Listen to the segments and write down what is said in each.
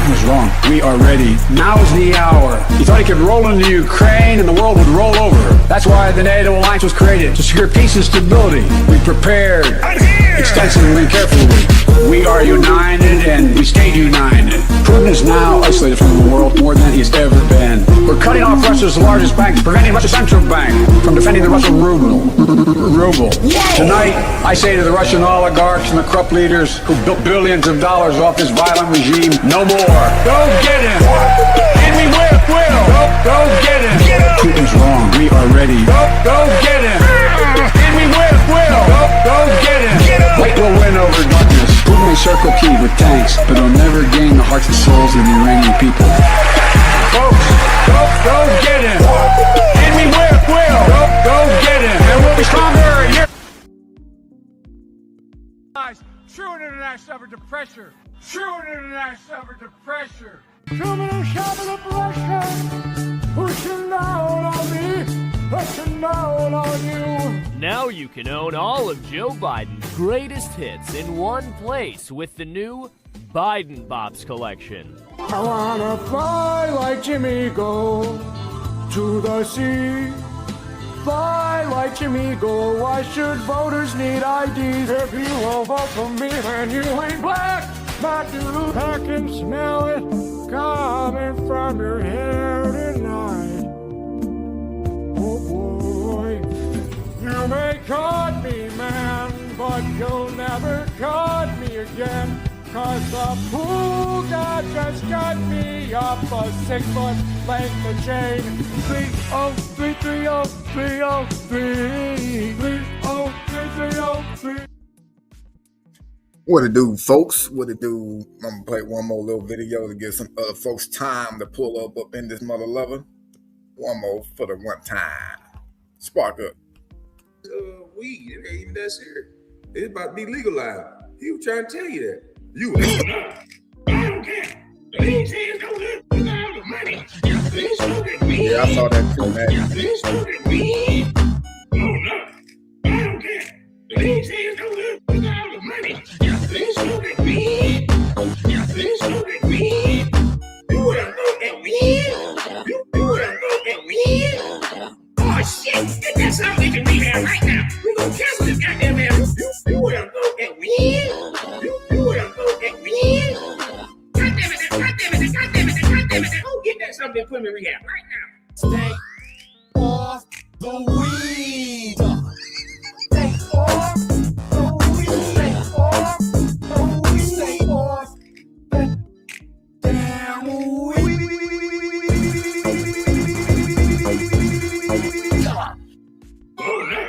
Putin was wrong. We are ready. Now is the hour. He thought he could roll into Ukraine and the world would roll over. That's why the NATO alliance was created, to secure peace and stability. We prepared extensively and carefully. We are united and we stayed united. Putin is now isolated from the world more than he's ever been. We're cutting off Russia's largest bank, preventing Russia's central bank from defending the Russian ruble. Tonight, I say to the Russian oligarchs and the corrupt leaders who built billions of dollars off this violent regime, no more. Go get him. And we will. Go get him. Putin's wrong. We are ready. Go get him. And we will. Go get him. Light will win over darkness. Putin may circle Kyiv with tanks, but he'll never gain the hearts and souls of the Iranian people. Folks, go get him. And we will. Go get him. And we'll be stronger. True international effort to pressure. True international effort to pressure. Pushing down on me. Pushing down on you. Now you can own all of Joe Biden's greatest hits in one place with the new Biden Bops collection. I wanna fly like Jimmy Go to the sea. Fly like Jimmy Go. Why should voters need IDs? If you won't vote for me, then you ain't black. But you, I can smell it coming from your hair tonight. Oh boy, you may cut me, man, but you'll never cut me again. Cause the pool god just got me up a 6 foot length of chain. 303, 303, 303, 303. What it do, folks? What it do? I'm gonna play one more little video to give some other folks time to pull up in this mother lover. One more for the one time. Spark up. Weed, it ain't even that serious. It's about to be legalized. He was trying to tell you that. You Yeah, I saw that too, man. Oh shit, get that sound we can leave here right now. We're gonna cancel this goddamn man. You would have voted that win. You would have voted that win. God damn it. Go get that something and put me in rehab right now. Stay off the weed. Stay off the weed. Stay off the weed. Stay off the damn weed. Oh no,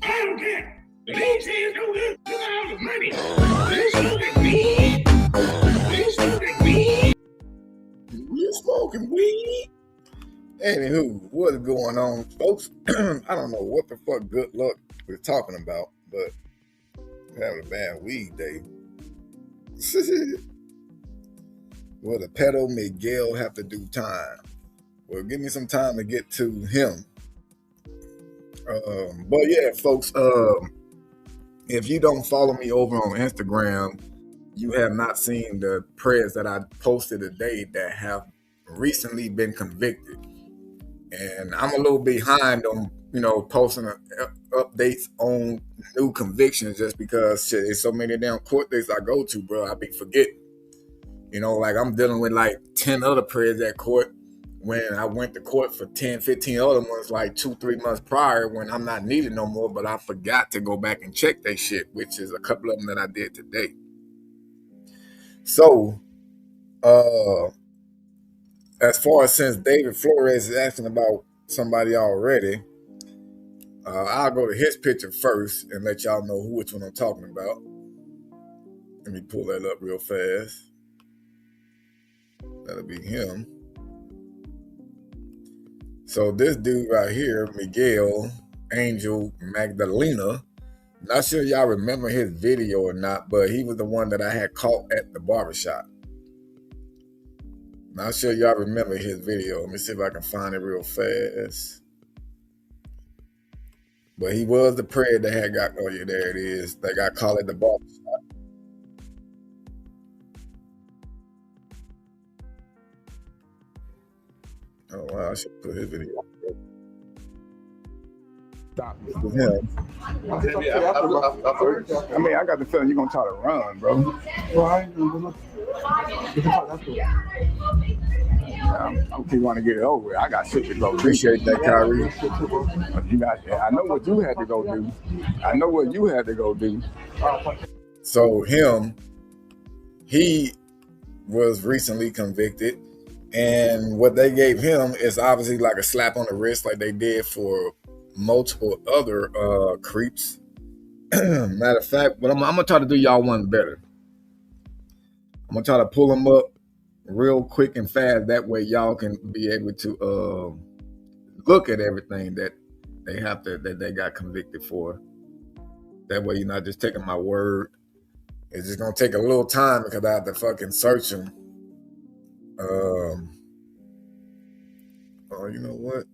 I don't care. The league says no good. Look at all the money. Let's smoke that weed. Let's smoke that weed. You smoking weed? Anywho, what is going on, folks? I don't know what the fuck Good Luck we're talking about, but we're having a bad weed day. Well, the pedo Miguel have to do time. Well, give me some time to get to him. But yeah, folks, if you don't follow me over on Instagram, you have not seen the prayers that I posted today that have recently been convicted. And I'm a little behind on, posting updates on new convictions just because shit, there's so many damn court dates I go to, bro. I be forgetting. Like I'm dealing with like 10 other prayers at court when I went to court for 10, 15 other ones like 2-3 months prior when I'm not needed no more, but I forgot to go back and check that shit, which is a couple of them that I did today. So, as far as since David Flores is asking about somebody already, I'll go to his picture first and let y'all know which one I'm talking about. Let me pull that up real fast. That'll be him. So this dude right here, Miguel Angel Magdalena, not sure y'all remember his video or not, but he was the one that I had caught at the barbershop. Not sure y'all remember his video. Let me see if I can find it real fast. But he was the prayer that had got, oh yeah, there it is. They got caught at the barbershop. Oh wow, I should put his video. Stop. Yeah. I mean, I got the feeling you're gonna try to run, bro. Well, I ain't gonna do nothing. We can talk after. I'm keep wanting to get it over with. I got shit to go do. Appreciate that, Kyrie. You got, I know what you had to go do. I know what you had to go do. So he was recently convicted, and what they gave him is obviously like a slap on the wrist, like they did for multiple other creeps. Matter of fact, but I'm gonna try to do y'all one better. I'm gonna try to pull them up real quick and fast. That way, y'all can be able to look at everything that they got convicted for. That way, you're not just taking my word. It's just gonna take a little time because I have to fucking search them. Oh, you know what?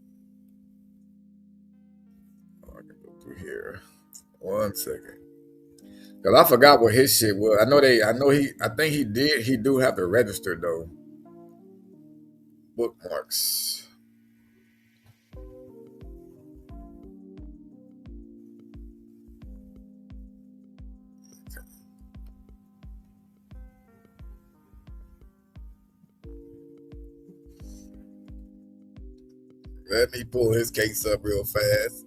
Oh, I can go through here. 1 second. Cause I forgot what his shit was. I think he do have to register though. Bookmarks. Let me pull his case up real fast.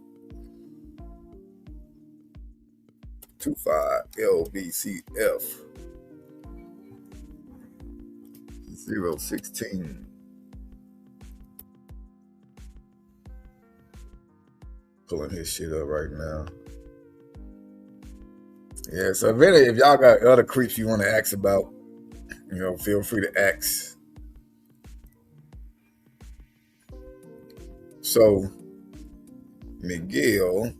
25 LBCF 016. Pulling his shit up right now. Yeah, so if y'all got other creeps you want to ask about, feel free to ask. So Miguel,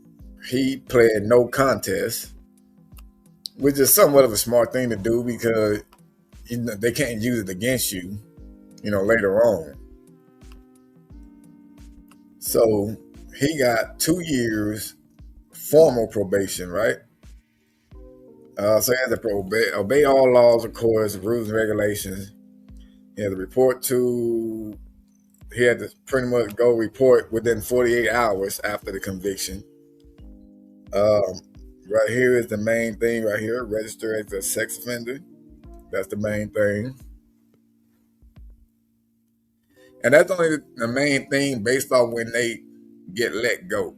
he pled no contest, which is somewhat of a smart thing to do because they can't use it against you, later on. So he got 2 years formal probation, right? So he has to obey all laws, of course, rules and regulations. He had to pretty much go report within 48 hours after the conviction. Right here is the main thing right here. Register as a sex offender. That's the main thing. And that's only the main thing based on when they get let go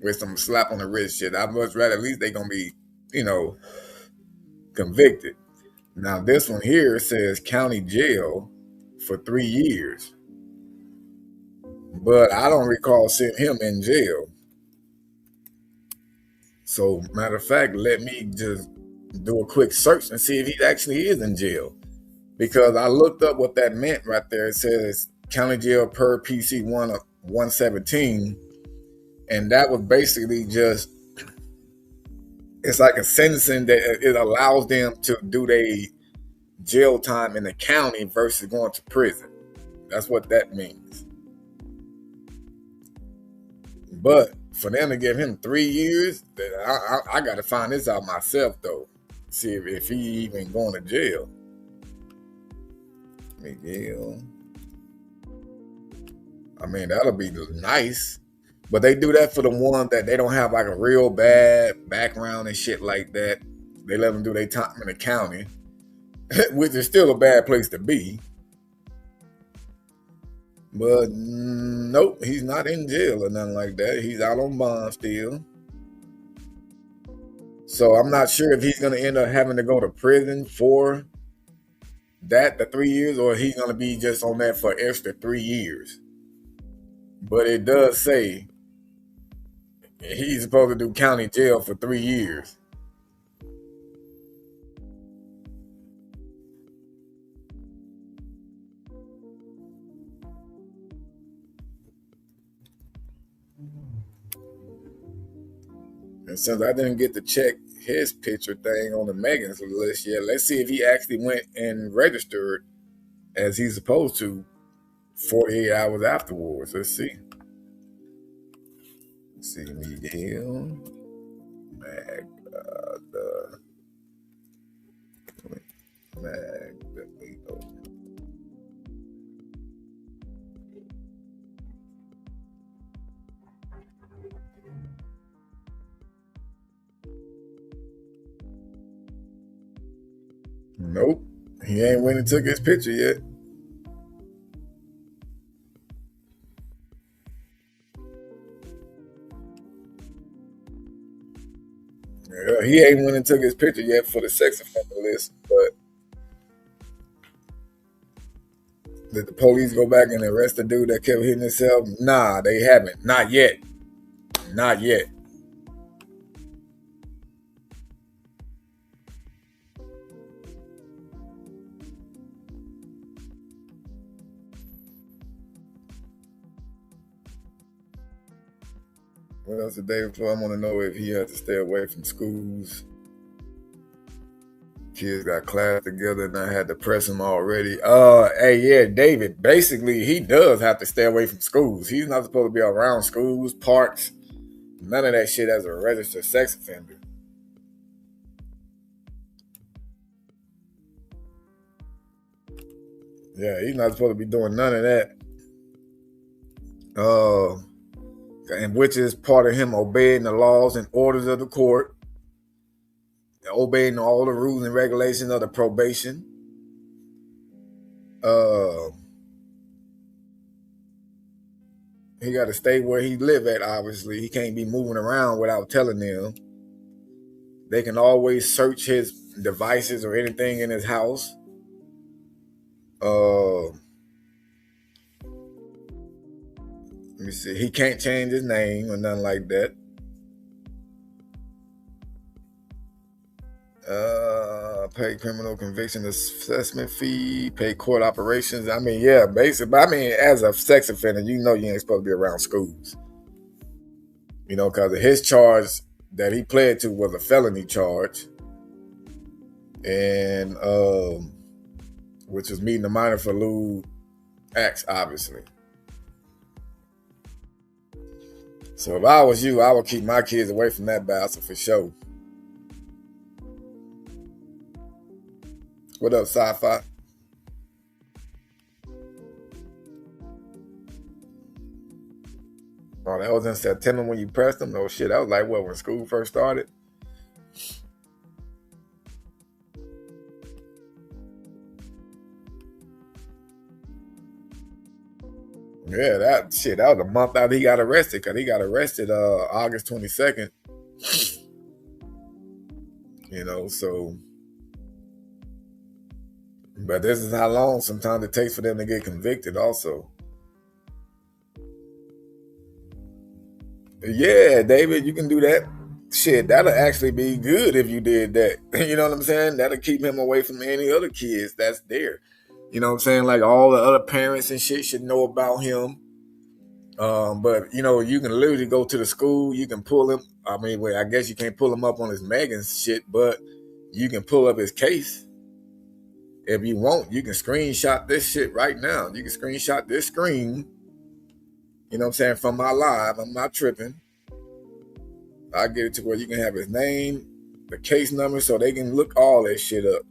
with some slap on the wrist shit. I'd much rather at least they're going to be, convicted. Now this one here says county jail for 3 years. But I don't recall seeing him in jail. So, matter of fact, let me just do a quick search and see if he actually is in jail. Because I looked up what that meant right there. It says county jail per PC 117. And that was basically just, it's like a sentencing that it allows them to do their jail time in the county versus going to prison. That's what that means. But for them to give him 3 years, I got to find this out myself, though. See if he even going to jail. Miguel. I mean, that'll be nice. But they do that for the ones that they don't have like a real bad background and shit like that. They let them do their time in the county, which is still a bad place to be. But nope, he's not in jail or nothing like that. He's out on bond still. So I'm not sure if he's going to end up having to go to prison for the 3 years, or he's going to be just on that for extra 3 years. But it does say he's supposed to do county jail for 3 years. And since I didn't get to check his picture thing on the Megan's list yet, let's see if he actually went and registered as he's supposed to 48 hours afterwards. Let's see. Let's see, Miguel Magdaleno. Nope. He ain't went and took his picture yet. Yeah, he ain't went and took his picture yet for the sex offender list, but did the police go back and arrest the dude that kept hitting himself? Nah, they haven't. Not yet. Not yet. What else did David Floyd? I want to know if he had to stay away from schools. Kids got class together and I had to press him already. Hey, yeah, David, basically he does have to stay away from schools. He's not supposed to be around schools, parks, none of that shit as a registered sex offender. Yeah, he's not supposed to be doing none of that. And which is part of him obeying the laws and orders of the court, obeying all the rules and regulations of the probation. He got to stay where he live at, obviously. He can't be moving around without telling them. They can always search his devices or anything in his house. Let me see. He can't change his name or nothing like that. Pay criminal conviction assessment fee, pay court operations. I mean, yeah, basically. I mean, as a sex offender, you know you ain't supposed to be around schools. You know, because his charge that he pled to was a felony charge. And which was meeting a minor for lewd acts, obviously. So if I was you, I would keep my kids away from that bastard for sure. What up, Sci-Fi? Oh, that was in September when you pressed them? Oh shit, that was like what, when school first started? Yeah, that was a month after he got arrested, because he got arrested August 22nd. You know, so. But this is how long sometimes it takes for them to get convicted also. Yeah, David, you can do that. Shit, that'll actually be good if you did that. You know what I'm saying? That'll keep him away from any other kids that's there. You know what I'm saying? Like all the other parents and shit should know about him. But, you know, you can literally go to the school. You can pull him. I mean, well, I guess you can't pull him up on his Megan shit, but you can pull up his case. If you want, you can screenshot this shit right now. You can screenshot this screen. You know what I'm saying? From my live. I'm not tripping. I'll get it to where you can have his name, the case number, so they can look all that shit up.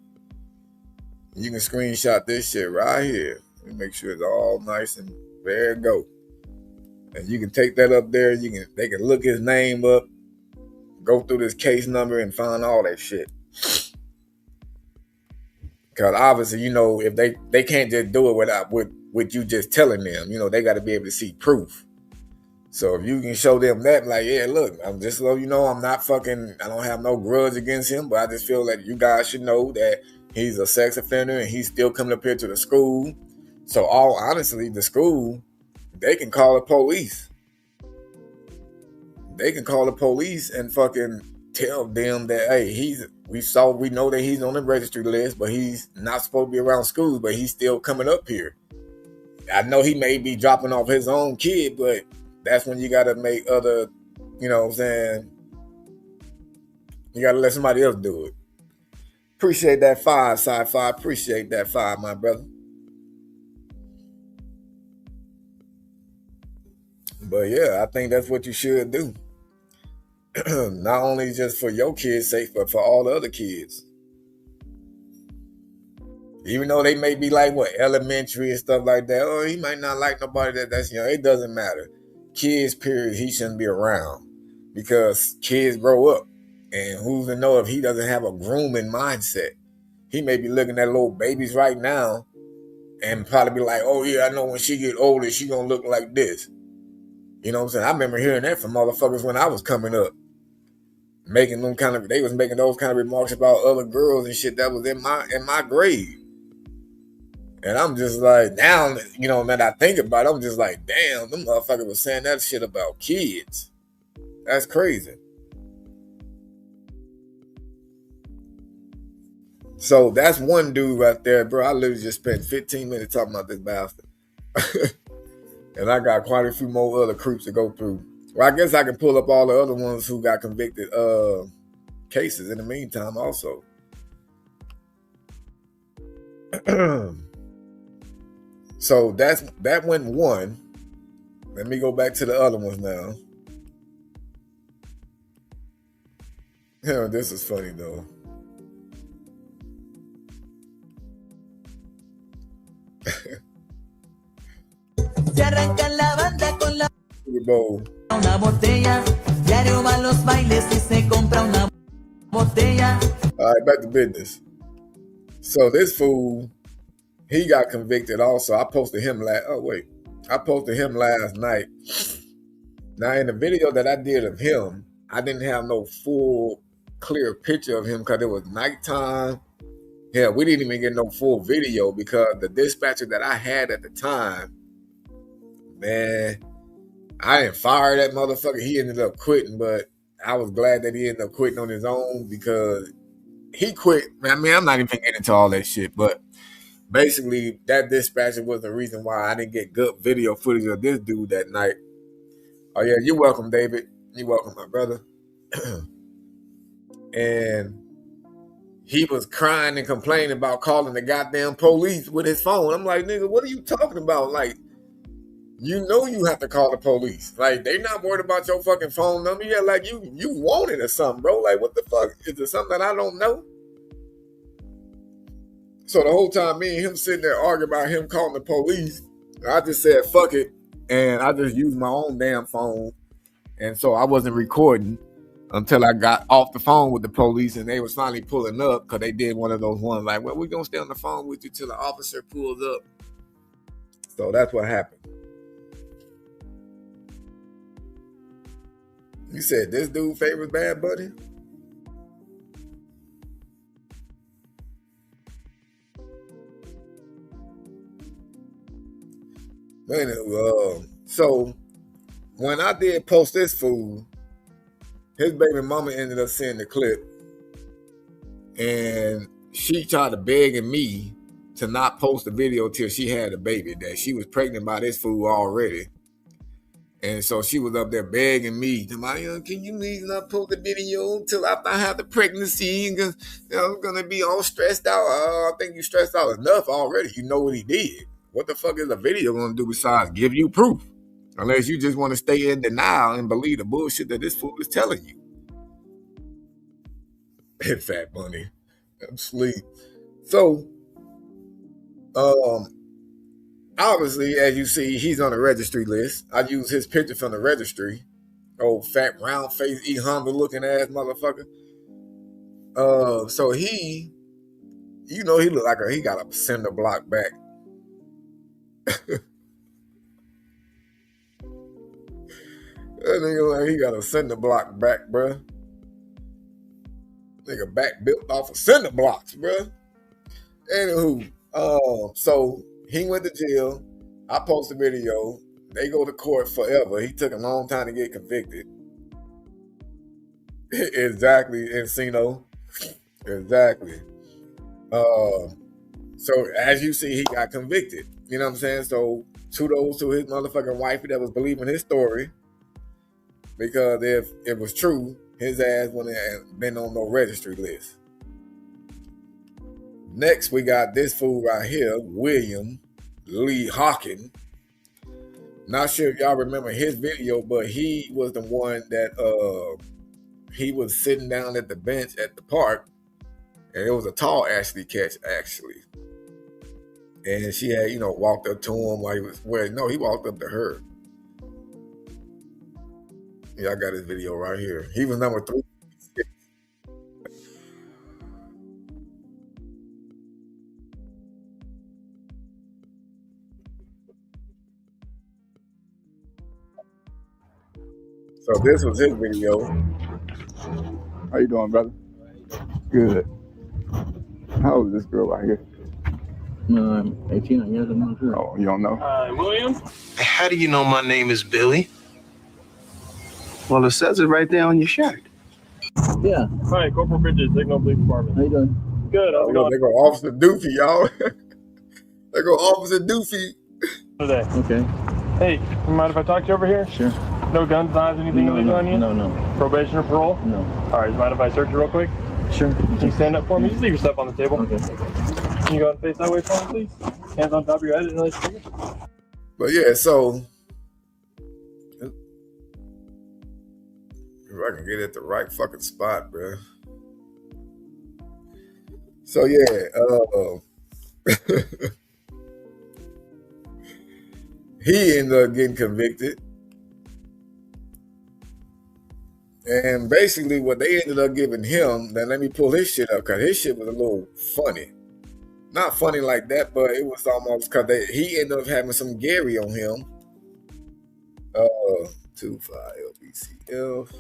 You can screenshot this shit right here. Let me make sure it's all nice and there it go. And you can take that up there. They can look his name up, go through this case number and find all that shit. Because obviously, you know, if they can't just do it with you just telling them, you know, they got to be able to see proof. So if you can show them that, like, yeah, look, I'm just so you know, I don't have no grudge against him, but I just feel that you guys should know that he's a sex offender and he's still coming up here to the school. So all honestly, the school, they can call the police. They can call the police and fucking tell them that, hey, we know that he's on the registry list, but he's not supposed to be around schools, but he's still coming up here. I know he may be dropping off his own kid, but that's when you got to make other, you know what I'm saying? You got to let somebody else do it. Appreciate that 5, Sci-Fi. Appreciate that 5, my brother. But yeah, I think that's what you should do. Not only just for your kids' sake, but for all the other kids. Even though they may be like, elementary and stuff like that. Oh, he might not like nobody that's young. It doesn't matter. Kids, period, he shouldn't be around. Because kids grow up. And who's to know if he doesn't have a grooming mindset. he may be looking at little babies right now and probably be like, oh yeah, I know when she get older, she gonna look like this. You know what I'm saying? I remember hearing that from motherfuckers when I was coming up. They was making those kind of remarks about other girls and shit that was in my grade. And I'm just like, now, you know, that I think about it, I'm just like, damn, them motherfuckers was saying that shit about kids. That's crazy. So that's one dude right there, bro. I literally just spent 15 minutes talking about this bastard. And I got quite a few more other creeps to go through. Well, I guess I can pull up all the other ones who got convicted cases in the meantime also. So that went one. Let me go back to the other ones now. Yeah, this is funny though. Se arrancan la banda con la Super Bowl. una botella. Diario va a los bailes y se compra una botella. All right, back to business. So this fool, he got convicted also. I posted him last night. Now in the video that I did of him, I didn't have no full clear picture of him because it was nighttime. Yeah, we didn't even get no full video because the dispatcher that I had at the time, man, I didn't fire that motherfucker. He ended up quitting, but I was glad that he ended up quitting on his own because he quit. I mean, I'm not even getting into all that shit, but basically that dispatcher was the reason why I didn't get good video footage of this dude that night. Oh yeah, you're welcome, David. You're welcome, my brother. And he was crying and complaining about calling the goddamn police with his phone. I'm like, nigga, what are you talking about? Like, you know you have to call the police. Like, they not worried about your fucking phone number. Yeah, like you want it or something, bro. Like, what the fuck? Is there something that I don't know? So the whole time me and him sitting there arguing about him calling the police, I just said, fuck it. And I just used my own damn phone. And so I wasn't recording until I got off the phone with the police and they was finally pulling up because they did one of those ones like, well, we're going to stay on the phone with you till the officer pulls up. So that's what happened. You said this dude favors Bad Bunny? Anyway, so when I did post this fool, his baby mama ended up seeing the clip and she tried to begging me to not post the video till she had a baby, that she was pregnant by this fool already. And so she was up there begging me, can you please not post the video until after I have the pregnancy? Because I'm going to be all stressed out. I think you stressed out enough already. You know what he did. What the fuck is a video going to do besides give you proof? Unless you just want to stay in denial and believe the bullshit that this fool is telling you. Hit Fat Bunny. I'm asleep. So, obviously, as you see, he's on the registry list. I use his picture from the registry. Old fat, round face, E Honda looking ass motherfucker. So he, you know, he look like he got a cinder block back. That nigga like he got a cinder block back, bruh. Nigga back built off of cinder blocks, bruh. Anywho, so he went to jail. I post a video. They go to court forever. He took a long time to get convicted. Exactly, Encino. Exactly. So as you see, he got convicted. You know what I'm saying? So kudos to his motherfucking wifey that was believing his story. Because if it was true, his ass wouldn't have been on no registry list. Next, we got this fool right here, William Lee Hawkins. Not sure if y'all remember his video, but he was the one that he was sitting down at the bench at the park, and it was a tall Ashley catch, actually. And she had, walked up to him while he walked up to her. Yeah, I got his video right here. He was number 3. So this was his video. How you doing, brother? Good. How old is this girl right here? 18, I guess. I'm not sure. Oh, you don't know? William? How do you know my name is Billy? Well, it says it right there on your shirt. Yeah. Hi, Corporal Bridges, Signal Police Department. How you doing? Good. How's it going They go Officer Doofy, y'all. They go Officer Doofy. today? Okay. Hey, you mind if I talk to you over here? Sure. No guns, knives, anything illegal on you? No. Probation or parole? No. All right, you mind if I search you real quick? Sure. Can you stand up for me? Just leave your stuff on the table. Okay. Can you go and face that way for me, please? Hands on top of your head and release your fingers. But yeah, so if I can get at the right fucking spot, bro. So yeah, he ended up getting convicted. And basically what they ended up giving him, then let me pull his shit up, because his shit was a little funny. Not funny like that, but it was almost because he ended up having some Gary on him. 25 LBCF.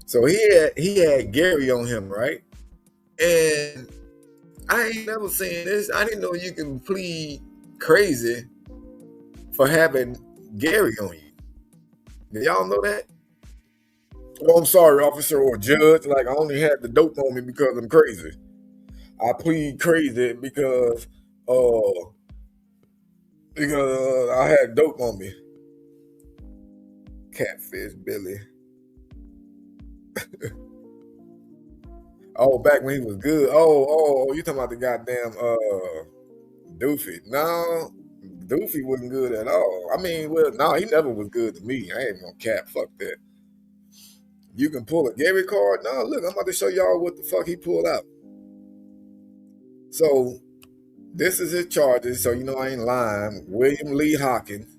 So he had Gary on him, right? And I ain't never seen this. I didn't know you can plead crazy for having Gary on you. Did y'all know that? Oh, I'm sorry, officer or judge. Like, I only had the dope on me because I'm crazy. I plead crazy because I had dope on me. Catfish Billy. Oh, back when he was good. Oh, you talking about the goddamn Doofy. No, Doofy wasn't good at all. I mean, well, no, he never was good to me. I ain't gonna cap, fuck that. You can pull a Gary card? No, look, I'm about to show y'all what the fuck he pulled out. So, this is his charges, so you know I ain't lying. William Lee Hawkins.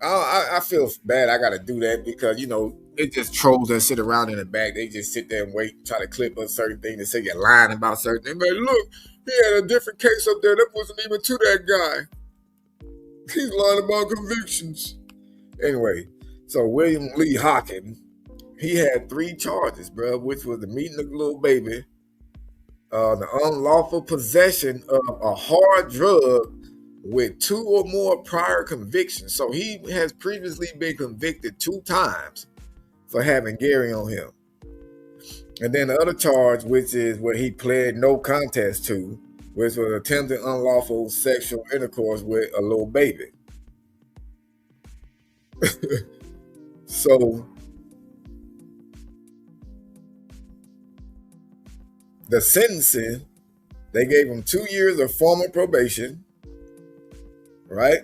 I feel bad I gotta do that because, you know, it just trolls that sit around in the back. They just sit there and wait, try to clip up certain things and say you're lying about certain things. But look, he had a different case up there that wasn't even to that guy. He's lying about convictions. Anyway, so William Lee Hawkins, he had 3 charges, bro, which was the meeting of the little baby, the unlawful possession of a hard drug with 2 or more prior convictions. So he has previously been convicted 2 times for having Gary on him. And then the other charge, which is what he pled no contest to, which was attempted unlawful sexual intercourse with a little baby. So the sentencing, they gave him 2 years of formal probation, right?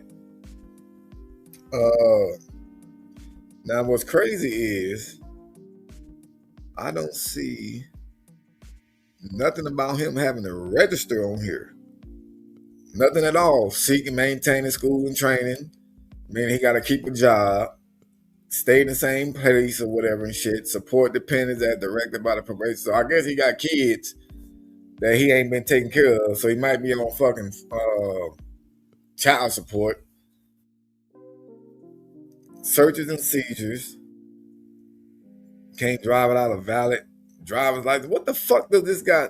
Now what's crazy is I don't see nothing about him having to register on here. Nothing at all. Seeking, maintaining school and training. Meaning he got to keep a job, stay in the same place or whatever and shit. Support dependents as directed by the probation. So I guess he got kids that he ain't been taking care of. So he might be on fucking child support. Searches and seizures. Can't drive without a valid driver's license. What the fuck does this guy?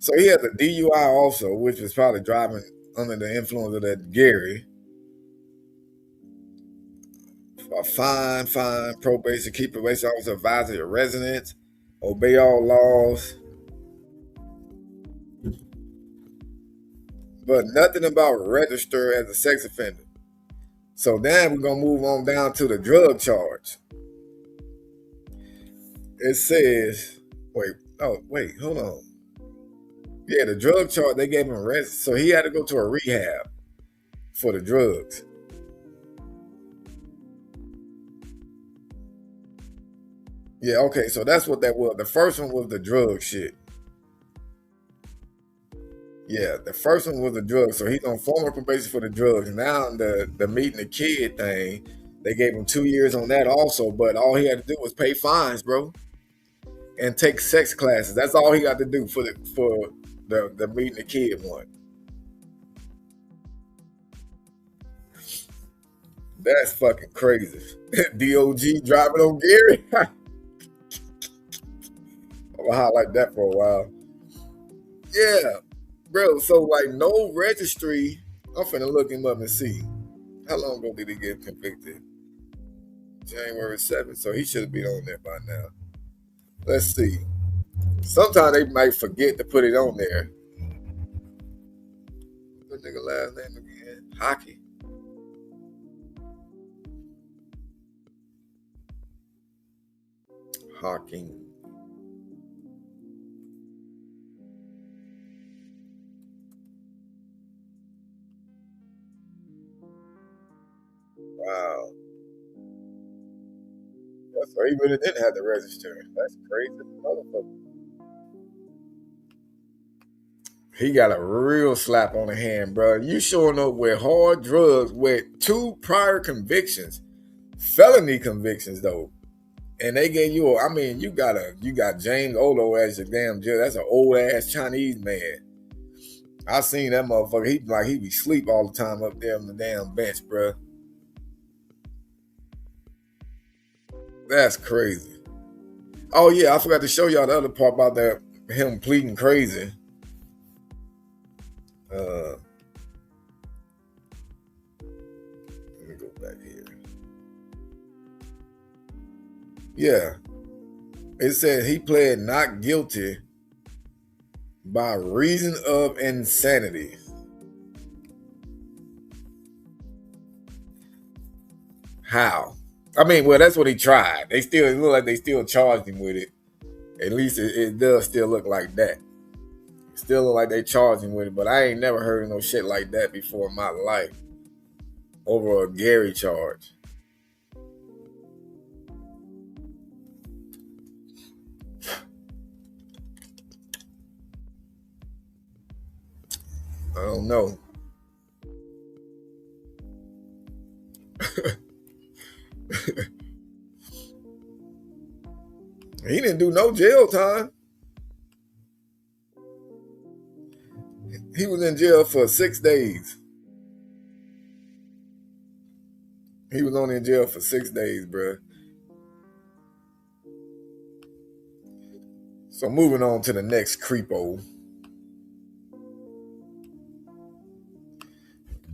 So he has a DUI also, which was probably driving under the influence of that Gary. Fine, probation, keep probation officer advisor your residence, obey all laws. But nothing about register as a sex offender. So then we're going to move on down to the drug charge. It says, wait, hold on. Yeah, the drug charge, they gave him arrest. So he had to go to a rehab for the drugs. Yeah, okay, so that's what that was. The first one was the drug shit. Yeah, the first one was the drugs. So he's on formal probation for the drugs. Now the meeting the kid thing, they gave him 2 years on that also, but all he had to do was pay fines, bro. And take sex classes. That's all he got to do for the meeting the kid one. That's fucking crazy. DOG driving on Gary. I'll highlight that for a while. Yeah, bro. So like no registry. I'm finna look him up and see. How long ago did he get convicted? January 7th. So he should have been on there by now. Let's see. Sometimes they might forget to put it on there. What nigga last name again? Hockey. Hawking. Wow. That's why he really didn't have to register. That's crazy. Motherfucker. He got a real slap on the hand, bro. You showing up with hard drugs with 2 prior convictions, felony convictions though, and they gave you. You got James Olo as your damn judge. That's an old ass Chinese man. I seen that motherfucker. He be sleep all the time up there on the damn bench, bro. That's crazy. Oh yeah, I forgot to show y'all the other part about that him pleading crazy. Let me go back here. Yeah. It said he pled not guilty by reason of insanity. How? Well, that's what he tried. It look like they still charged him with it. At least it does still look like that. Still look like they charged him with it, but I ain't never heard of no shit like that before in my life. Over a Gary charge. I don't know. He didn't do no jail time. He was in jail for 6 days. He was only in jail for 6 days, bro. So moving on to the next creepo.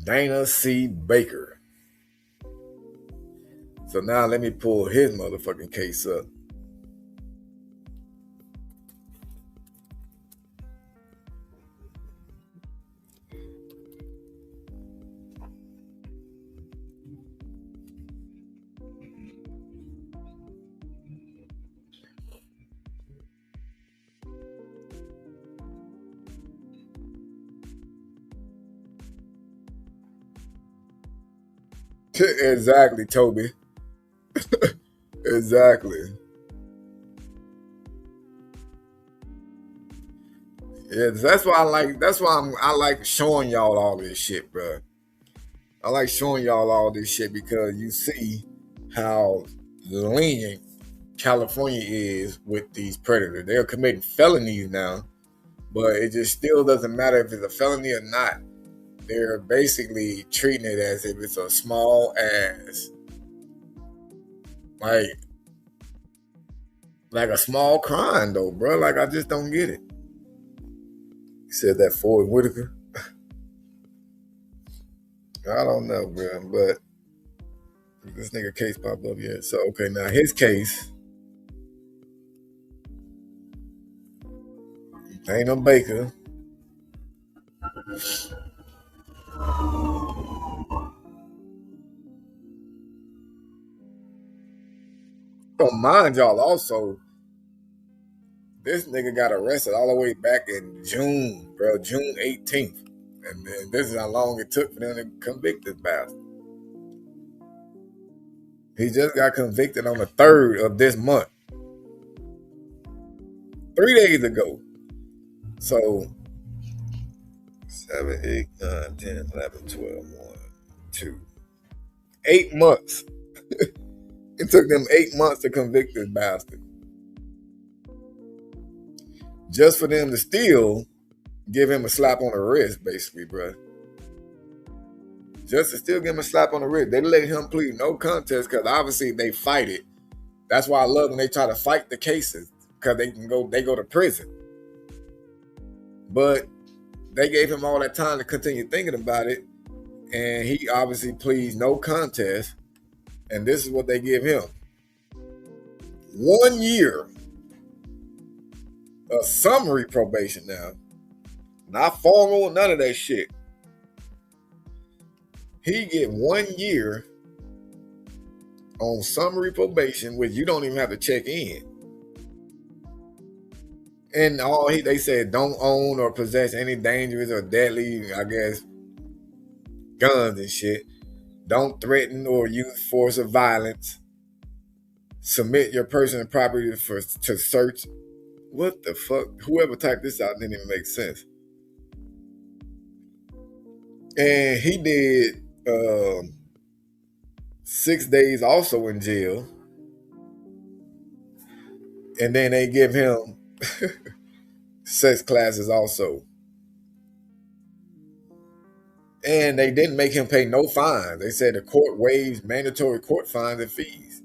Dana C. Baker. So now let me pull his motherfucking case up. Exactly, Toby. Exactly. Yeah, that's why I like showing y'all all this shit, bro. I like showing y'all all this shit because you see how lenient California is with these predators. They're committing felonies now, but it just still doesn't matter if it's a felony or not. They're basically treating it as if it's a small ass, like a small crime though, bro. Like I just don't get it. He said that Ford Whitaker. I don't know, bro, but this nigga case popped up yet. So okay, now his case. Dana Baker. Don't mind y'all also, this nigga got arrested all the way back in June, bro, June 18th. And then this is how long it took for them to convict this bastard. He just got convicted on the 3rd of this month. 3 days ago. So 7, 8, 9, 10, 11, 12, 1, 2. 8 months. It took them 8 months to convict this bastard. Just for them to still give him a slap on the wrist, basically, bro. just to still give him a slap on the wrist. They let him plead no contest because obviously they fight it. That's why I love when they try to fight the cases because they go to prison. But they gave him all that time to continue thinking about it, and he obviously pleads no contest. And this is what they give him: 1 year of summary probation. Now, not formal, none of that shit. He get 1 year on summary probation, which you don't even have to check in. And they said don't own or possess any dangerous or deadly, I guess, guns and shit. Don't threaten or use force or violence. Submit your person and property to search. What the fuck? Whoever typed this out didn't even make sense. And he did 6 days also in jail. And then they give him sex classes also. And they didn't make him pay no fines. They said the court waives mandatory court fines and fees.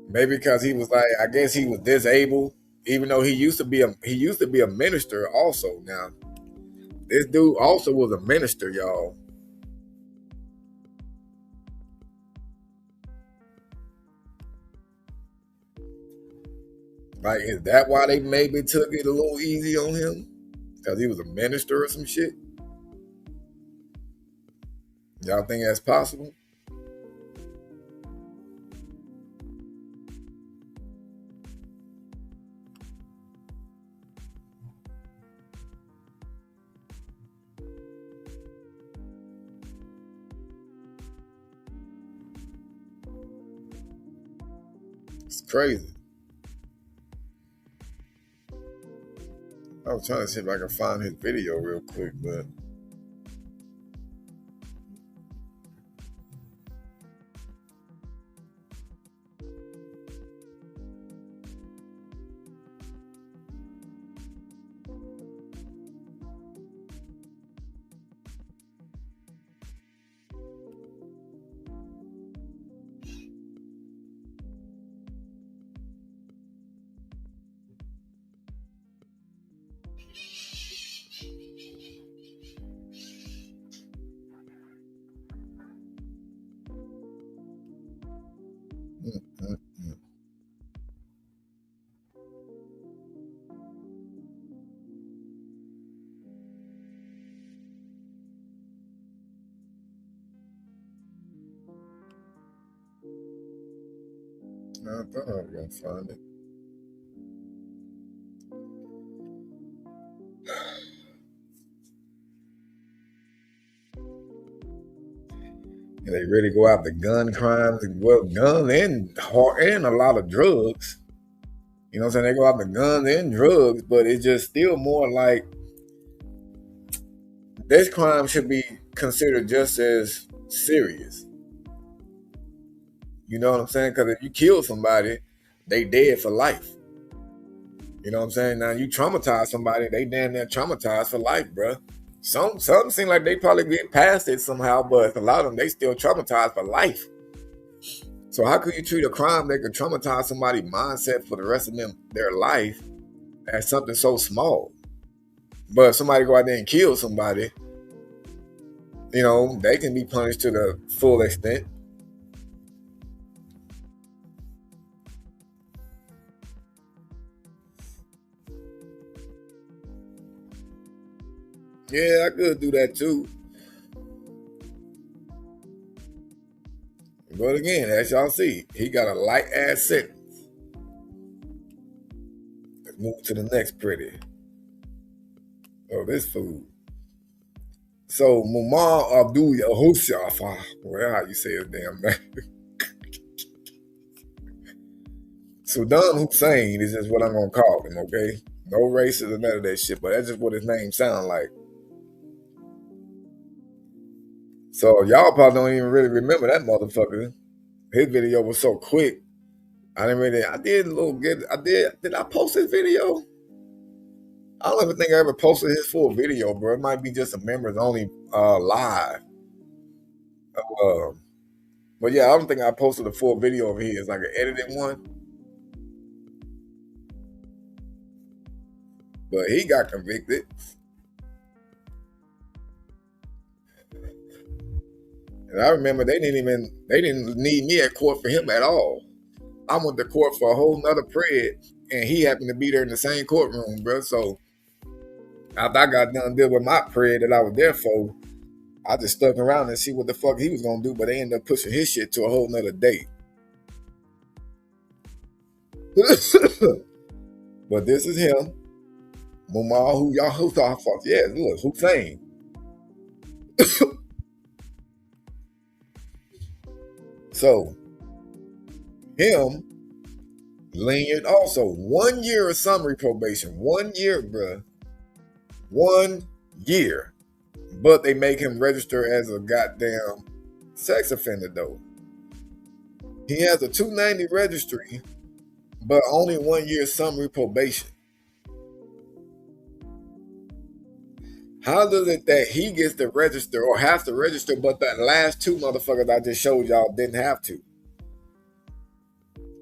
Maybe because he was like, I guess he was disabled, even though he used to be a minister also. Now, this dude also was a minister, y'all. Like, is that why they maybe took it a little easy on him? Because he was a minister or some shit? Y'all think that's possible? It's crazy. I was trying to see if I can find his video real quick, but I thought I was going to find it. And they really go after gun crimes, well, guns and a lot of drugs. You know what I'm saying? They go after guns and drugs, but it's just still more like this crime should be considered just as serious. You know what I'm saying? Because if you kill somebody, they dead for life. You know what I'm saying? Now you traumatize somebody, they damn near traumatized for life, bro. Some seem like they probably get past it somehow, but a lot of them, they still traumatized for life. So how could you treat a crime that could traumatize somebody's mindset for the rest of their life as something so small? But if somebody go out there and kill somebody, you know, they can be punished to the full extent. Yeah, I could do that too. But again, as y'all see, he got a light ass sentence. Let's move to the next pretty. Oh, this fool. So Muammar Abdul Yahusha, well, how you say his damn name? Saddam Hussein is just what I'm gonna call him, okay? No racism, none of that shit, but that's just what his name sounds like. So y'all probably don't even really remember that motherfucker. His video was so quick. Did I post his video? I don't even think I ever posted his full video, bro. It might be just a members only live. But yeah, I don't think I posted a full video over here. It's like an edited one. But he got convicted. And I remember they didn't need me at court for him at all. I went to court for a whole nother pred, and he happened to be there in the same courtroom, bro. So after I got done dealing with my pred that I was there for, I just stuck around and see what the fuck he was gonna do, but they ended up pushing his shit to a whole nother date. But this is him. Muammar, who y'all who thought fuck? Yeah, look, Hussein. So him, lenient also 1 year of summary probation. 1 year, bruh. 1 year. But they make him register as a goddamn sex offender though. He has a 290 registry, but only 1 year summary probation. How does it that he gets to register or has to register, but that last two motherfuckers I just showed y'all didn't have to?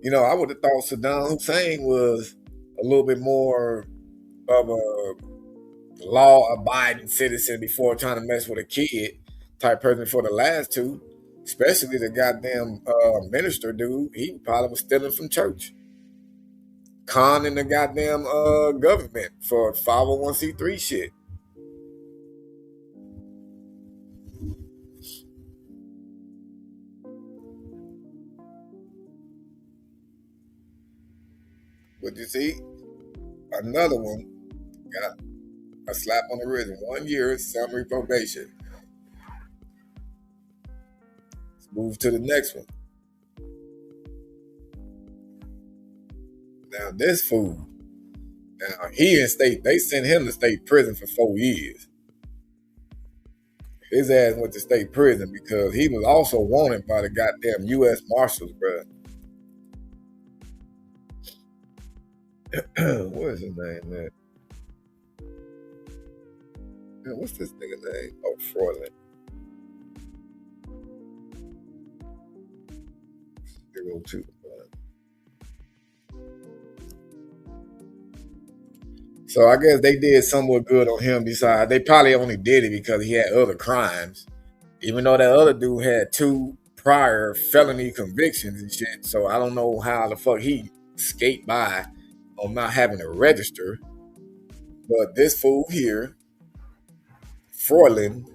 You know, I would have thought Saddam Hussein was a little bit more of a law-abiding citizen before trying to mess with a kid type person for the last two, especially the goddamn minister dude. He probably was stealing from church, conning the goddamn government for 501c3 shit. But you see, another one got a slap on the wrist. 1 year summary probation. Let's move to the next one. Now this fool, now he in state, they sent him to state prison for 4 years. His ass went to state prison because he was also wanted by the goddamn U.S. Marshals, bruh. What is his name, man? Man, what's this nigga name? Oh, Froyland. Zero two. So I guess they did somewhat good on him. Besides, they probably only did it because he had other crimes, even though that other dude had 2 prior felony convictions and shit. So I don't know how the fuck he escaped by on not having to register. But this fool here, Froyland,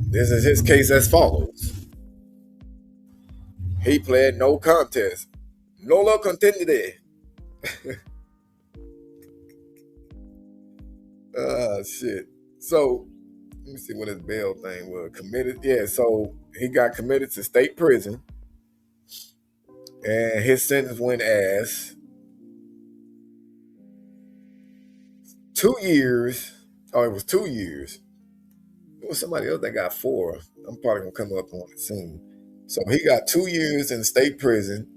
this is his case as follows. He pled no contest. Nolo contendere. Shit. So, let me see what his bail thing was. Committed. Yeah, so he got committed to state prison. And his sentence went as 2 years. Oh, it was 2 years. It was somebody else that got 4. I'm probably going to come up on it soon. So he got 2 years in state prison.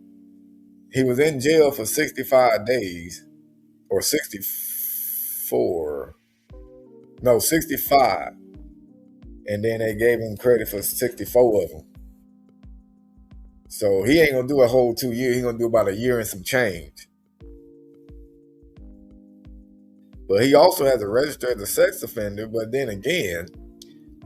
He was in jail for 65 days. Or 64. No, 65. And then they gave him credit for 64 of them. So he ain't going to do a whole 2 years. He's going to do about a year and some change. But he also has to register as a sex offender. But then again,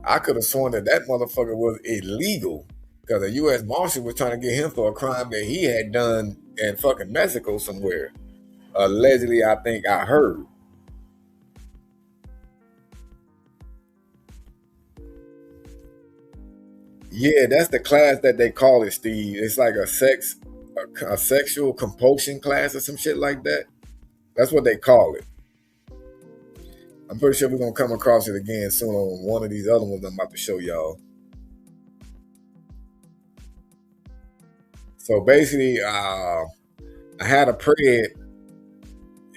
I could have sworn that motherfucker was illegal because the U.S. Marshal was trying to get him for a crime that he had done in fucking Mexico somewhere. Allegedly, I think I heard. Yeah, that's the class that they call it, Steve. It's like a sexual compulsion class or some shit like that. That's what they call it. I'm pretty sure we're going to come across it again soon on one of these other ones I'm about to show y'all. So basically, I had a pred.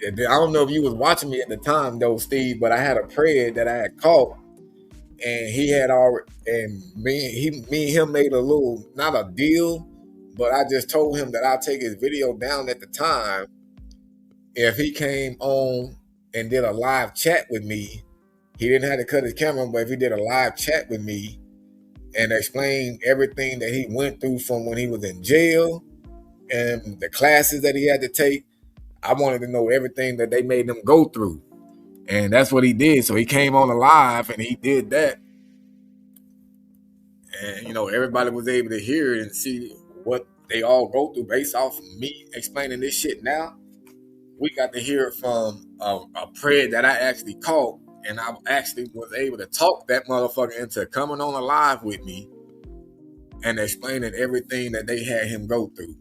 I don't know if you was watching me at the time though, Steve, but I had a pred that I had caught. And he had already, and me and him made a little, not a deal, but I just told him that I'd take his video down at the time if he came on and did a live chat with me. He didn't have to cut his camera, but if he did a live chat with me and explained everything that he went through from when he was in jail and the classes that he had to take. I wanted to know everything that they made them go through. And that's what he did. So he came on the live and he did that. And, you know, everybody was able to hear it and see what they all go through based off of me explaining this shit now. We got to hear from a prayer that I actually caught, and I actually was able to talk that motherfucker into coming on a live with me and explaining everything that they had him go through.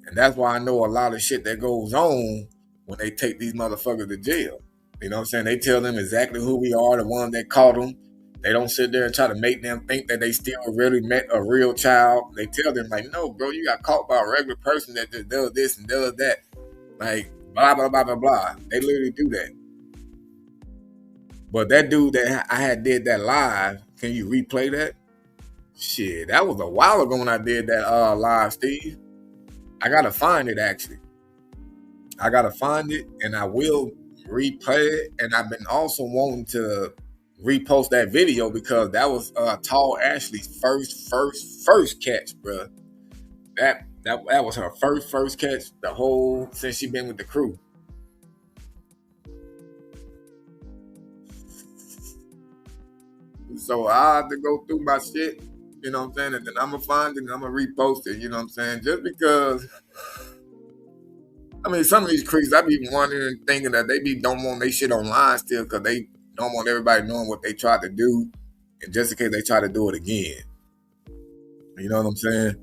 And that's why I know a lot of shit that goes on when they take these motherfuckers to jail. You know what I'm saying? They tell them exactly who we are, the one that caught them. They don't sit there and try to make them think that they still really met a real child. They tell them, like, no, bro, you got caught by a regular person that just does this and does that. Like, blah, blah, blah, blah, blah. They literally do that. But that dude that I had did that live, can you replay that? Shit, that was a while ago when I did that live, Steve. I got to find it, actually. I got to find it, and I will replay it. And I've been also wanting to repost that video because that was Tall Ashley's first catch, bro. That was her first catch since she been with the crew. So I have to go through my shit, you know what I'm saying, and then I'm gonna find it and I'm gonna repost it, you know what I'm saying, just because. I mean, some of these creeps, I be wondering, thinking that they don't want their shit online still because they don't want everybody knowing what they tried to do, and just in case they try to do it again. You know what I'm saying?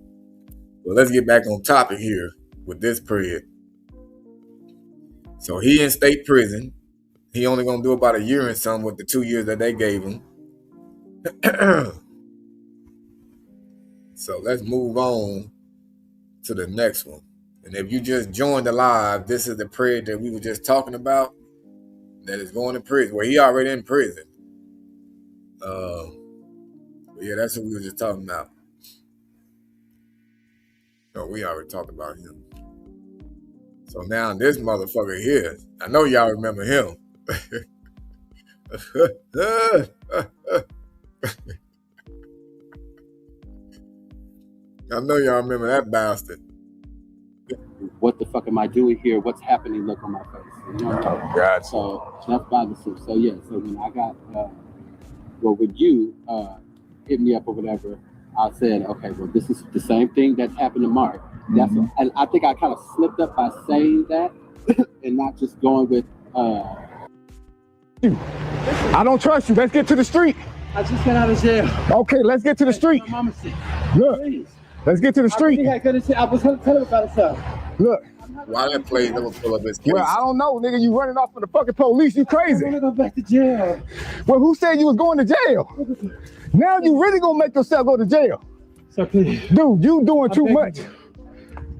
Well, let's get back on topic here with this period. So he in state prison. He only gonna do about a year and something with the 2 years that they gave him. So let's move on to the next one. And if you just joined the live, this is the prayer that we were just talking about that is going to prison. Well, he already in prison. Yeah, that's what we were just talking about. No, we already talked about him. So now this motherfucker here, I know y'all remember him. I know y'all remember that bastard. What the fuck am I doing here? What's happening? Look on my face. You know? Oh, God. So that's bothersome. So yeah, so when I got, when you hit me up or whatever, I said, okay, well, this is the same thing that's happened to Mark. That's and I think I kind of slipped up by saying that and not just going with. I don't trust you. Let's get to the street. I just got out of jail. Okay, let's get to the street. My mama sick. Look, let's get to the street. I was gonna tell him about himself. Look. Why that play never pull up his case? Well, I don't know, nigga. You running off from the fucking police. You crazy. I'm gonna go back to jail. Well, who said you was going to jail? Now you really gonna make yourself go to jail. So please. Dude, you doing too much.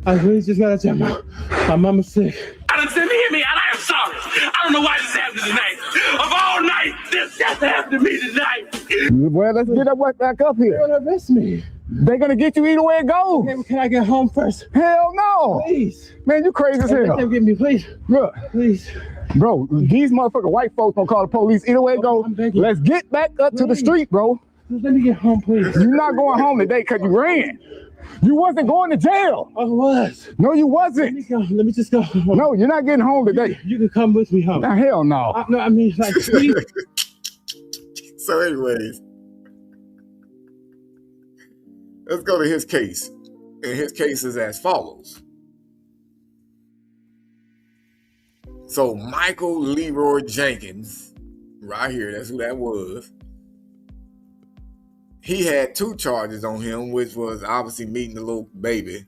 I really just got to tell my mama's sick. I done said, hear me out. I am sorry. I don't know why this happened tonight. Of all night, this just happened to me tonight. Well, let's get up back up here. They're gonna arrest me. They're gonna get you either way it goes. Okay, well, can I get home first? Hell no. Please. Man, you crazy as hell. Get me, please. Look. Please. Bro, these motherfucking white folks gonna call the police either way it goes. Let's get back up to the street, bro. Let me get home, please. You're not going home today because you ran. You wasn't going to jail. I was. No, you wasn't. Let me just go home. No, you're not getting home today. You can come with me home. Nah, hell no. No, I mean, like, please. So anyways, let's go to his case. And his case is as follows. So Michael Leroy Jenkins, right here, that's who that was. He had 2 charges on him, which was obviously meeting the little baby.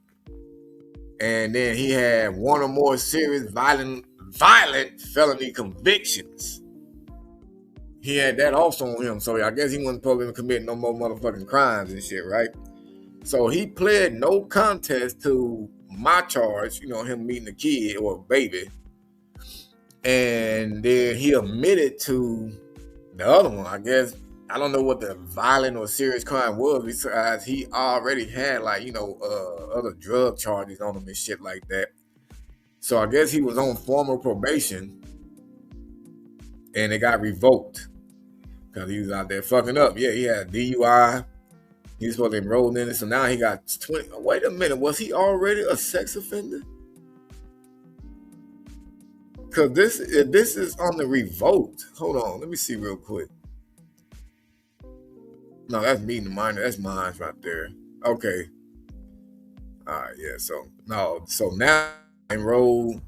And then he had 1 or more serious violent felony convictions. He had that also on him. So I guess he wasn't supposed to commit no more motherfucking crimes and shit, right? So he pled no contest to my charge, you know, him meeting a kid or a baby. And then he admitted to the other one, I guess. I don't know what the violent or serious crime was, besides he already had, like, you know, other drug charges on him and shit like that. So I guess he was on formal probation and it got revoked. because he was out there fucking up. Yeah, he had DUI. He was supposed to enroll in it, so now he got 20. Wait a minute, was he already a sex offender? Because this is on the revoked. Hold on, let me see real quick. No, that's meeting the minor. That's mine right there. Okay. All right, yeah. So now enroll.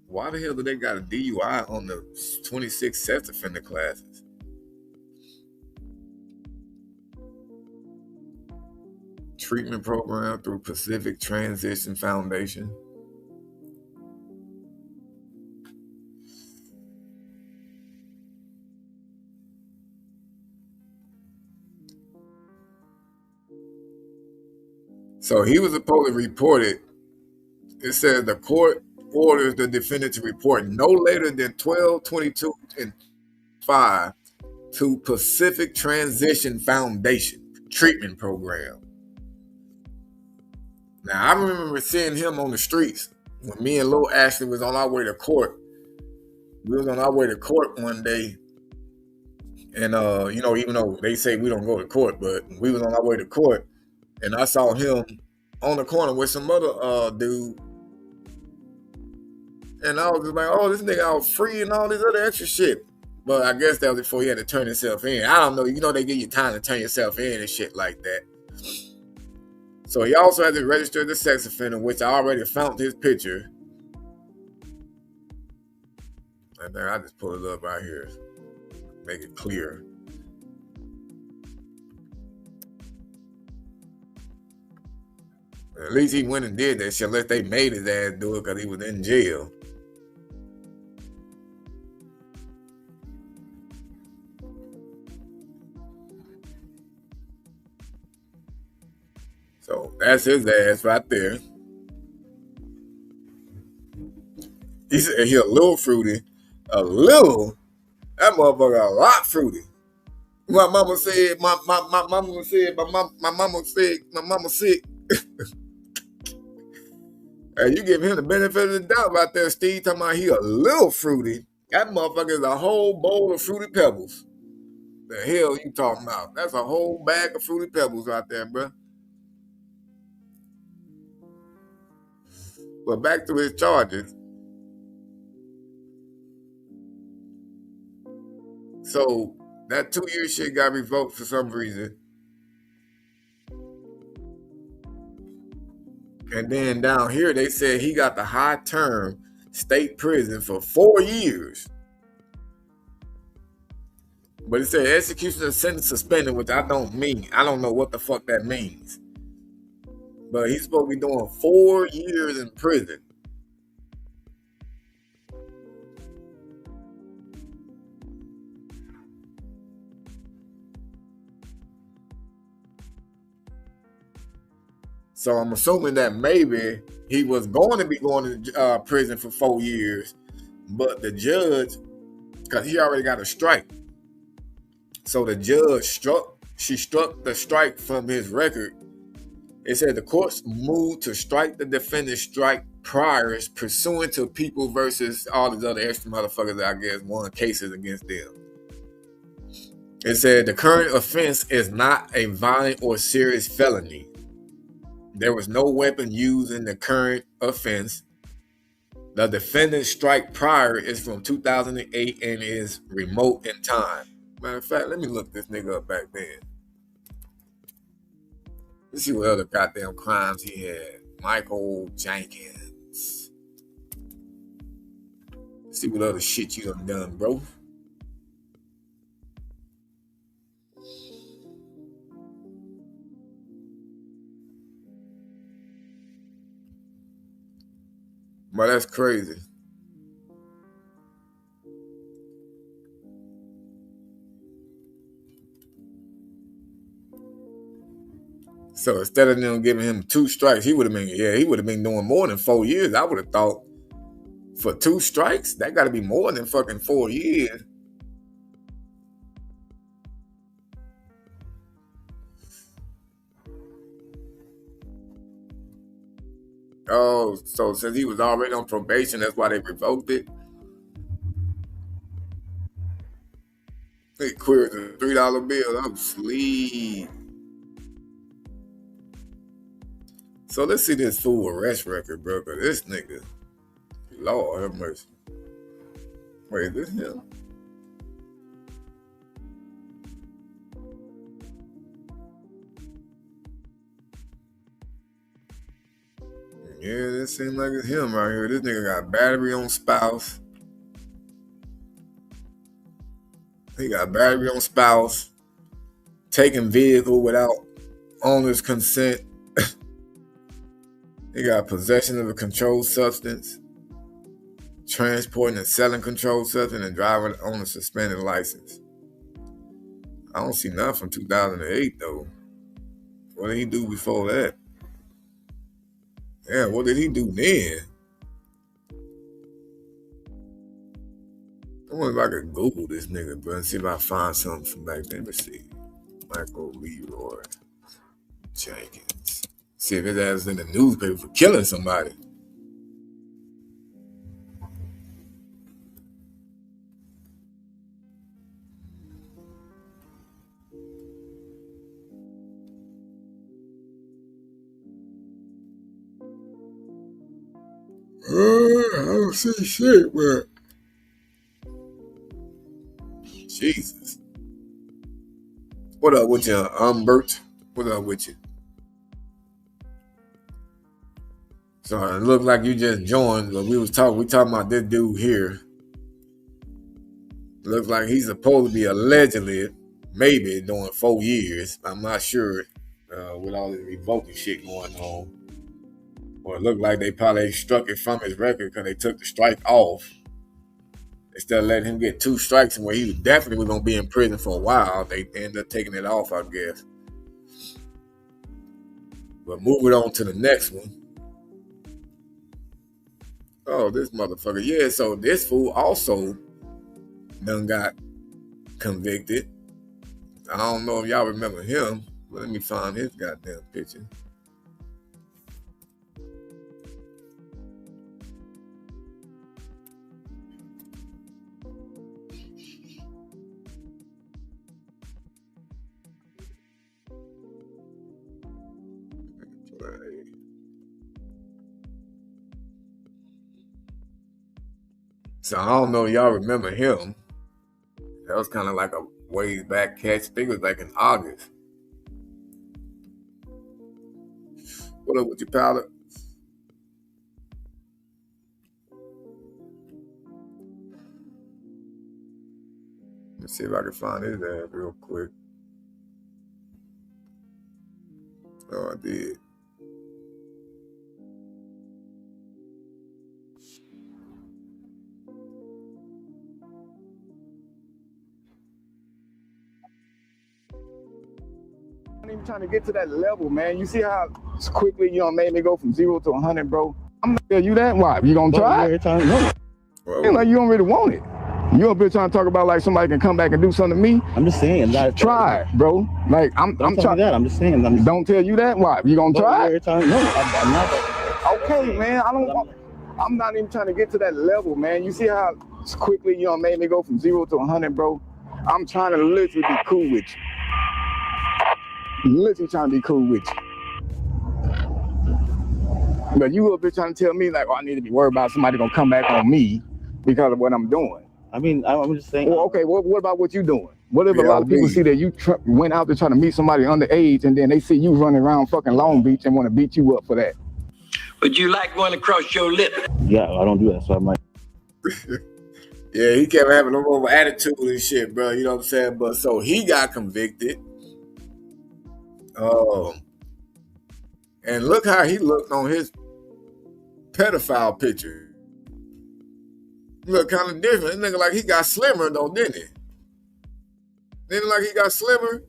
Why the hell do they got a DUI on the 26 sex offender classes? Treatment program through Pacific Transition Foundation. So he was supposed to report it. It says the court orders the defendant to report no later than 12/22/5 to Pacific Transition Foundation treatment program. Now, I remember seeing him on the streets when me and Lil Ashley was on our way to court. We was on our way to court one day. And, even though they say we don't go to court, but we was on our way to court. And I saw him on the corner with some other dude. And I was just like, oh, this nigga out free and all this other extra shit. But I guess that was before he had to turn himself in. I don't know. They give you time to turn yourself in and shit like that. So he also had to register as a sex offender, which I already found his picture. And then I just pull it up right here. Make it clear. At least he went and did that shit, unless they made his ass do it because he was in jail. So that's his ass right there. He said he a little fruity. A little? That motherfucker a lot fruity. My mama said, my mama sick. Hey, you give him the benefit of the doubt about that, Steve, talking about he a little fruity. That motherfucker is a whole bowl of Fruity Pebbles. The hell you talking about? That's a whole bag of Fruity Pebbles right there, bro. But back to his charges. So that 2-year shit got revoked for some reason. And then down here, they said he got the high term state prison for 4 years. But it said execution of sentence suspended, which I don't know what the fuck that means. But he's supposed to be doing 4 years in prison. So I'm assuming that maybe he was going to be going to prison for 4 years, but the judge, because he already got a strike, so the judge struck the strike from his record. It said the courts moved to strike the defendant's strike priors pursuant to People versus all these other extra motherfuckers that I guess won cases against them. It said the current offense is not a violent or serious felony. There was no weapon used in the current offense. The defendant's strike prior is from 2008 and is remote in time. Matter of fact, let me look this nigga up back then. Let's see what other goddamn crimes he had. Michael Jenkins. Let's see what other shit you done, bro. But that's crazy. So instead of them giving him 2 strikes, he would have been doing more than 4 years. I would have thought for 2 strikes, that got to be more than fucking 4 years. Oh, so since he was already on probation, that's why they revoked it. They queered the $3 bill. I'm asleep. So let's see this fool arrest record, bro. Cause this nigga, Lord have mercy. Wait, is this him? Yeah, this seems like it's him right here. This nigga got battery on spouse. He got battery on spouse. Taking vehicle without owner's consent. He got possession of a controlled substance. Transporting and selling controlled substance and driving on a suspended license. I don't see nothing from 2008 though. What did he do before that? Yeah, what did he do then? I wonder if I could Google this nigga, bro, and see if I find something from back then. Let me see. Michael Leroy Jenkins. See if his ass is in the newspaper for killing somebody. I don't see shit, man. Jesus. What up with you, Bert? What up with you? So it looked like you just joined, but we talking about this dude here. Looks like he's supposed to be allegedly, maybe doing 4 years. I'm not sure with all this revoking shit going on. Or it looked like they probably struck it from his record because they took the strike off. Instead of letting him get 2 strikes and where he was definitely going to be in prison for a while, they ended up taking it off, I guess. But moving on to the next one. Oh, this motherfucker. Yeah, so this fool also done got convicted. I don't know if y'all remember him, but let me find his goddamn picture. So I don't know if y'all remember him. That was kind of like a ways back catch. I think it was like in August. What up with your pilot? Let's see if I can find his ass real quick. Oh, I did. I'm not even trying to get to that level, man. You see how quickly you made me go from 0 to 100, bro? I'm not gonna tell you that. Why? You gonna try? No. Ain't like you don't really want it. You up here trying to talk about like somebody can come back and do something to me? I'm just saying that. Try it, bro. Like I'm trying. That. I'm just saying. Don't tell you that. Why? You gonna try? No, I'm not. Okay, man. I'm not even trying to get to that level, man. You see how quickly you made me go from 0 to 100, bro? I'm trying to literally be cool with you. Literally trying to be cool with you. But you up here trying to tell me like, oh, I need to be worried about somebody gonna come back on me because of what I'm doing. I mean, I'm just saying. Well, okay, what about what you doing? What if a lot of people see that you went out there trying to meet somebody underage and then they see you running around fucking Long Beach and want to beat you up for that? Would you like one across your lip? Yeah, I don't do that, so I might. Yeah, he kept having a little attitude and shit, bro. You know what I'm saying? But so he got convicted. And look how he looked on his pedophile picture. Look kind of different. This nigga like he got slimmer though, didn't he? Didn't it like he got slimmer?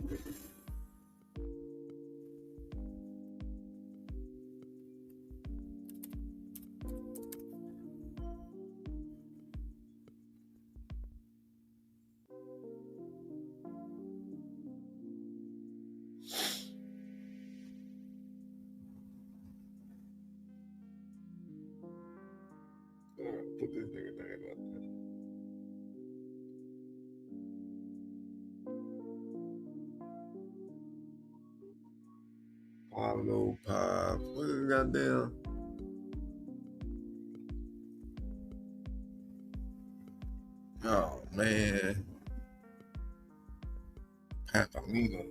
Put this nigga name up there. Swallow Pop. What is goddamn? Oh man. Papalina.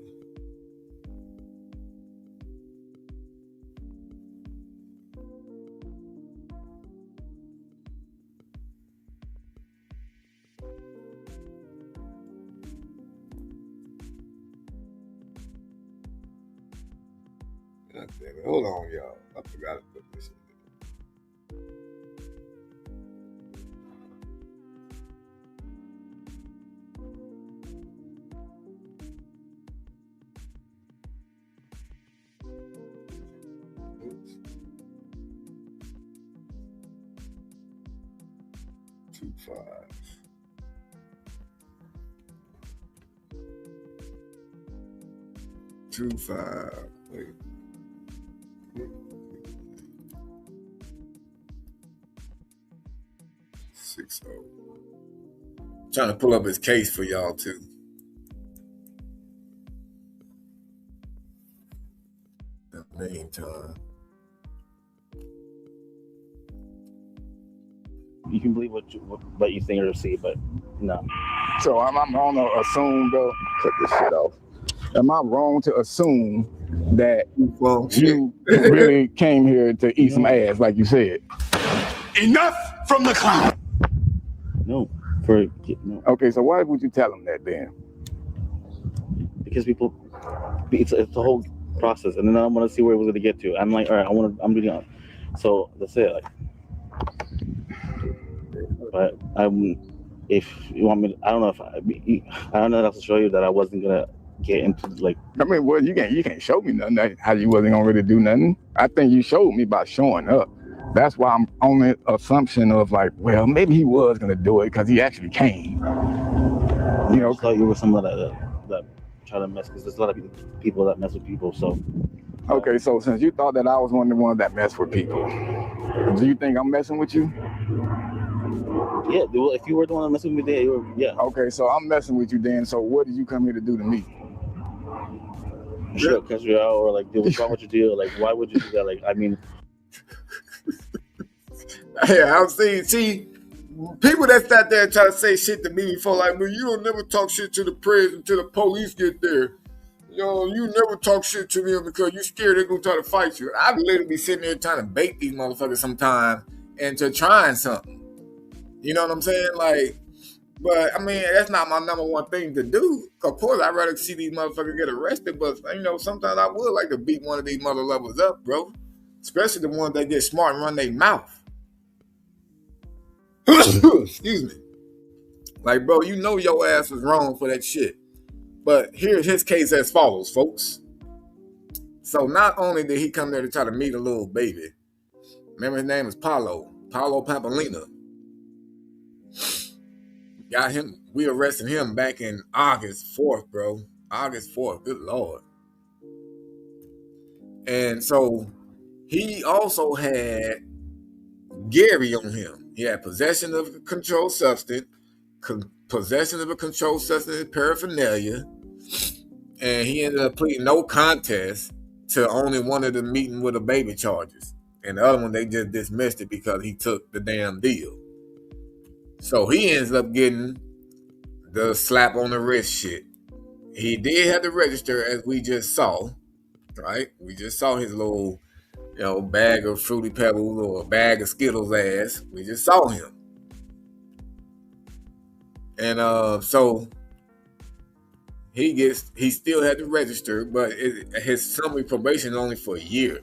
God damn it. Hold on, y'all. I forgot to put this in. Oops. 2-5. 2-5. Wait. 6-0. Trying to pull up his case for y'all too. In the meantime, You can believe what you think or see, but no. So I'm wrong to assume, bro. Cut this shit off. Am I wrong to assume that you really came here to eat some ass, like you said? Enough from the clown. No. Okay, so why would you tell him that then? Because people, it's a whole process, and then I want to see where it was going to get to. I'm like, all right, I'm doing it. So that's it. Like, but if you want me, I don't know if I don't know how to show you that I wasn't gonna get into like. I mean, well, you can't show me nothing. How you wasn't gonna really do nothing. I think you showed me by showing up. That's why I'm on the assumption of like, well, maybe he was gonna do it because he actually came. You know, I thought you were someone that try to mess, because there's a lot of people that mess with people. So. Okay, so since you thought that I was one of the ones that mess with people, do you think I'm messing with you? Yeah, well, if you were the one messing with me there, yeah. Okay, so I'm messing with you then. So what did you come here to do to me? Sure, cuss you out or like, dude, what's wrong with your deal? Like, why would you do that? Like, I mean. Yeah, I'm saying, see, people that sat there and try to say shit to me before, like, well, you don't never talk shit to the press until the police get there. You know, you never talk shit to them because you scared they're gonna try to fight you. I literally be sitting there trying to bait these motherfuckers sometimes into trying something. You know what I'm saying? Like, but I mean, that's not my number one thing to do. Of course, I'd rather see these motherfuckers get arrested, but you know, sometimes I would like to beat one of these mother levels up, bro. Especially the ones that get smart and run their mouth. Excuse me. Like, bro, you know your ass was wrong for that shit. But here's his case as follows, folks. So not only did he come there to try to meet a little baby, remember his name is Paulo Papalina. Got him, we arrested him back in August 4th, bro. August 4th, good Lord. And so he also had Gary on him. He had possession of a controlled substance, possession of a controlled substance paraphernalia, and he ended up pleading no contest to only one of the meeting with a baby charges. And the other one, they just dismissed it because he took the damn deal. So he ends up getting the slap on the wrist shit. He did have to register, as we just saw, right? We just saw his little, bag of Fruity Pebbles or a bag of Skittles ass. We just saw him. And so he still had to register, but his summary probation is only for a year.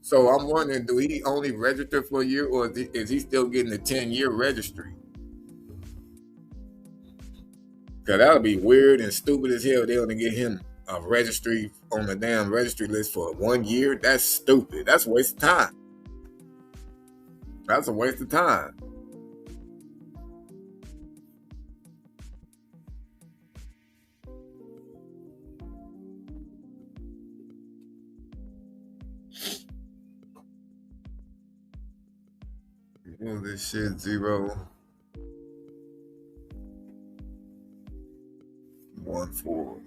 So I'm wondering, do he only register for a year, or is he still getting the 10-year registry? Because that would be weird and stupid as hell. They only get him a registry on the damn registry list for 1 year. That's stupid. That's a waste of time. That's a waste of time. This shit 0-1-5. for.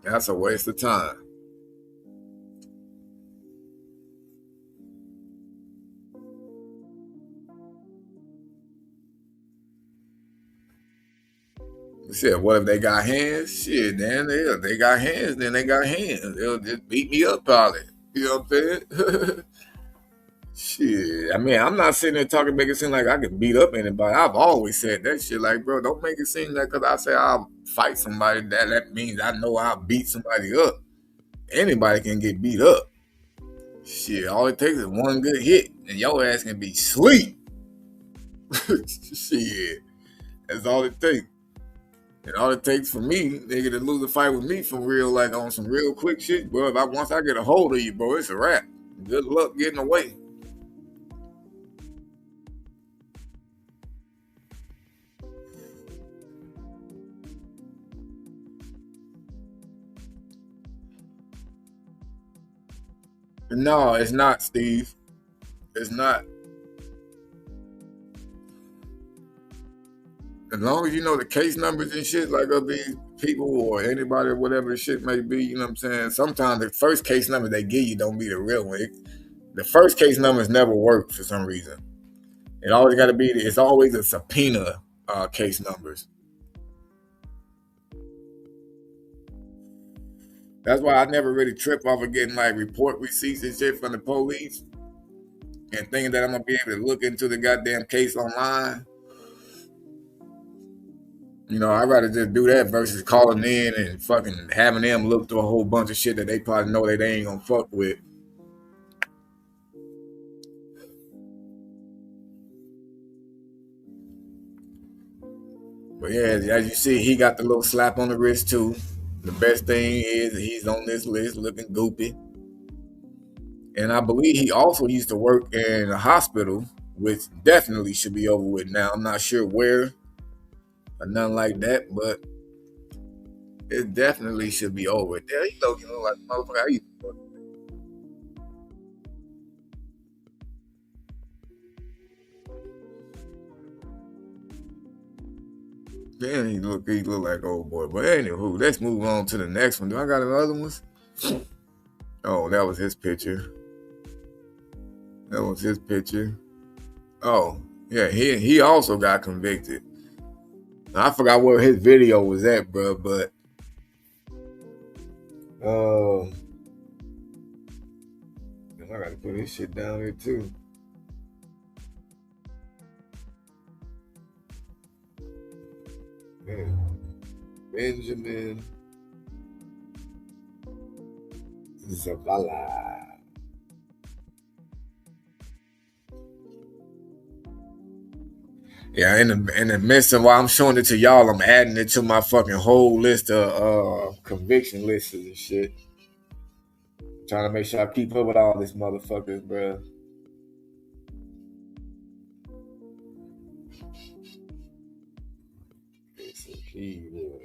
That's a waste of time. Shit, what if they got hands? Shit, then they got hands, then they got hands. They'll just beat me up, probably. You know what I'm saying? Shit. I mean, I'm not sitting there talking, make it seem like I can beat up anybody. I've always said that shit. Like, bro, don't make it seem like because I say I'll fight somebody, that means I know I'll beat somebody up. Anybody can get beat up. Shit, all it takes is one good hit, and your ass can be asleep. Shit. That's all it takes. And all it takes for me, nigga, to lose a fight with me for real, like on some real quick shit, bro. Once I get a hold of you, bro, it's a wrap. Good luck getting away. No, it's not, Steve. It's not. As long as you know the case numbers and shit, like of these people or anybody or whatever the shit may be, you know what I'm saying? Sometimes the first case number they give you don't be the real one. The first case numbers never work for some reason. It always got to be, it's always a subpoena case numbers. That's why I never really trip off of getting like report receipts and shit from the police and thinking that I'm going to be able to look into the goddamn case online. You know, I'd rather just do that versus calling in and fucking having them look through a whole bunch of shit that they probably know that they ain't gonna fuck with. But yeah, as you see, he got the little slap on the wrist too. The best thing is he's on this list looking goopy. And I believe he also used to work in a hospital, which definitely should be over with now. I'm not sure where. Or nothing like that, but it definitely should be over. There you look like a motherfucker. How you doing? Damn, he look like old boy. But anywho, let's move on to the next one. Do I got another one? Oh, that was his picture. That was his picture. Oh, yeah, he also got convicted. I forgot where his video was at, bro, but I gotta put this shit down here too. Man. Benjamin Zavala. Yeah, in the midst of while I'm showing it to y'all, I'm adding it to my fucking whole list of conviction lists and shit. Trying to make sure I keep up with all these motherfuckers, bro. He was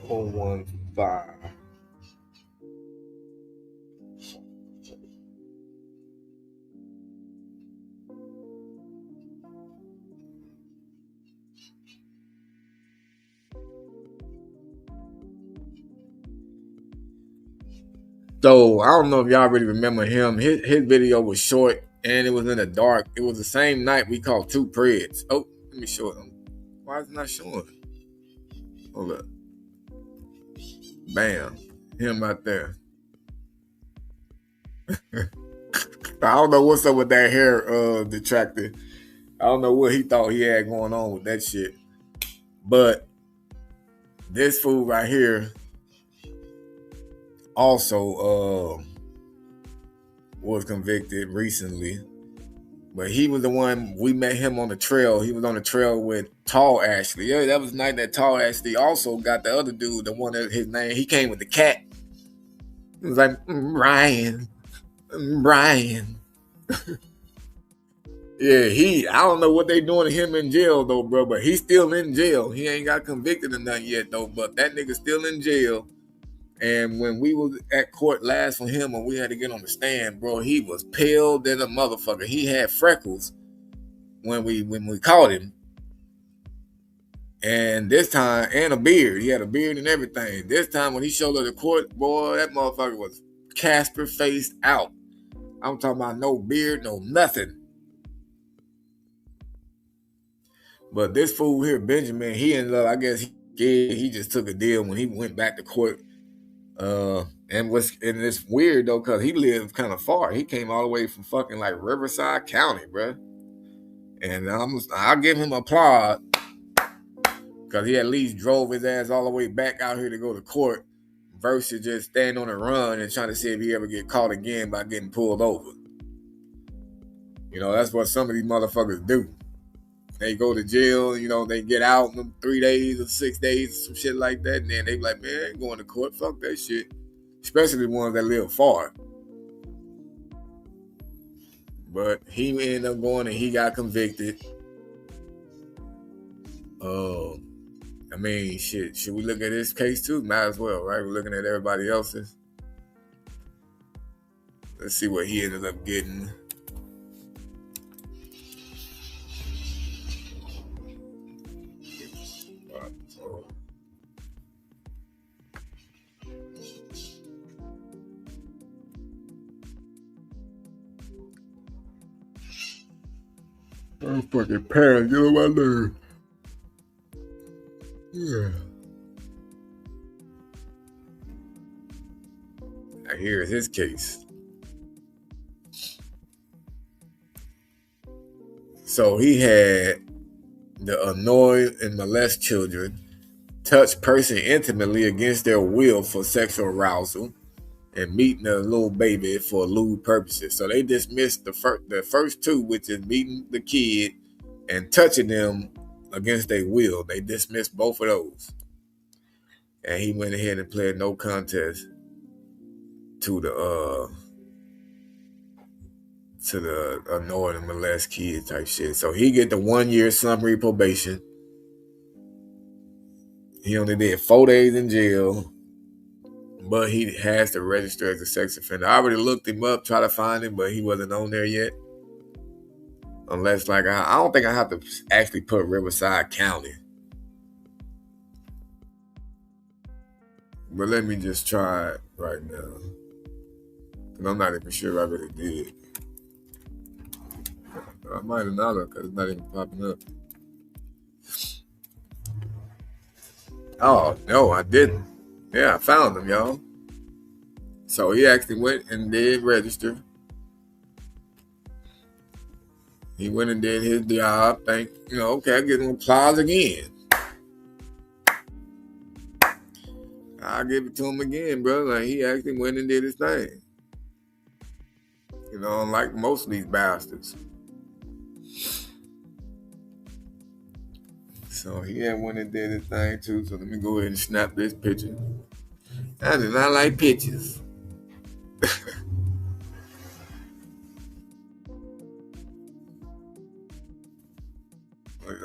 015. So I don't know if y'all really remember him. His video was short and it was in the dark. It was the same night we caught two Preds. Oh, let me show them. Why is it not showing? Hold up. Bam. Him right there. I don't know what's up with that hair detractor. I don't know what he thought he had going on with that shit. But this fool right here also was convicted recently. But he was the one, we met him on the trail. He was on the trail with Tall Ashley. Yeah, that was the night that Tall Ashley also got the other dude, the one that his name, he came with the cat. He was like, Brian. Yeah, I don't know what they doing to him in jail though, bro, but he's still in jail. He ain't got convicted or nothing yet though, but that nigga still in jail. And when we was at court last for him and we had to get on the stand, bro, he was pale than a motherfucker. He had freckles when we caught him. And this time, and a beard. He had a beard and everything. This time when he showed up to court, boy, that motherfucker was Casper faced out. I'm talking about no beard, no nothing. But this fool here, Benjamin, he ended up, I guess he just took a deal when he went back to court. And it's weird though, cause he lived kind of far. He came all the way from fucking like Riverside County, bro. And I'll give him applause, cause he at least drove his ass all the way back out here to go to court, versus just staying on the run and trying to see if he ever get caught again by getting pulled over. You know, that's what some of these motherfuckers do. They go to jail, you know, they get out in them 3 days or 6 days, some shit like that, and then they be like, man, I ain't going to court, fuck that shit. Especially the ones that live far. But he ended up going and he got convicted. I mean, shit, should we look at this case too? Might as well, right? We're looking at everybody else's. Let's see what he ended up getting. I'm fucking paranoid, get on my nerve. Yeah. Now here's his case. So he had the annoy and molest children, touch person intimately against their will for sexual arousal, and meeting a little baby for lewd purposes. So they dismissed the first two, which is meeting the kid and touching them against their will. They dismissed both of those. And he went ahead and pled no contest to the annoy and molest kid type shit. So he get the 1 year summary probation. He only did 4 days in jail. But he has to register as a sex offender. I already looked him up, tried to find him, but he wasn't on there yet. Unless, like, I don't think I have to actually put Riverside County. But let me just try it right now. Because I'm not even sure I really did. I might have not, because it's not even popping up. Oh, no, I didn't. Yeah, I found him, y'all. So he actually went and did register. He went and did his job. Okay, I give him applause again. I'll give it to him again, bro. Like, he actually went and did his thing. You know, unlike most of these bastards. So he had went and did his thing too. So let me go ahead and snap this picture. I do not like pictures.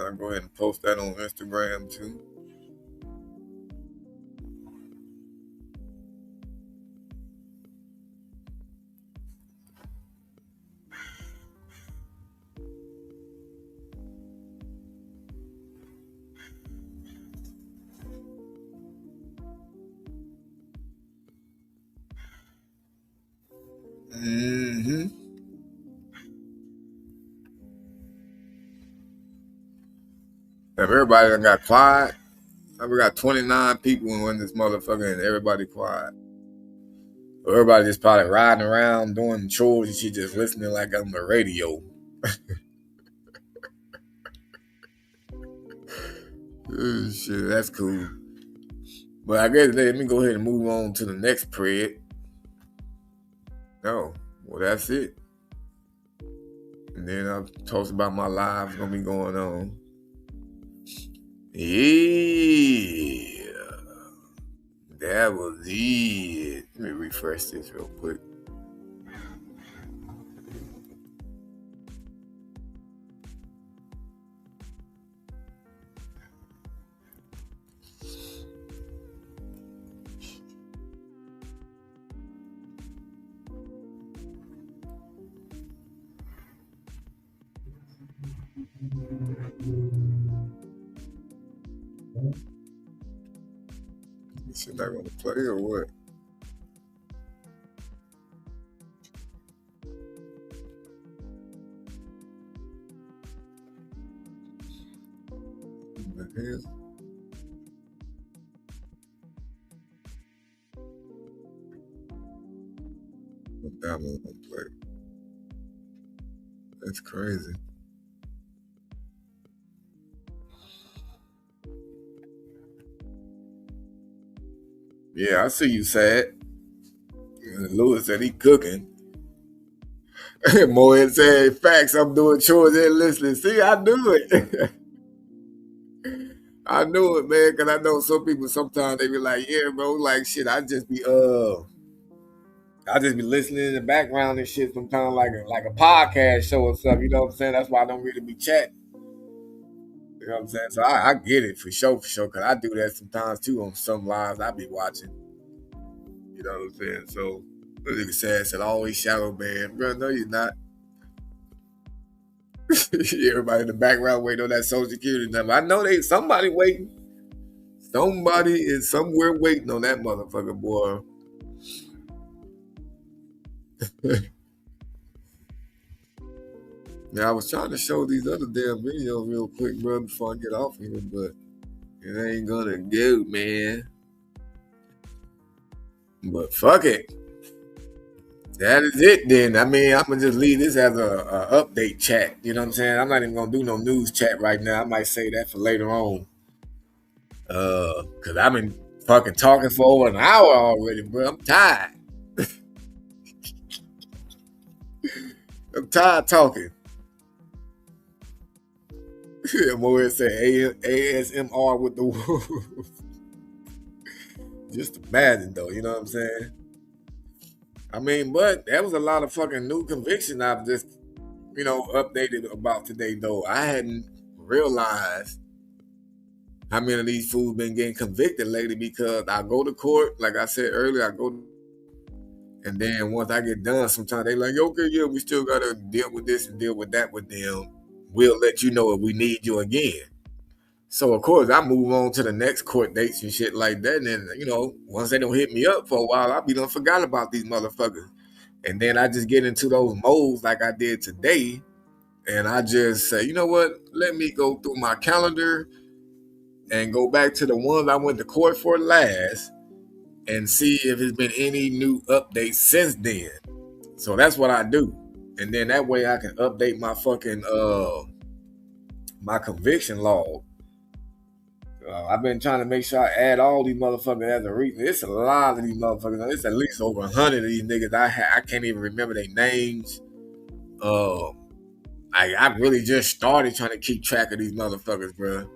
I'll go ahead and post that on Instagram too. If everybody done got quiet, we got 29 people in this motherfucker and everybody quiet. So everybody just probably riding around doing chores and shit, just listening like on the radio. Shit, that's cool. But I guess let me go ahead and move on to the next pred. Oh, well, that's it. And then I'll talk about my lives gonna be going on. Yeah, that was it. Let me refresh this real quick. This shit not gonna play or what? What the hell? What that one gonna play? That's crazy. Yeah, I see you sad. Lewis said he cooking. Moed said, facts, I'm doing chores and listening. See, I knew it. I knew it, man, because I know some people sometimes they be like, yeah, bro, like shit, I just be listening in the background and shit sometimes like a podcast show or something, you know what I'm saying? That's why I don't really be chatting. You know what I'm saying? So I get it for sure, because I do that sometimes too on some lives I be watching. You know what I'm saying? So the nigga said always shadow ban. Bro, no, you're not. Everybody in the background waiting on that social security number. I know somebody waiting. Somebody is somewhere waiting on that motherfucker, boy. Now I was trying to show these other damn videos real quick, bro, before I get off here, but it ain't gonna go, man. But fuck it. That is it then. I mean, I'm gonna just leave this as a update chat. You know what I'm saying? I'm not even gonna do no news chat right now. I might say that for later on. Cause I've been fucking talking for over an hour already, bro. I'm tired. I'm tired talking. Moed said ASMR with the wolves. Just imagine though, you know what I'm saying? I mean, but that was a lot of fucking new conviction I've just, updated about today though. I hadn't realized how many of these fools been getting convicted lately, because I go to court, like I said earlier, and then once I get done, sometimes they like, okay, yeah, we still gotta deal with this and deal with that with them. We'll let you know if we need you again. So of course I move on to the next court dates and shit like that. And then, once they don't hit me up for a while, I'll be done forgot about these motherfuckers. And then I just get into those modes like I did today. And I just say, you know what? Let me go through my calendar and go back to the ones I went to court for last and see if there's been any new updates since then. So that's what I do. And then that way I can update my fucking my conviction log. I've been trying to make sure I add all these motherfuckers as a reason. It's a lot of these motherfuckers. It's at least over 100 of these niggas. I can't even remember their names. I really just started trying to keep track of these motherfuckers, bro.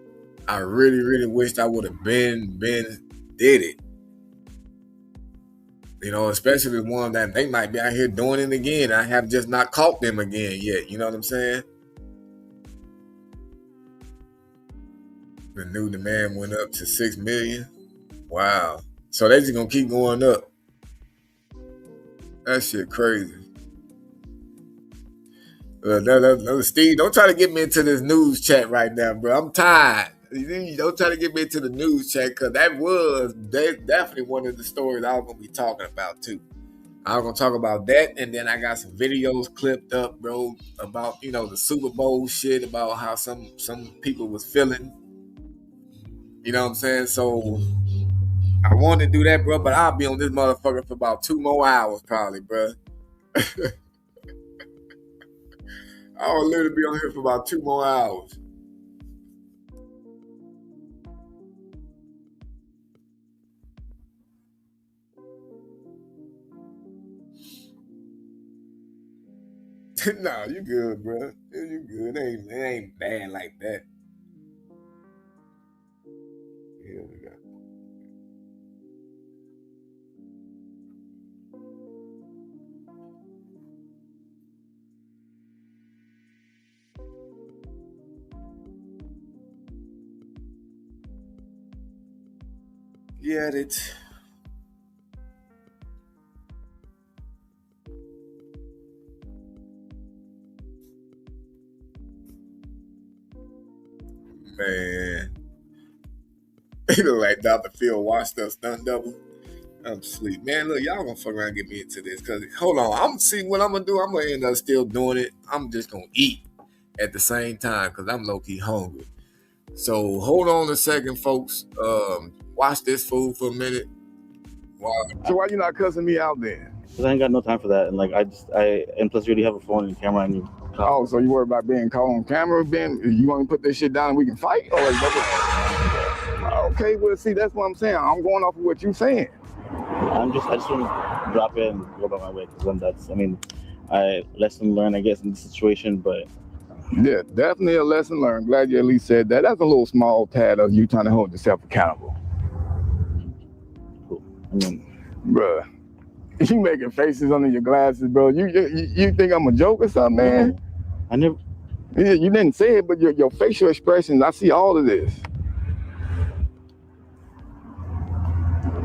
I really, really wished I would have been did it. Especially the one that they might be out here doing it again. I have just not caught them again yet. You know what I'm saying? The new demand went up to 6 million. Wow. So they just gonna keep going up. That shit crazy. Steve, don't try to get me into this news chat right now, bro. I'm tired. Don't try to get me into the news chat, because that's definitely one of the stories I was gonna be talking about too. I was gonna talk about that, and then I got some videos clipped up, bro, about the Super Bowl shit, about how some people was feeling. You know what I'm saying? So I wanted to do that, bro, but I'll be on this motherfucker for about 2 more hours probably, bro. I'll literally be on here for about 2 more hours. Nah, you good, bro. You good. It ain't bad like that. Here we go. Get it. He look like Dr. Phil washed up stunt double. I'm asleep. Man, look, y'all gonna fuck around and get me into this. Cause hold on, I'm see what I'm gonna do. I'm gonna end up still doing it. I'm just gonna eat at the same time because I'm low-key hungry. So hold on a second, folks. Watch this food for a minute. Wow. So why you not cussing me out then? Because I ain't got no time for that. And like and plus you already have a phone and camera and you. Oh, so you worry about being caught on camera? You want me to put this shit down and we can fight? Or okay, well, see, that's what I'm saying. I'm going off of what you're saying. I just want to drop it and go about my way because lesson learned, I guess, in this situation, but. Yeah, definitely a lesson learned. Glad you at least said that. That's a little small tad of you trying to hold yourself accountable. Cool. I mean, bruh, you making faces under your glasses, bro. You think I'm a joke or something, man? No, I never. Yeah, you didn't say it, but your facial expressions, I see all of this.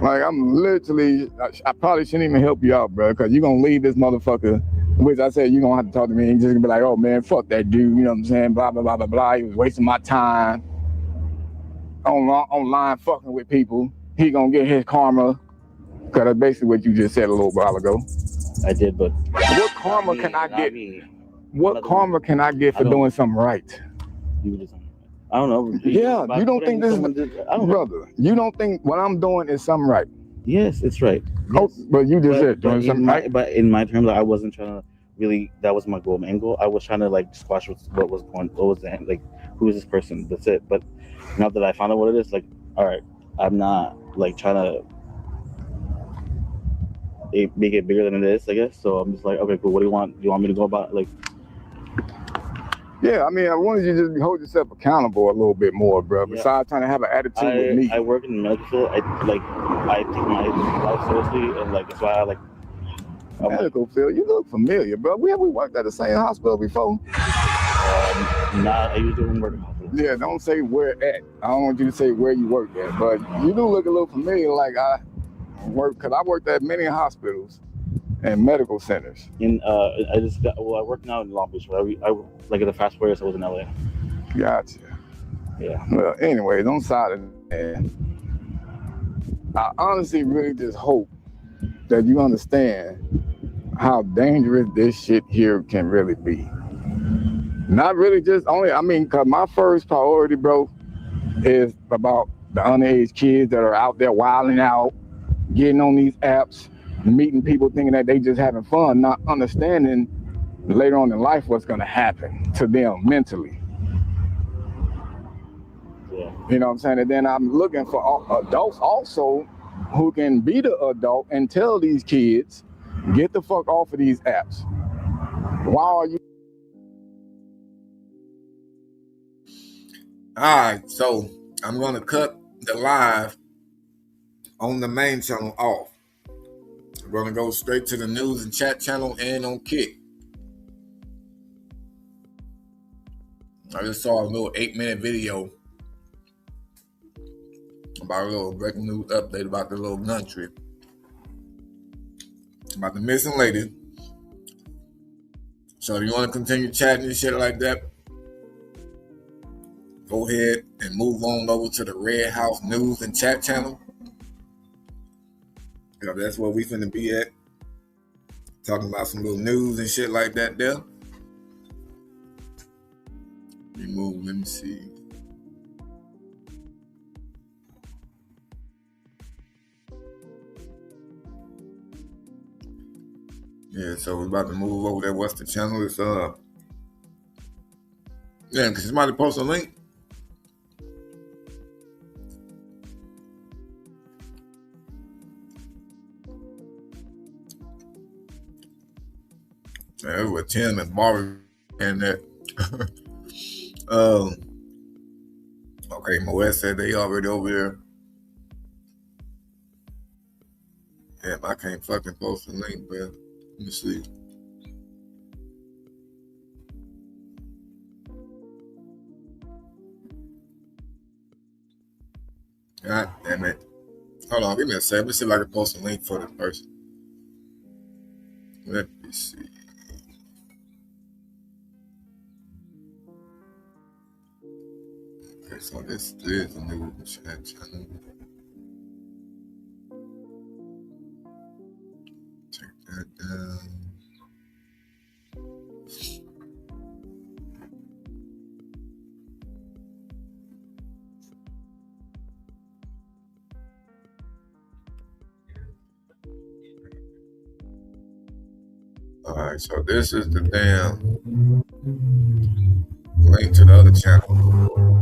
Like, I'm literally, I probably shouldn't even help you out, bro, because you're going to leave this motherfucker, which I said you're going to have to talk to me, and you're just going to be like, oh, man, fuck that dude, you know what I'm saying, blah, blah, blah, blah, blah. He was wasting my time online fucking with people. He going to get his karma, because that's basically what you just said a little while ago. I did, but... What karma can I get? What karma can I get for doing something right? I don't know. Yeah, you don't think this is... Brother, you don't think what I'm doing is something right? Yes, it's right. Yes. Oh, but you just said doing something right? But in my terms, I wasn't trying to really... That was my goal. My end goal. I was trying to, like, squash what was going... What was the... Like, who is this person? That's it. But now that I found out what it is, like, all right, I'm not, like, trying to make it bigger than it is, I guess. So I'm just like, okay, cool. What do you want? Do you want me to go about, like... Yeah, I mean, I wanted you to just hold yourself accountable a little bit more, bro. Besides trying to have an attitude with me. I work in the medical field. I take my life seriously, and like that's why I like. Medical field, you look familiar, bro. We worked at the same hospital before. Nah, I usually work in hospitals. Yeah, don't say where at. I don't want you to say where you work at, but you do look a little familiar. Like I worked at many hospitals and medical centers. I work now in Long Beach, but I like at the fast food, so I was in LA. Gotcha. Yeah. Well, anyway, don't side of that. I honestly really just hope that you understand how dangerous this shit here can really be. Not really just only, I mean, cause my first priority, bro, is about the underage kids that are out there wilding out, getting on these apps, meeting people thinking that they just having fun, not understanding later on in life what's gonna happen to them mentally. Yeah. You know what I'm saying? And then I'm looking for adults also who can be the adult and tell these kids, get the fuck off of these apps. Why are you? All right, so I'm gonna cut the live on the main channel off. We're gonna go straight to the news and chat channel and on Kick. I just saw a little 8-minute video about a little breaking news update about the little gun trip. About the missing lady. So if you want to continue chatting and shit like that, go ahead and move on over to the Red House News and Chat channel. You know, that's where we finna be at. Talking about some little news and shit like that there. Let me see. Yeah, so we're about to move over there. What's the channel? It's yeah, cause somebody post a link. Yeah, it was with Tim and Barbie and that. Okay, Moet said they already over there. Damn, I can't fucking post a link, bro. Let me see. God damn it. Hold on, give me a second. Let me see if I can post a link for the person. Let me see. Okay, Okay, so this is a new chat channel. Check that down. Alright, so this is the damn link to the other channel.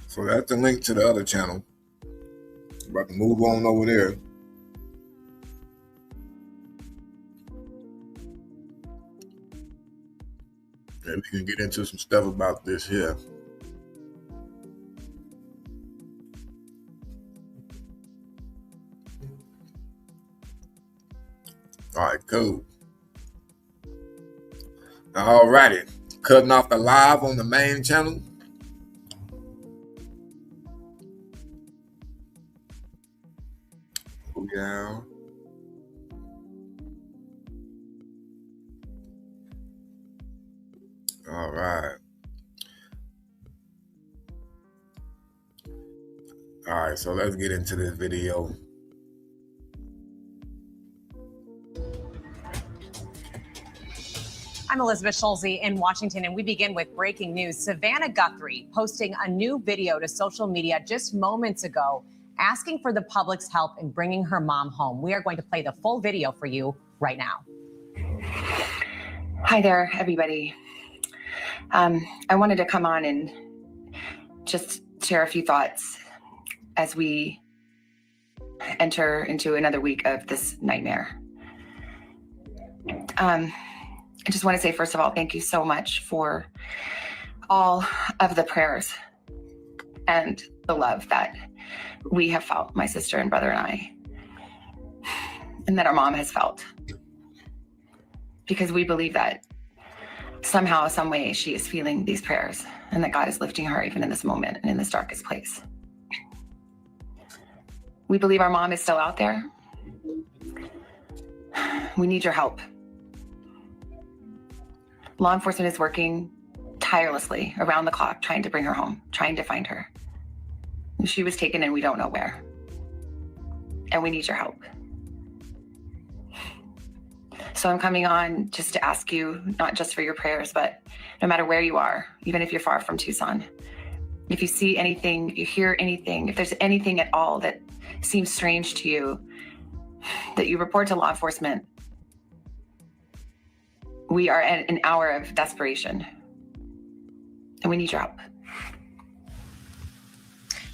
So that's the link to the other channel. About to move on over there. And we can get into some stuff about this here. All right, cool. All righty. Cutting off the live on the main channel. Yeah. All right. All right, so let's get into this video. I'm Elizabeth Schulze in Washington, and we begin with breaking news. Savannah Guthrie posting a new video to social media just moments ago, asking for the public's help in bringing her mom home. We are going to play the full video for you right now. Hi there, everybody. I wanted to come on and just share a few thoughts as we enter into another week of this nightmare. I just want to say, first of all, thank you so much for all of the prayers and the love that we have felt, my sister and brother and I, and that our mom has felt. Because we believe that somehow, some way, she is feeling these prayers and that God is lifting her even in this moment and in this darkest place. We believe our mom is still out there. We need your help. Law enforcement is working tirelessly around the clock, trying to bring her home, trying to find her. She was taken and we don't know where. And we need your help. So I'm coming on just to ask you, not just for your prayers, but no matter where you are, even if you're far from Tucson, if you see anything, if you hear anything, if there's anything at all that seems strange to you, that you report to law enforcement. We are at an hour of desperation, and we need your help.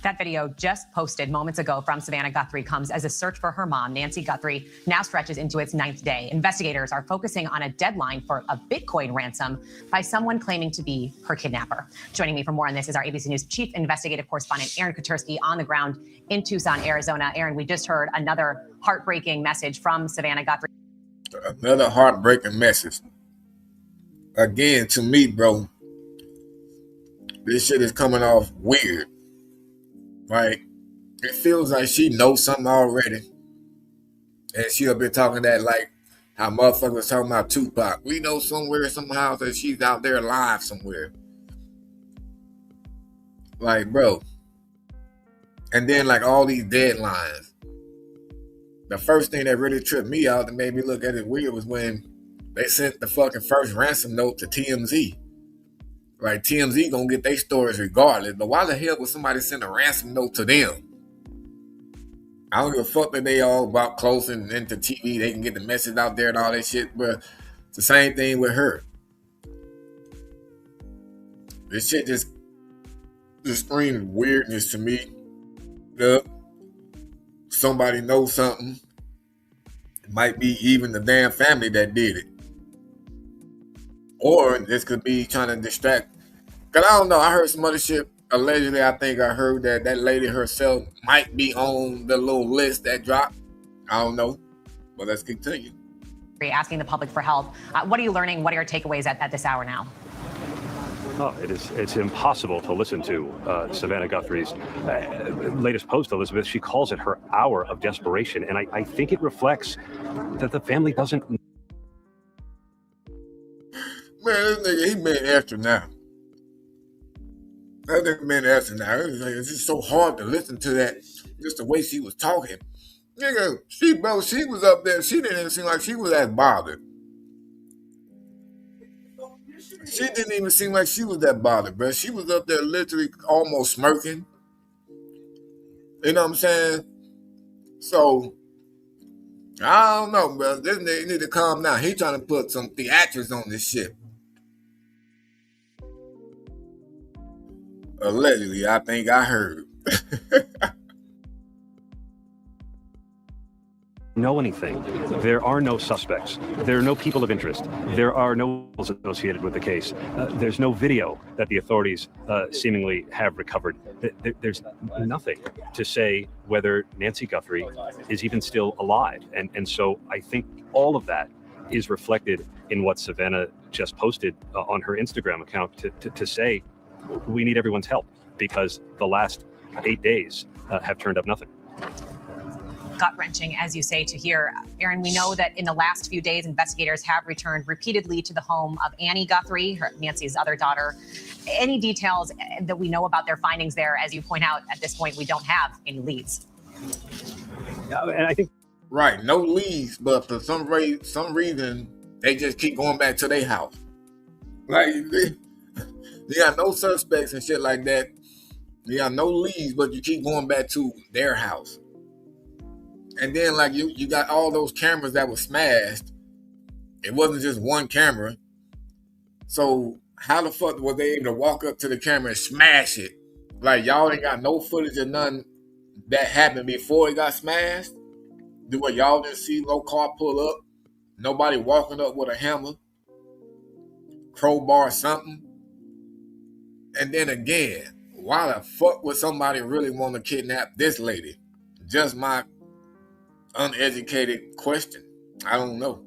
That video just posted moments ago from Savannah Guthrie comes as a search for her mom, Nancy Guthrie, now stretches into its 9th day. Investigators are focusing on a deadline for a Bitcoin ransom by someone claiming to be her kidnapper. Joining me for more on this is our ABC News Chief Investigative Correspondent Aaron Katersky on the ground in Tucson, Arizona. Aaron, we just heard another heartbreaking message from Savannah Guthrie. Another heartbreaking message. Again, to me, bro, this shit is coming off weird. Right? It feels like she knows something already. And she'll be talking that like how motherfuckers talking about Tupac. We know somewhere, somehow that she's out there alive somewhere. Like, bro. And then like all these deadlines. The first thing that really tripped me out that made me look at it weird was when they sent the fucking first ransom note to TMZ. Right, TMZ gonna get their stories regardless, but why the hell would somebody send a ransom note to them? I don't give a fuck that they all about close and into TV. They can get the message out there and all that shit, but it's the same thing with her. This shit just screams weirdness to me. Somebody knows something. It might be even the damn family that did it. Or this could be trying to distract. Because I don't know. I heard some other shit. Allegedly, I think I heard that that lady herself might be on the little list that dropped. I don't know. But let's continue. Asking the public for help. What are you learning? What are your takeaways at this hour now? Oh, it's impossible to listen to Savannah Guthrie's latest post, Elizabeth. She calls it her hour of desperation, and I think it reflects that the family doesn't. Man, this nigga, he been after now. That nigga been after now. It's just so hard to listen to that, just the way she was talking. Nigga, she was up there. She didn't even seem like she was as bothered. She didn't even seem like she was that bothered, bro. She was up there literally almost smirking. You know what I'm saying? So, I don't know, bro. This nigga need to calm down. He trying to put some theatrics on this shit. Allegedly, I think I heard. Know anything. There are no suspects. There are no people of interest. There are no people associated with the case. There's no video that the authorities seemingly have recovered. There's nothing to say whether Nancy Guthrie is even still alive. And so I think all of that is reflected in what Savannah just posted on her Instagram account to say, we need everyone's help, because the last 8 days have turned up nothing. Gut-wrenching, as you say, to hear. Aaron, we know that in the last few days, investigators have returned repeatedly to the home of Annie Guthrie, Nancy's other daughter. Any details that we know about their findings there? As you point out, at this point, we don't have any leads. And I think... Right, no leads, but for some reason, they just keep going back to their house. Like, they got no suspects and shit like that. You got no leads, but you keep going back to their house. And then, like, you got all those cameras that were smashed. It wasn't just one camera. So how the fuck were they able to walk up to the camera and smash it? Like, y'all ain't got no footage of none that happened before it got smashed? Do what y'all didn't see no car pull up? Nobody walking up with a hammer? Crowbar or something? And then again, why the fuck would somebody really want to kidnap this lady? Just my uneducated question. I don't know.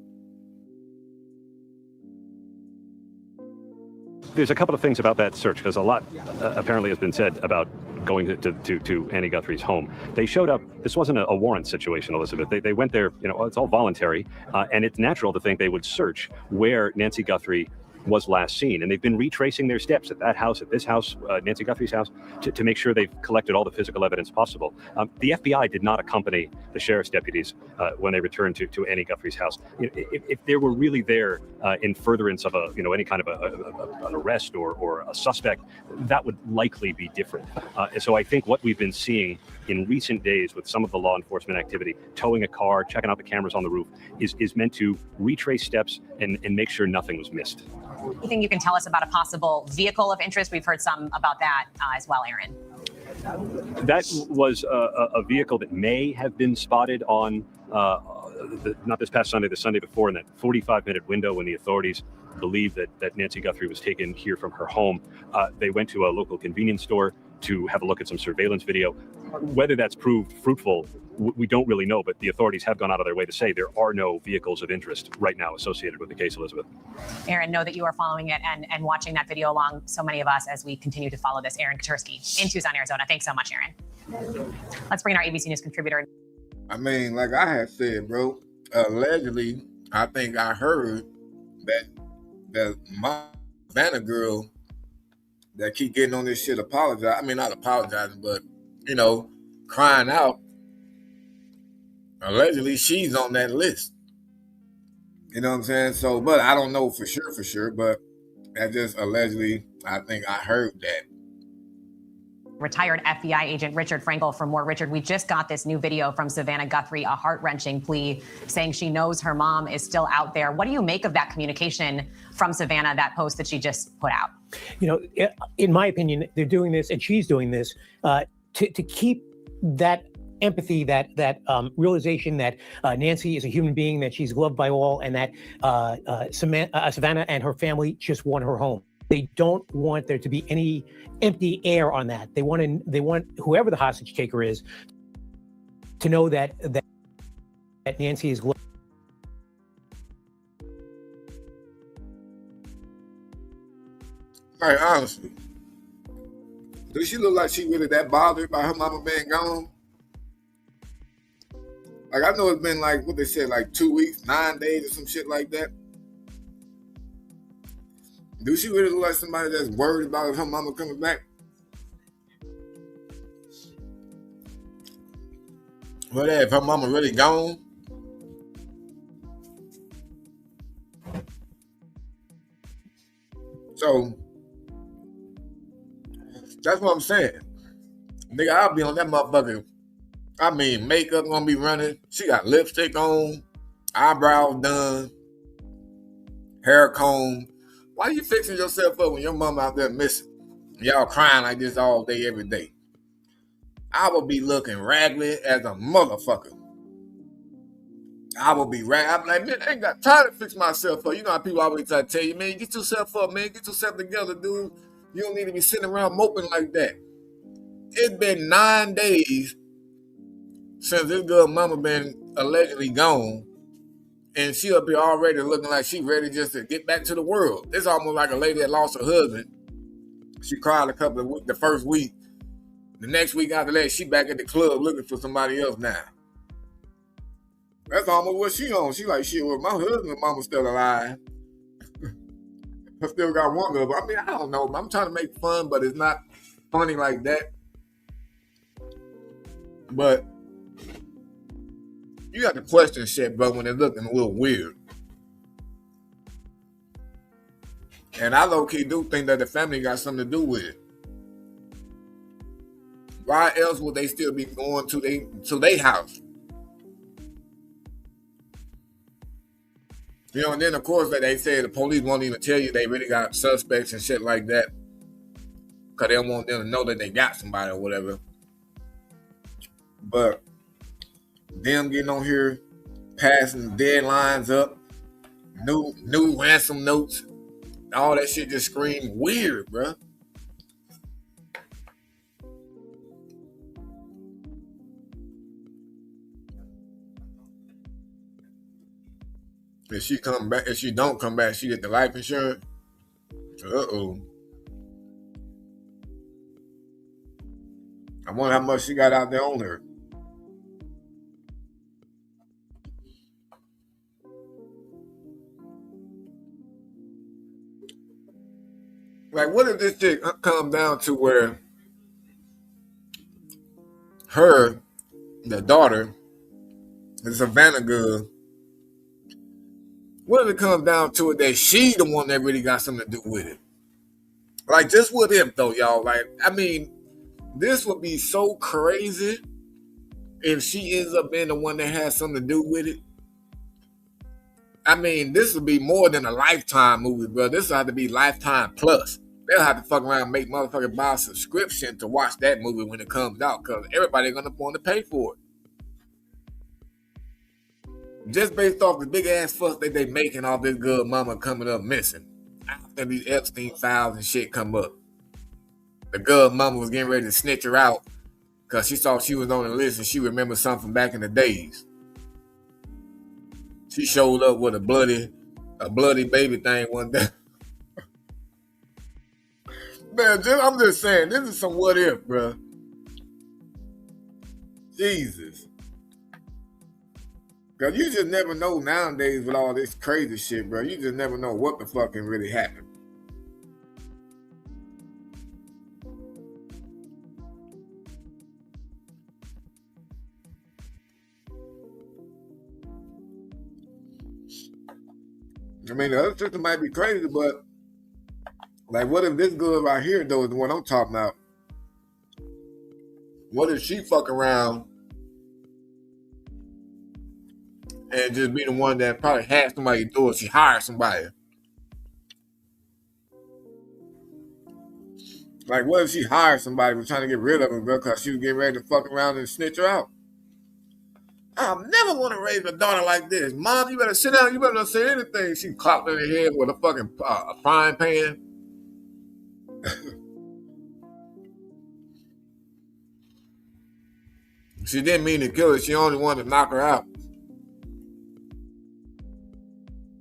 There's a couple of things about that search, because a lot apparently has been said about going to Annie Guthrie's home. They showed up. This wasn't a warrant situation, Elizabeth. They went there, it's all voluntary, and it's natural to think they would search where Nancy Guthrie was last seen. And they've been retracing their steps at that house, at this house, Nancy Guthrie's house, to make sure they've collected all the physical evidence possible. The FBI did not accompany the sheriff's deputies when they returned to Annie Guthrie's house. If they were really there in furtherance of any kind of an arrest or a suspect, that would likely be different. And so I think what we've been seeing in recent days with some of the law enforcement activity, towing a car, checking out the cameras on the roof, is meant to retrace steps and make sure nothing was missed. Anything you can tell us about a possible vehicle of interest? We've heard some about that as well, Aaron. That was a vehicle that may have been spotted on, not this past Sunday, the Sunday before, in that 45-minute window when the authorities believed that Nancy Guthrie was taken here from her home. They went to a local convenience store to have a look at some surveillance video. Whether that's proved fruitful, we don't really know, but the authorities have gone out of their way to say there are no vehicles of interest right now associated with the case, Elizabeth. Aaron, know that you are following it and watching that video along so many of us as we continue to follow this. Aaron Katursky in Tucson, Arizona. Thanks so much, Aaron. Let's bring in our ABC News contributor. I mean, like I had said, bro, allegedly, I think I heard that my Savannah girl that keep getting on this shit apologize. I mean, not apologizing, but, crying out. Allegedly, she's on that list. You know what I'm saying? So, but I don't know for sure, but that just allegedly, I think I heard that. Retired FBI agent Richard Frankel for more. Richard, we just got this new video from Savannah Guthrie, a heart-wrenching plea saying she knows her mom is still out there. What do you make of that communication from Savannah, that post that she just put out? In my opinion, they're doing this, and she's doing this to keep that empathy, that realization that Nancy is a human being, that she's loved by all, and that Savannah and her family just want her home. They don't want there to be any empty air on that. They want whoever the hostage taker is to know that Nancy is loved. Like, honestly, does she look like she really that bothered by her mama being gone? Like, I know it's been like, what they said, like 2 weeks, 9 days or some shit like that. Do she really look like somebody that's worried about her mama coming back? Well, if her mama really gone, so that's what I'm saying. Nigga, I'll be on that motherfucker. I mean, makeup gonna be running. She got lipstick on, eyebrows done, hair comb. Why you fixing yourself up when your mama out there missing? Y'all crying like this all day, every day. I will be looking raggedy as a motherfucker. I will be raggedy. I'm like, man, I ain't got time to fix myself up. You know how people always try to tell you, man, get yourself up, man. Get yourself together, dude. You don't need to be sitting around moping like that. It's been 9 days since this girl mama been allegedly gone, and she up here already looking like she ready just to get back to the world. It's almost like a lady that lost her husband. She cried the first week. The next week after that, she back at the club looking for somebody else now. That's almost what she on. She like, shit, well, my husband mama's still alive. I still got one of them. I mean, I don't know. I'm trying to make fun, but it's not funny like that. But you got to question shit, bro, when they're looking a little weird. And I low-key do think that the family got something to do with it. Why else would they still be going to their house? You know, and then of course that they say the police won't even tell you they really got suspects and shit like that, because they don't want them to know that they got somebody or whatever. But them getting on here, passing deadlines up, new ransom notes, all that shit just scream weird, bruh. If she come back, if she don't come back, she get the life insurance. Uh-oh. I wonder how much she got out there on her. Like, what if this chick come down to where her, the daughter, the Savannah girl, what if it comes down to it that she the one that really got something to do with it? Like, just what if, though, y'all? Like, I mean, this would be so crazy if she ends up being the one that has something to do with it. I mean, this would be more than a Lifetime movie, bro. This will have to be Lifetime Plus. They'll have to fuck around and make motherfuckers buy a subscription to watch that movie when it comes out, because everybody's going to want to pay for it. Just based off the big ass fuss that they making off this good mama coming up missing. After these Epstein files and shit come up. The good mama was getting ready to snitch her out because she saw she was on the list and she remembered something back in the days. She showed up with a bloody baby thing one day. Man, I'm just saying, this is some what if, bro. Jesus. Because you just never know nowadays with all this crazy shit, bro. You just never know what the fuck can really happen. I mean, the other system might be crazy, but like, what if this girl right here, though, is the one I'm talking about? What if she fuck around and just be the one that probably had somebody do it? She hired somebody. Like, what if she hired somebody was trying to get rid of her, bro, because she was getting ready to fuck around and snitch her out? I never want to raise a daughter like this. Mom, you better sit down. You better not say anything. She clocked in her head with a fucking frying pan. She didn't mean to kill her. She only wanted to knock her out.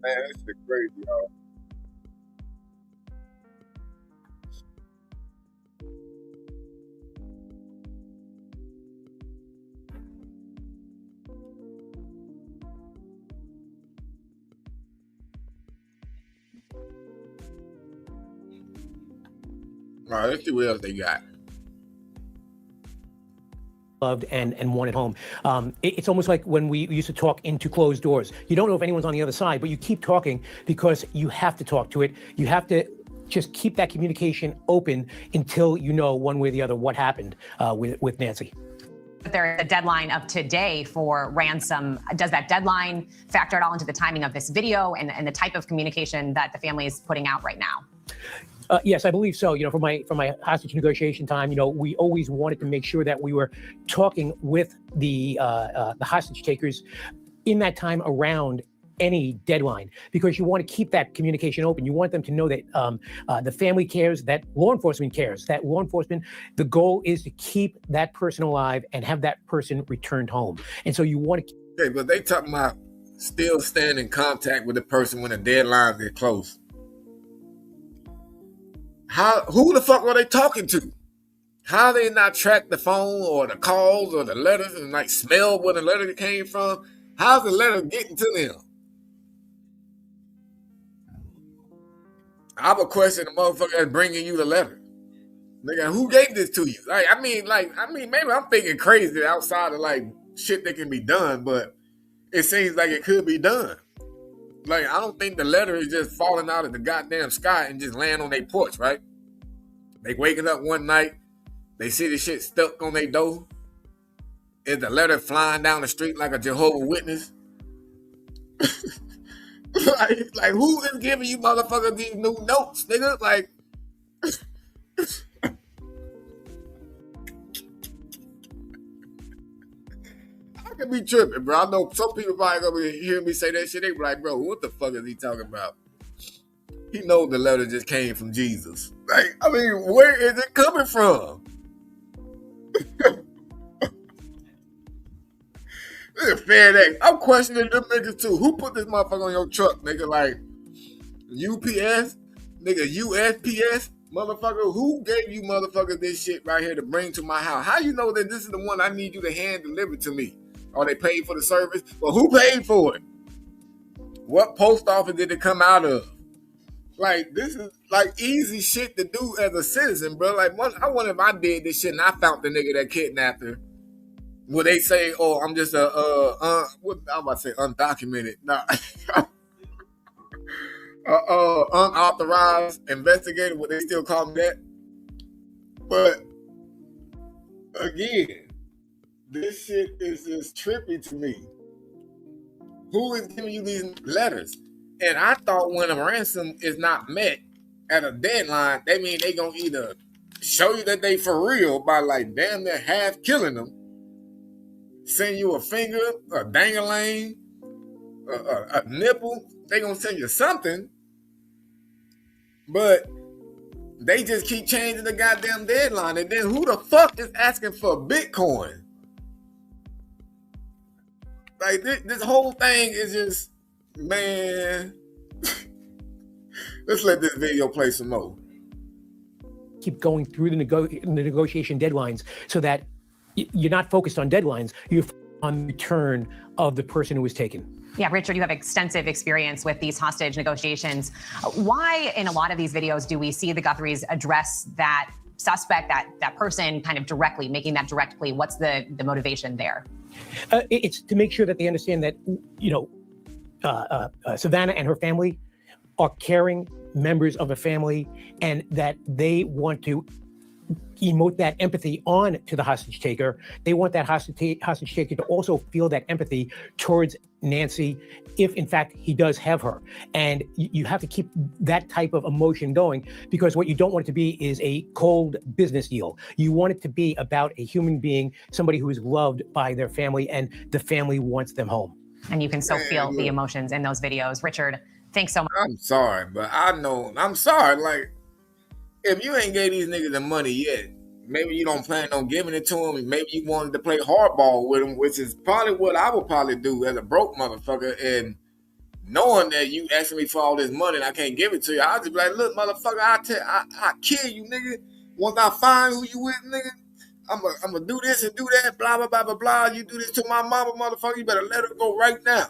Man, that shit crazy, y'all. All right, let's see what else they got. Loved and wanted home. It's almost like when we used to talk into closed doors. You don't know if anyone's on the other side, but you keep talking because you have to talk to it. You have to just keep that communication open until you know one way or the other what happened with Nancy. There's a deadline of today for ransom. Does that deadline factor at all into the timing of this video and the type of communication that the family is putting out right now? Yes, I believe so. You know, from my hostage negotiation time, you know, we always wanted to make sure that we were talking with the hostage takers in that time around any deadline, because you want to keep that communication open. You want them to know that the family cares, that law enforcement cares, that law enforcement, the goal is to keep that person alive and have that person returned home. And so you want to. Okay, but they talking about still staying in contact with the person when the deadlines get close. Who the fuck are they talking to? How they not track the phone or the calls or the letters and like smell where the letter came from? How's the letter getting to them? I would question the motherfucker that's bringing you the letter. Nigga, who gave this to you? I mean, maybe I'm thinking crazy outside of like shit that can be done, but it seems like it could be done. Like, I don't think the letter is just falling out of the goddamn sky and just laying on their porch, right? They waking up one night, they see the shit stuck on their door. Is the letter flying down the street like a Jehovah's Witness? like who is giving you motherfuckers these new notes, nigga? Like, I could be tripping, bro. I know some people probably gonna be hearing me say that shit. They be like, bro, what the fuck is he talking about? He knows the letter just came from Jesus. Like, I mean, where is it coming from? FedEx. I'm questioning them niggas too. Who put this motherfucker on your truck, nigga? Like, UPS? Nigga, USPS? Motherfucker, who gave you motherfuckers this shit right here to bring to my house? How you know that this is the one I need you to hand deliver to me? Or they paid for the service? Well, who paid for it? What post office did it come out of? Like, this is like easy shit to do as a citizen, bro. Like, I wonder if I did this shit and I found the nigga that kidnapped her. Would they say, oh, I'm just what I'm about to say, undocumented? Nah. Unauthorized investigator, would they still call me that? But again, this shit is just trippy to me. Who is giving you these letters? And I thought when a ransom is not met at a deadline, that means they gonna either show you that they for real by like damn near half killing them, send you a finger, a dang-a-lane, a nipple. They gonna send you something, but they just keep changing the goddamn deadline. And then who the fuck is asking for Bitcoin? Like, this whole thing is just, man. Let's let this video play some more. Keep going through the negotiation deadlines so that you're not focused on deadlines, you're on the return of the person who was taken. Yeah, Richard, you have extensive experience with these hostage negotiations. Why, in a lot of these videos, do we see the Guthries address that suspect, that person kind of directly, making that direct plea? What's the motivation there? It's to make sure that they understand that, you know, Savannah and her family are caring members of a family, and that they want to emote that empathy on to the hostage taker. They want that hostage taker to also feel that empathy towards Nancy, if in fact he does have her. And you have to keep that type of emotion going, because what you don't want it to be is a cold business deal. You want it to be about a human being, somebody who is loved by their family, and the family wants them home. And you can so feel the emotions in those videos. Richard, thanks so much. I'm sorry, but I'm sorry. Like, if you ain't gave these niggas the money yet, maybe you don't plan on giving it to them, and maybe you wanted to play hardball with them, which is probably what I would probably do as a broke motherfucker. And knowing that you asking me for all this money and I can't give it to you, I'll just be like, look, motherfucker, I'll kill you, nigga. Once I find who you with, nigga, I'm gonna do this and do that, blah, blah, blah, blah, blah. You do this to my mama, motherfucker, you better let her go right now.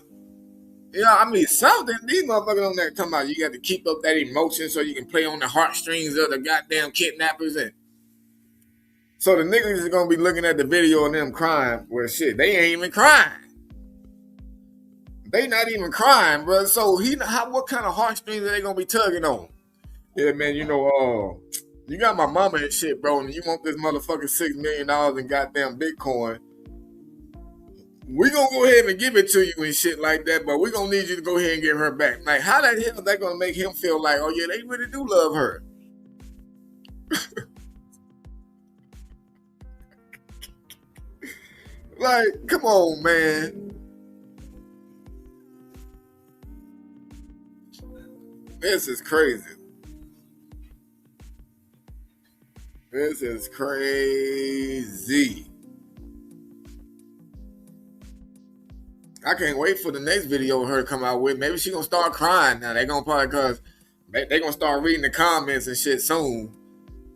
Yeah, I mean something. These motherfuckers on there talking about you got to keep up that emotion so you can play on the heartstrings of the goddamn kidnappers, and so the niggas is gonna be looking at the video of them crying. Well, shit, they ain't even crying. They not even crying, bro. So what kind of heartstrings are they gonna be tugging on? Yeah, man, you got my mama and shit, bro, and you want this motherfucking $6 million in goddamn Bitcoin. We gonna go ahead and give it to you and shit like that, but we gonna need you to go ahead and get her back. Like, how the hell is that gonna make him feel like, oh yeah, they really do love her? Like, come on, man. This is crazy. This is crazy. I can't wait for the next video of her to come out with. Maybe she gonna start crying now. They gonna probably, cause they gonna start reading the comments and shit soon.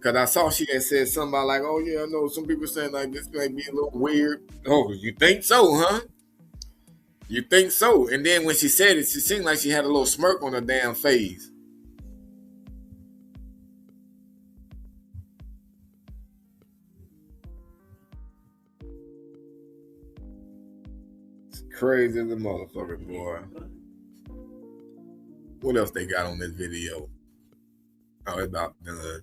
Cause I saw she had said something about like, oh yeah, I know some people saying like this may be a little weird. Oh, you think so, huh? You think so? And then when she said it, she seemed like she had a little smirk on her damn face. It's crazy as a motherfucker, boy. What else they got on this video? Oh, it's about done.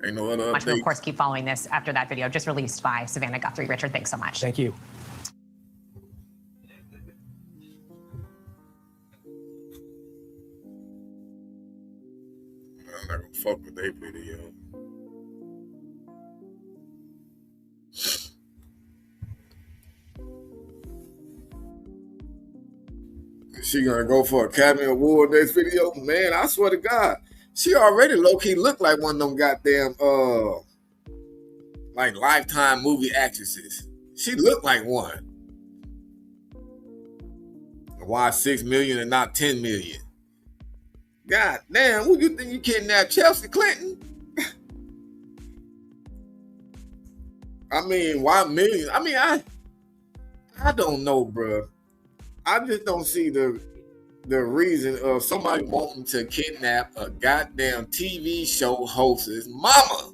Ain't no other We'll, update. of course, keep following this after that video just released by Savannah Guthrie. Richard, thanks so much. Thank you. I'm not gonna fuck with their video. Is she gonna go for Academy Award next video? Man, I swear to God, she already low-key looked like one of them goddamn like Lifetime movie actresses. She looked like one. Why 6 million and not 10 million? God damn, who you think you kidnapped? Chelsea Clinton? I mean, why millions? I mean, I don't know, bro. I just don't see the reason of somebody wanting to kidnap a goddamn TV show host's mama.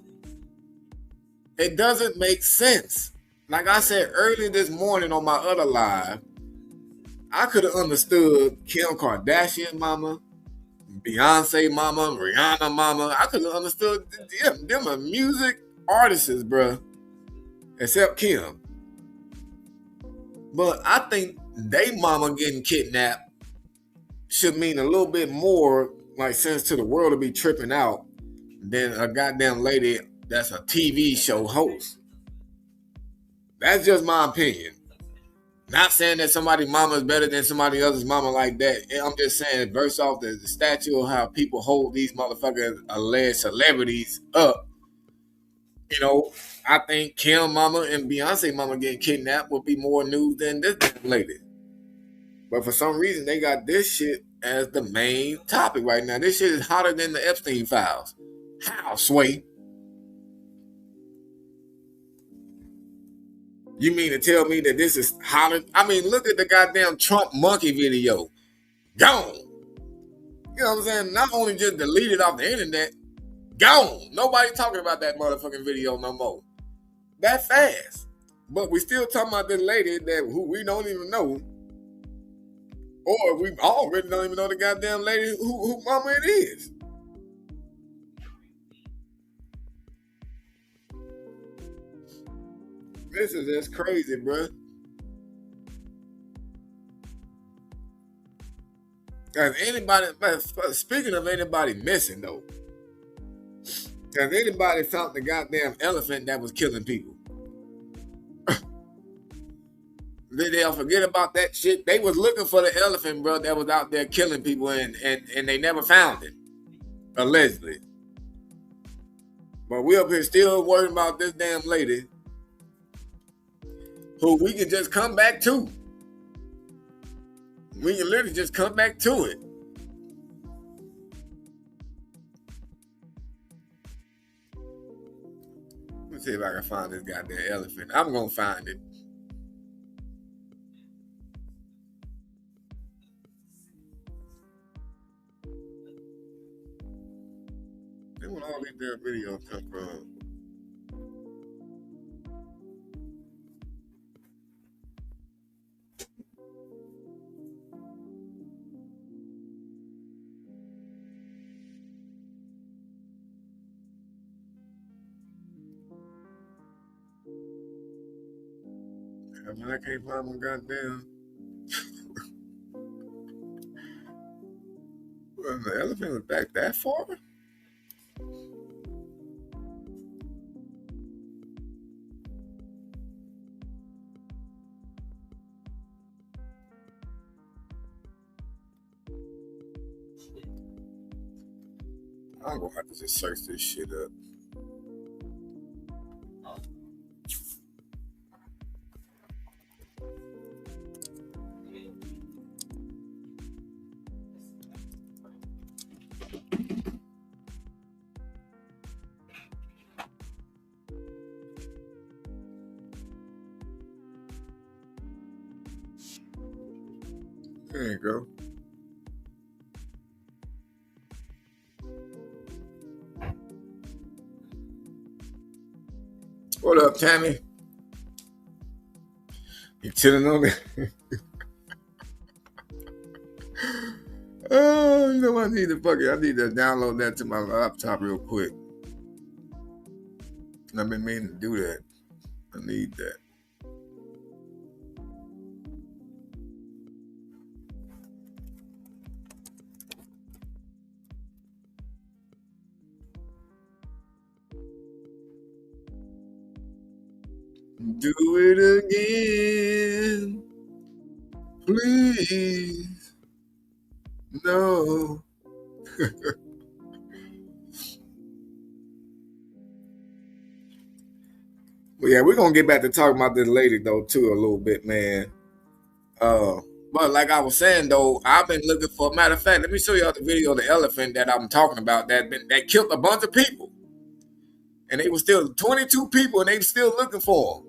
It doesn't make sense. Like I said earlier this morning on my other live, I could have understood Kim Kardashian mama, Beyonce mama, Rihanna mama. I could have understood them are music artists, bro. Except Kim. But I think they mama getting kidnapped should mean a little bit more like sense to the world to be tripping out than a goddamn lady that's a TV show host. That's just my opinion. Not saying that somebody's mama is better than somebody else's mama like that. I'm just saying, verse off the statue of how people hold these motherfuckers alleged celebrities up. You know, I think Kim mama and Beyonce mama getting kidnapped would be more news than this damn lady. But for some reason, they got this shit as the main topic right now. This shit is hotter than the Epstein files. How, Sway? You mean to tell me that this is hotter? I mean, look at the goddamn Trump monkey video. Gone. You know what I'm saying? Not only just deleted off the internet, gone. Nobody talking about that motherfucking video no more. That fast. But we still talking about this lady that who we don't even know. Or we already don't even know the goddamn lady who mama it is. This is just crazy, bro. Has anybody, speaking of anybody missing though, has anybody found the goddamn elephant that was killing people? Did they all forget about that shit? They was looking for the elephant, bro, that was out there killing people, and they never found it, allegedly. But we up here still worrying about this damn lady who we can just come back to. We can literally just come back to it. Let's see if I can find this goddamn elephant. I'm gonna find it. They want all these damn videos come from. I mean, I can't find my goddamn. Well, the elephant was back that far? I'm gonna have to just search this shit up. There you go. What up, Tammy? You chilling on it? Oh, you know what I need to I need to download that to my laptop real quick. I've been meaning to do that. I need that. Do it again, please. No. Well, yeah, we're gonna get back to talking about this lady though too a little bit, man. But like I was saying though, I've been looking for. Matter of fact, let me show y'all the video of the elephant that I'm talking about that killed a bunch of people, and they were still 22 people, and they still looking for them.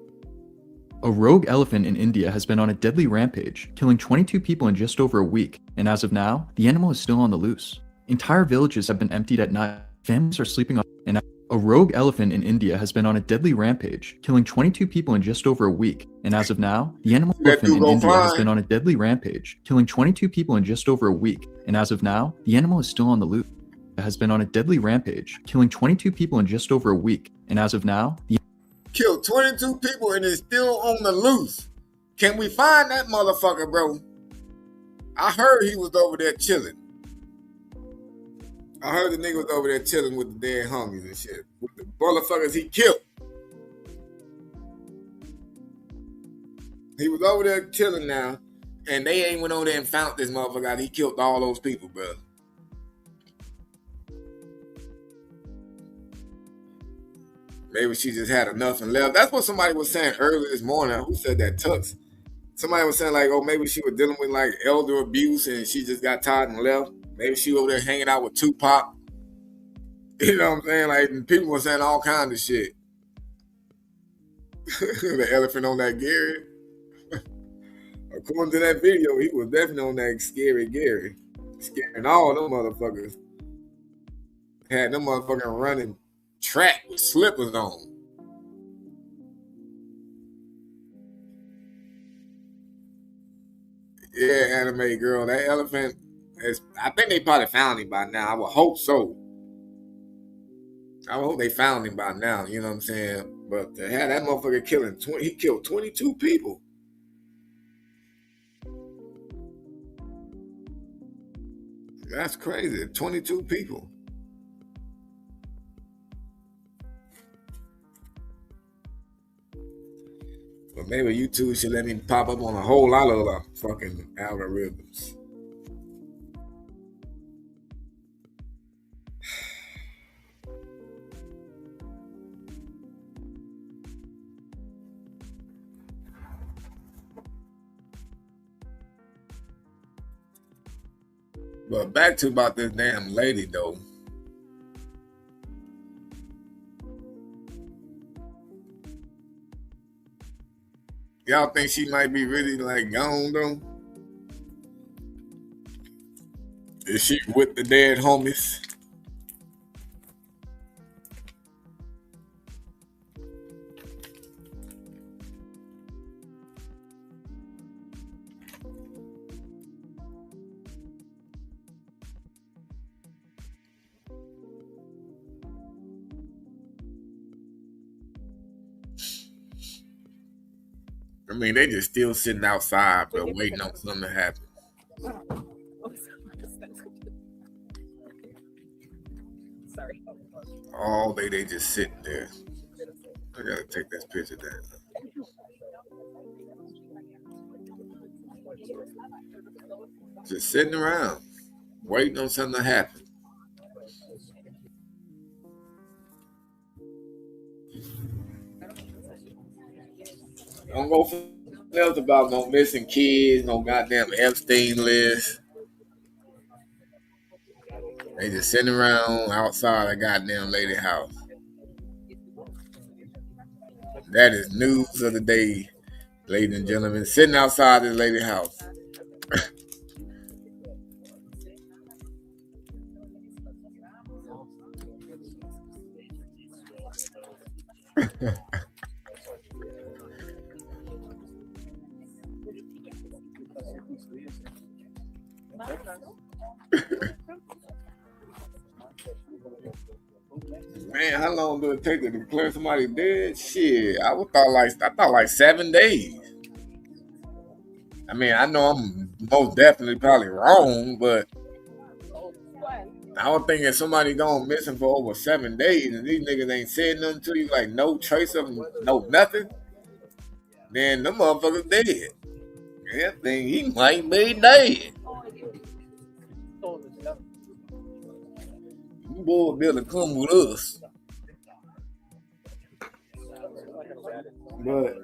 A rogue elephant in India has been on a deadly rampage, killing 22 people in just over a week, and as of now, the animal is still on the loose. Entire villages have been emptied at night, families are sleeping on, and a rogue elephant in India has been on a deadly rampage, killing 22 people in just over a week, and as of now, the animal elephant in India has been on a deadly rampage, killing 22 people in just over a week, and as of now, the animal is still on the loose. Has been on a deadly rampage, killing 22 people in just over a week, and as of now, the killed 22 people and is still on the loose. Can we find that motherfucker, bro? I heard he was over there chilling. I heard the nigga was over there chilling with the dead homies and shit. With the motherfuckers he killed. He was over there chilling now, and they ain't went over there and found this motherfucker out. He killed all those people, bro. Maybe she just had enough and left. That's what somebody was saying earlier this morning. Who said that? Tux. Somebody was saying like, oh, maybe she was dealing with like elder abuse and she just got tired and left. Maybe she over there hanging out with Tupac. You know what I'm saying? Like, and people were saying all kinds of shit. The elephant on that Gary. According to that video, he was definitely on that scary Gary. Scaring all them motherfuckers. Had them motherfucking running track with slippers on. Yeah, anime girl. That elephant is, I think they probably found him by now. I would hope so. I would hope they found him by now, you know what I'm saying? But to have that motherfucker killing he killed 22 people. That's crazy. 22 people. But maybe YouTube should let me pop up on a whole lot of fucking algorithms. But back to about this damn lady though. Y'all think she might be really like gone though? Is she with the dead homies? mean, they just still sitting outside, but waiting on something to happen. Sorry. All day they just sitting there. I gotta take this picture down. Just sitting around, waiting on something to happen. Don't go for else about no missing kids, no goddamn Epstein list. They just sitting around outside a goddamn lady house. That is news of the day, ladies and gentlemen. Sitting outside this lady house. Man, how long do it take to declare somebody dead? Shit, I thought like 7 days. I mean, I know I'm most definitely probably wrong, but I don't think if somebody gone missing for over 7 days and these niggas ain't said nothing to you, like no trace of them, no nothing, then them motherfuckers dead. That thing, he might be dead. You boy better come with us. But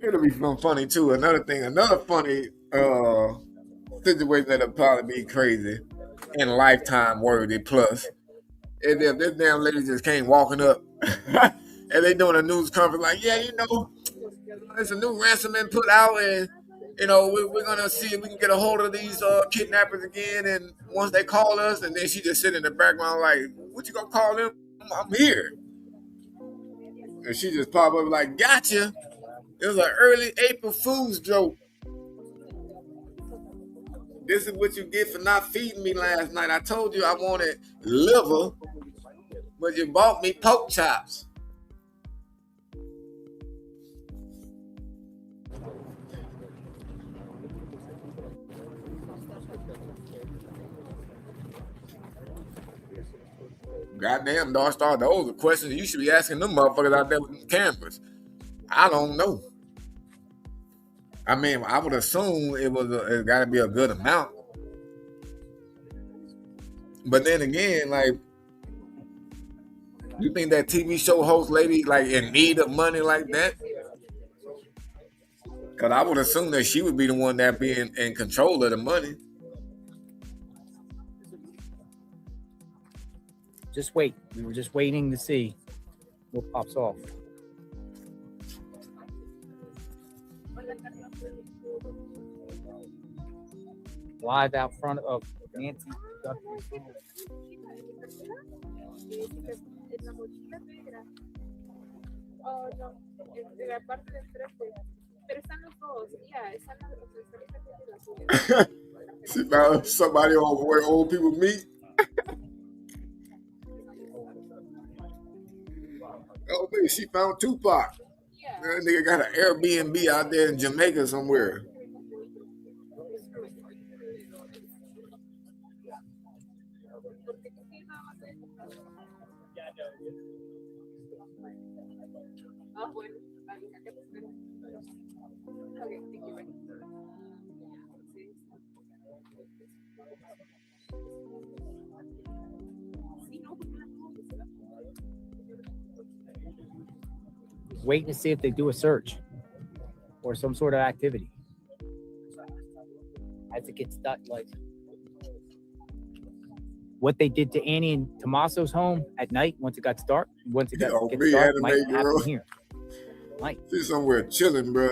it'll be funny too. Another funny situation that'll probably be crazy and lifetime worthy plus is if this damn lady just came walking up and they doing a news conference like, yeah, you know, there's a new ransom been put out and you know, we're gonna see if we can get a hold of these kidnappers again. And once they call us, and then she just sit in the background like, "What you gonna call them? I'm here." And she just pop up like, "Gotcha." It was an early April Fool's joke. This is what you get for not feeding me last night. I told you I wanted liver, but you bought me pork chops. Goddamn, Dark Star, those are questions you should be asking them motherfuckers out there with them cameras. I don't know. I mean, I would assume it got to be a good amount. But then again, like, you think that TV show host lady like in need of money like that? Because I would assume that she would be the one that be in control of the money. Just wait. We were just waiting to see what pops off. Live out front of Nancy Guthrie's home. She found somebody on where old people meet. Oh, man, she found Tupac. That nigga got an Airbnb out there in Jamaica somewhere. Waiting to see if they do a search or some sort of activity. As it gets done, like what they did to Annie and Tommaso's home at night once it got dark. Once it got dark, might happen here. Might. She's somewhere chilling, bro.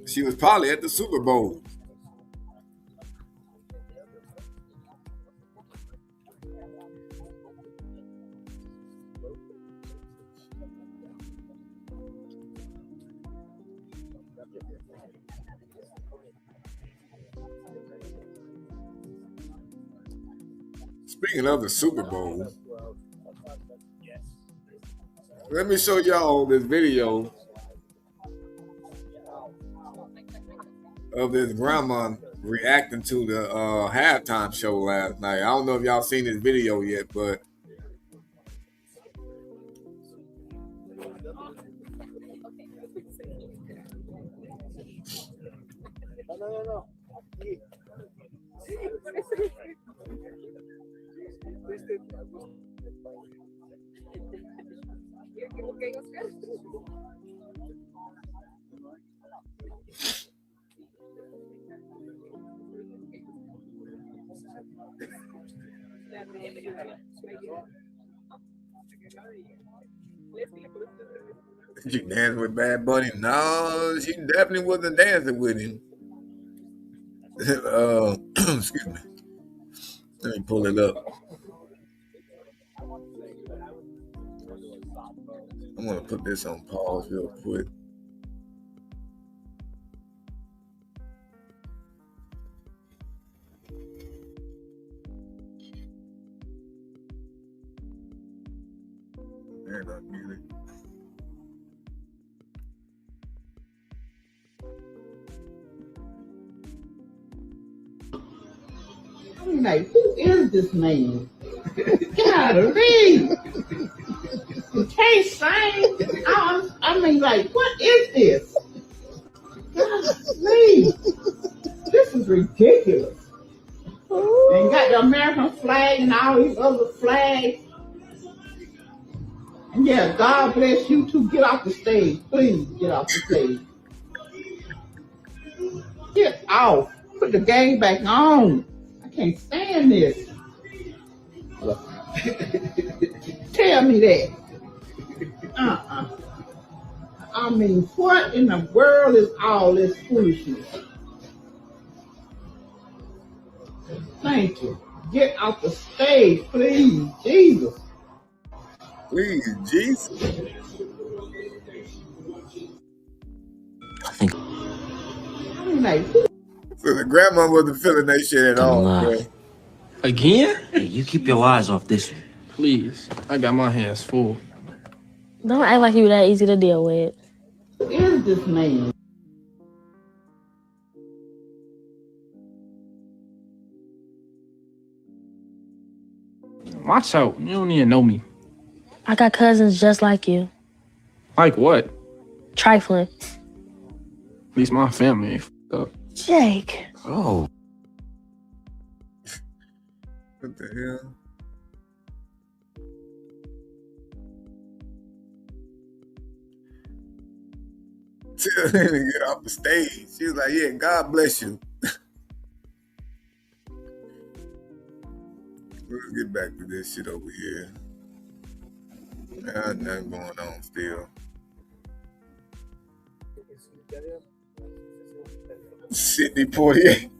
She was probably at the Super Bowl. Speaking of the Super Bowl, let me show y'all this video of this grandma reacting to the halftime show last night. I don't know if y'all seen this video yet, but No. she danced with Bad Bunny. No, she definitely wasn't dancing with him. Excuse me. Let me pull it up. I'm gonna put this on pause real quick. There, not music. I'm like, who is this man? Golly. You can't sing. I mean, like, what is this? Golly. This is ridiculous. And got the American flag and all these other flags. And yeah, God bless you too. Get off the stage. Please get off the stage. Get off. Put the game back on. I can't stand this. Tell me that. I mean, what in the world is all this foolishness? Thank you. Get off the stage, please, Jesus. Please, Jesus. I'm like, so the grandma wasn't feeling that shit at all. Bro. Again? Hey, you keep your eyes off this one. Please. I got my hands full. Don't act like you that easy to deal with. Who is this man? Watch out. You don't even know me. I got cousins just like you. Like what? Trifling. At least my family ain't f***ed up. Jake. Oh. What the hell? Tell him to get off the stage. She was like, yeah, God bless you. Let's get back to this shit over here. Nothing going on still. Sydney Poitier.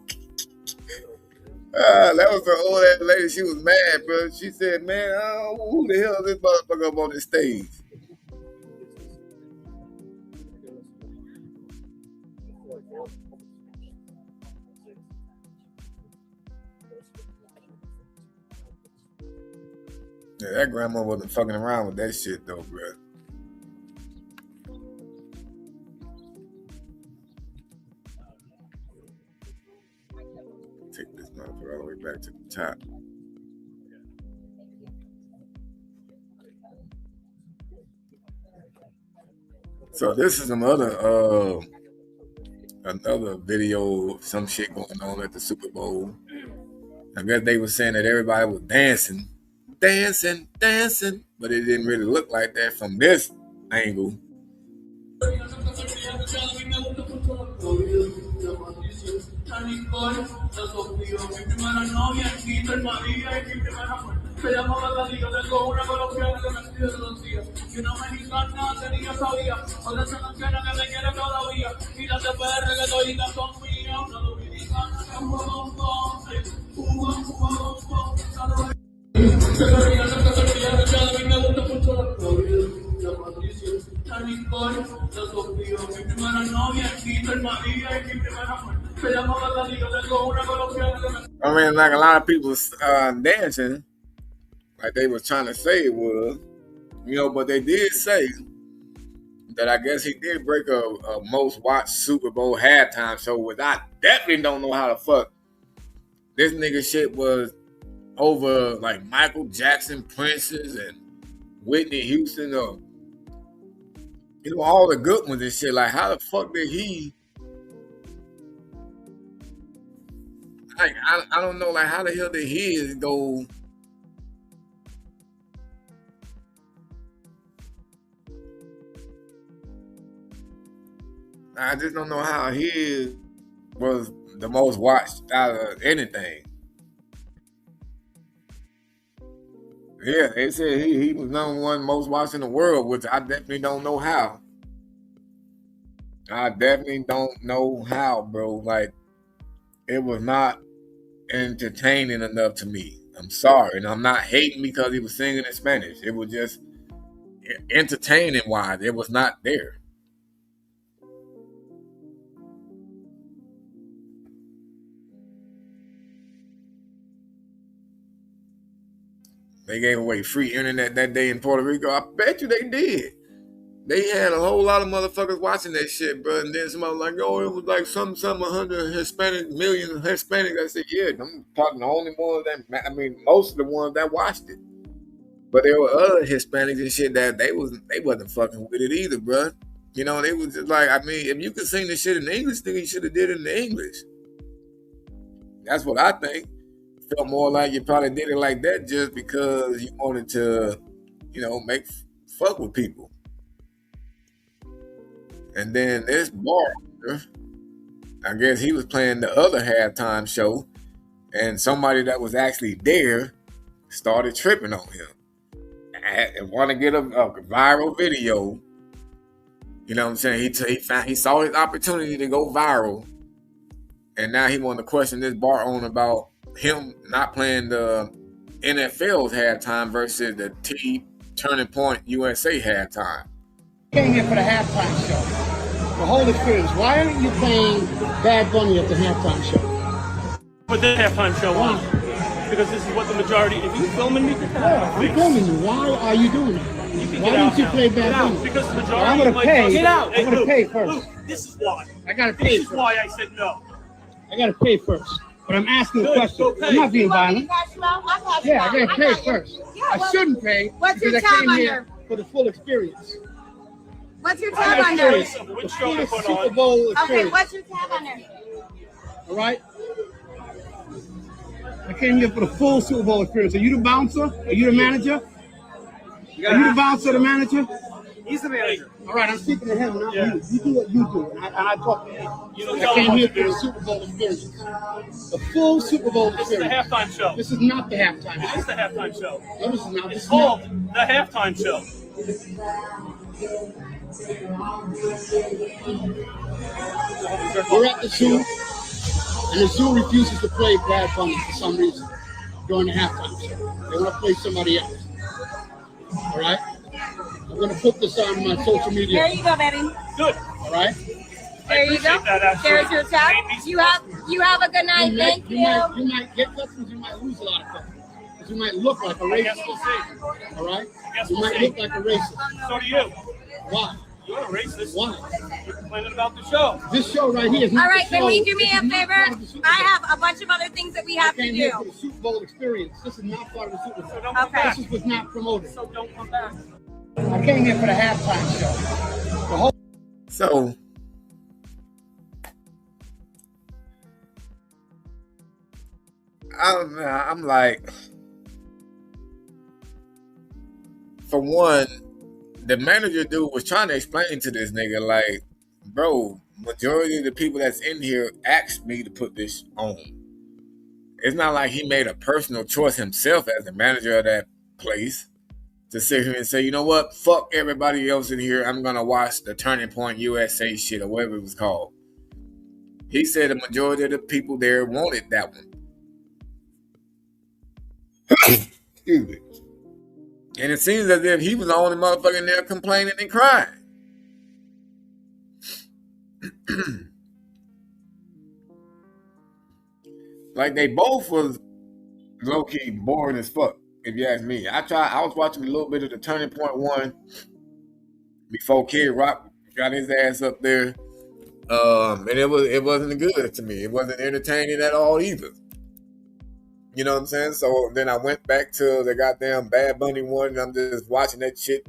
That was the old ass lady. She was mad, bro. She said, man, who the hell is this motherfucker up on the stage? Yeah, that grandma wasn't fucking around with that shit though, bro. Take this motherfucker all the way back to the top. So this is some other another video of some shit going on at the Super Bowl. I guess they were saying that everybody was dancing, but it didn't really look like that from this angle. I mean, like a lot of people dancing, like they was trying to say it was, you know, but they did say that I guess he did break a most watched Super Bowl halftime show, which I definitely don't know how the fuck this nigga shit was over like Michael Jackson, Prince's, and Whitney Houston, or you know, all the good ones and shit. Like, how the fuck did he? Like, I don't know. Like, how the hell did his go? I just don't know how his was the most watched out of anything. Yeah, they said he was number one most watched in the world, which I definitely don't know how. I definitely don't know how, bro. Like, it was not entertaining enough to me. I'm sorry, and I'm not hating because he was singing in Spanish. It was just entertaining wise, it was not there. They gave away free internet that day in Puerto Rico. I bet you they did. They had a whole lot of motherfuckers watching that shit, bro. And then somebody was like, oh, it was like some 100 million Hispanics. I said, yeah, I'm talking the only ones that, I mean, most of the ones that watched it. But there were other Hispanics and shit that they wasn't fucking with it either, bro. You know, they was just like, I mean, if you could sing this shit in English, then you should have did it in English. That's what I think. Felt more like you probably did it like that just because you wanted to, you know, make fuck with people. And then this bar, I guess he was playing the other halftime show, and somebody that was actually there started tripping on him and want to get a viral video. You know what I'm saying? He saw his opportunity to go viral, and now he wanted to question this bar owner about him not playing the NFL's halftime versus the Turning Point USA halftime. Came here for the halftime show. The whole experience. Why aren't you playing Bad Bunny at the halftime show? Put the halftime show on. Because this is what the majority. If you filming me, yeah, I'm filming you. Why are you doing it? Why don't you play Bad Bunny? Because the majority. Well, I'm gonna pay. Get out. I'm gonna pay first. Luke, this is why. I gotta pay. This is why I said no. I gotta pay first. But I'm asking a question. I'm not being violent. Yeah, I gotta pay first. I shouldn't pay because I came here for the full experience. What's your tab under? The full Super Bowl experience. Okay, what's your tab under? All right. I came here for the full Super Bowl experience. Are you the bouncer? Are you the manager? Are you the bouncer or the manager? He's the manager. All right, I'm speaking to him, not you. You do what you do, and I talk to him. I came here for the Super Bowl experience. The full Super Bowl experience. This is the halftime show. This is not the halftime show. It is the halftime show. No, this is not. It's called the halftime show. We're at the zoo, and the zoo refuses to play Bad Bunny for some reason during the halftime show. They want to play somebody else. All right? I'm going to put this on my social media. There you go, baby. Good. All right? There you go. There's your tab. You have a good night. Thank you. You might get customers. You might lose a lot of customers. Because you might look like a racist. All right? You might look like a racist. So do you. Why? You're a racist. Why? You're complaining about the show. This show right here is not All right, the can show. we do me a favor? I have a bunch of other things that we have to I came here do. for the Super Bowl experience. This is not part of the Super Bowl. So don't come back. This was not promoted. So don't come back. I came here for the halftime show. The whole. So I'm like, for one, the manager dude was trying to explain to this nigga, like, bro, majority of the people that's in here asked me to put this on. It's not like he made a personal choice himself as the manager of that place to sit here and say, you know what, fuck everybody else in here. I'm going to watch the Turning Point USA shit or whatever it was called. He said the majority of the people there wanted that one. Excuse me. And it seems as if he was the only motherfucker in there complaining and crying. Like they both was low-key boring as fuck. if you ask me. I was watching a little bit of the Turning Point 1 before Kid Rock got his ass up there. And it wasn't good to me. It wasn't entertaining at all either. You know what I'm saying? So then I went back to the goddamn Bad Bunny one, and I'm just watching that shit,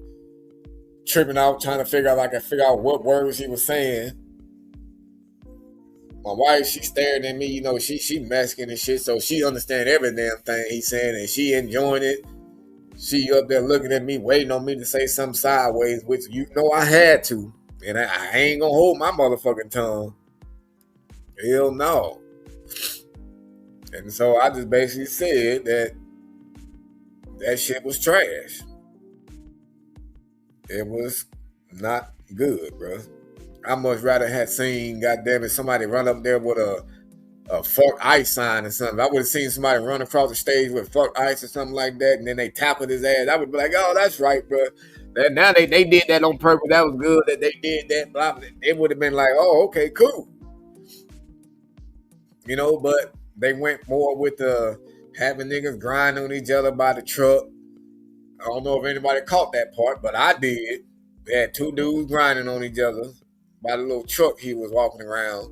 tripping out, trying to figure out what words he was saying. My wife, she staring at me, you know, she Mexican and shit, so she understand every damn thing he's saying, and she enjoying it. She up there looking at me, waiting on me to say something sideways, which you know I had to. And I ain't gonna hold my motherfucking tongue. Hell no. And so I just basically said that shit was trash. It was not good, bro. I much rather had seen, goddamn it, somebody run up there with a fuck ice sign or something. I would have seen somebody run across the stage with fuck ice or something like that, and then they tackled his ass. I would be like, oh, that's right, bro. Now they did that on purpose. That was good that they did that. Blah, blah. It would have been like, oh, okay, cool. You know, but they went more with the having niggas grind on each other by the truck. I don't know if anybody caught that part, but I did. They had two dudes grinding on each other by the little truck he was walking around.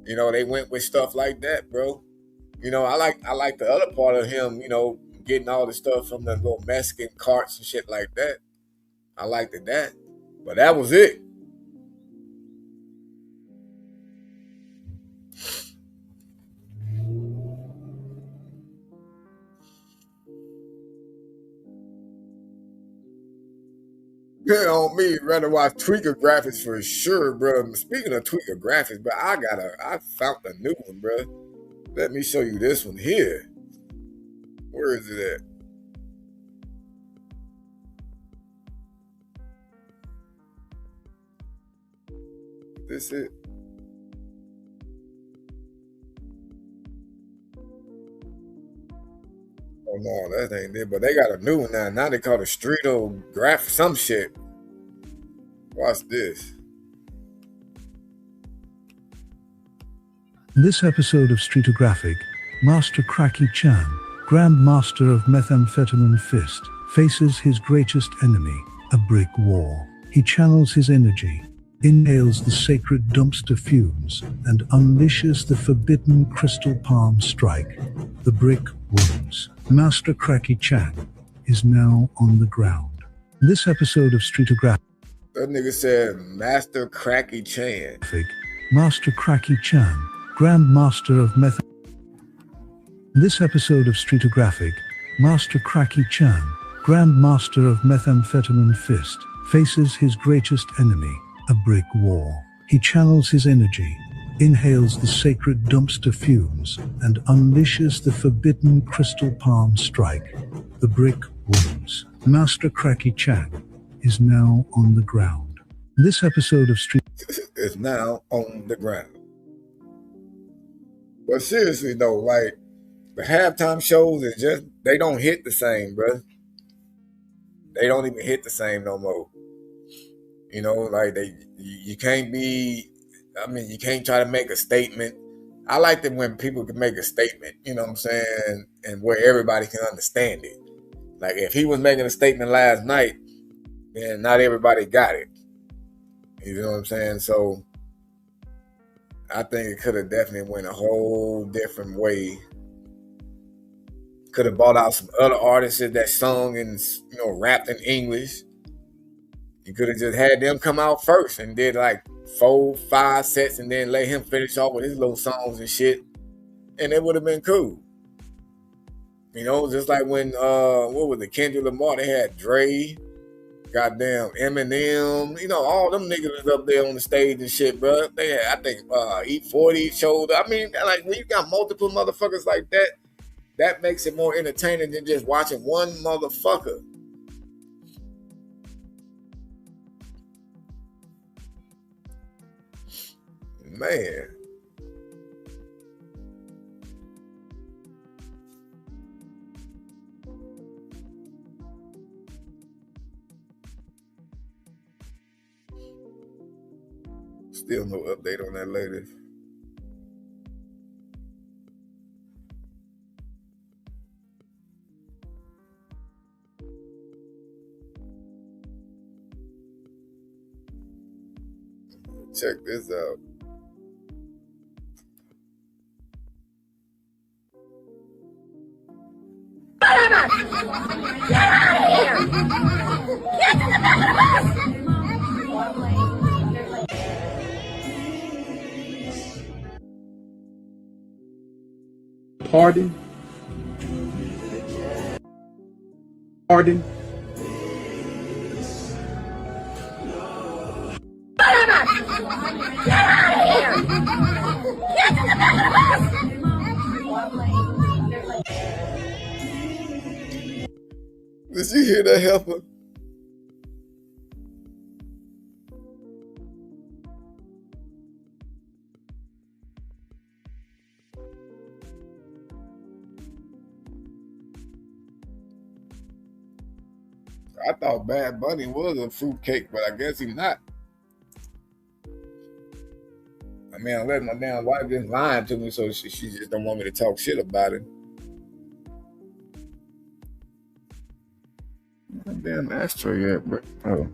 You know, they went with stuff like that, bro. You know, I like the other part of him, you know, getting all the stuff from the little Mexican carts and shit like that. I liked that. But that was it. Yeah, on me, rather watch Tweaker Graphics for sure, bro. Speaking of Tweaker Graphics, bro, I found a new one, bro. Let me show you this one here. Where is it at? This it? Oh no, that ain't it. But they got a new one now. Now they call it Streeto Graphics, some shit. Watch this. In this episode of Streetographic, Master Cracky Chan, Grand Master of Methamphetamine Fist, faces his greatest enemy, a brick wall. He channels his energy, inhales the sacred dumpster fumes, and unleashes the forbidden crystal palm strike. The brick wounds. Master Cracky Chan is now on the ground. In this episode of Streetographic, that nigga said Master Cracky Chan. Master Cracky Chan, Grand Master of Meth. In this episode of Streetographic, Master Cracky Chan, Grand Master of Methamphetamine Fist, faces his greatest enemy, a brick wall. He channels his energy, inhales the sacred dumpster fumes, and unleashes the forbidden crystal palm strike. The brick wounds. Master Cracky Chan is now on the ground. This episode of Street is now on the ground. But seriously though, like the halftime shows is just, they don't hit the same, bro. They don't even hit the same no more. You know, like you can't be, I mean, you can't try to make a statement. I like it when people can make a statement, you know what I'm saying, and where everybody can understand it. Like if he was making a statement last night, then not everybody got it. You know what I'm saying? So I think it could have definitely went a whole different way. Could have brought out some other artists that sung and, you know, rapped in English. You could have just had them come out first and did like 4-5 sets and then let him finish off with his little songs and shit. And it would have been cool. You know, just like when, what was it, Kendrick Lamar, they had Dre, goddamn Eminem, you know, all them niggas was up there on the stage and shit, bro. They had, I think, E40 showed. I mean, like when you got multiple motherfuckers like that, that makes it more entertaining than just watching one motherfucker. Man. Still no update on that latest. Check this out. Get out of here! Get to the back of the bus! Pardon? Pardon? Get out of here! Get to the back of the bus! Did you hear that, helper? I thought Bad Bunny was a fruitcake, but I guess he's not. I mean, unless my damn wife just lying to me, so she just don't want me to talk shit about it. What damn ashtray at, bro? Oh.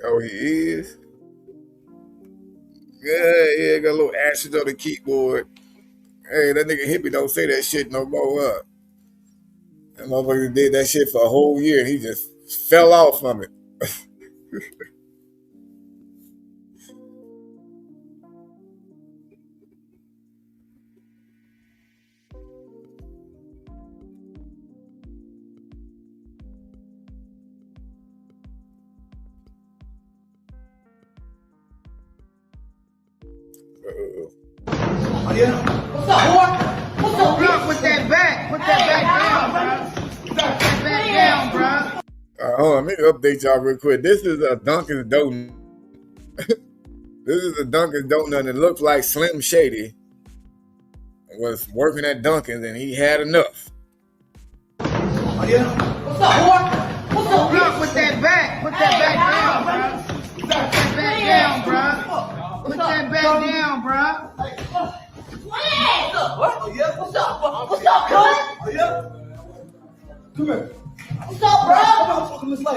Oh, he is? Yeah, got a little ashes on the keyboard. Hey, that nigga hippie don't say that shit no more. That motherfucker did that shit for a whole year. He just fell off from it. Oh, yeah. What's up, boy? What's up, bro? Put that back. Put that back down, bro. Put that back down, bro. Hold on, let me update y'all real quick. This is a Dunkin' Donut. This is a Dunkin' Donut, and it looks like Slim Shady was working at Dunkin's and he had enough. Oh, yeah. What's up, boy? What's up, bro? Put that back. Put that back down, bro. Put that back down, bro. Put that back down, bro. What's up? Oh, yeah. What's up? What's up, cuz? Oh, yeah. Come here. What's up, bro?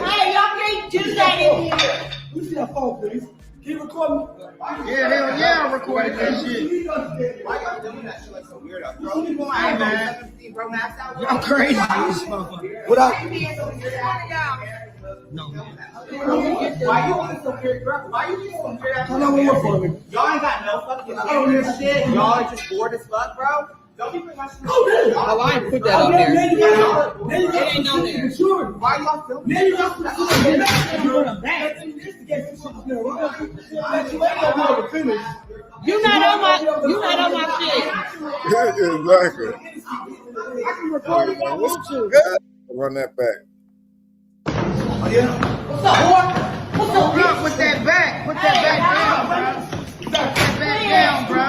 Hey, y'all can't do that in here. Let me see that phone, please. Can you record me? Yeah, hell yeah, I'm recording that shit. Why y'all doing that shit like so weird out, bro? Hey, man. Y'all crazy. What up? No. Why you want so weird, bro? Why you so weird? Come on, one for me. Y'all ain't got no fucking shit. Y'all are just bored as fuck, bro. Don't even my shit. Oh, I ain't put that up there. It ain't on there. Why y'all filming? Maybe y'all You not on my shit. Exactly. I can record it if I want to. Run that back. Oh, yeah. What's up, boy? What's up, bro? Put that back. Put that back down, bro. Put that back down, bro.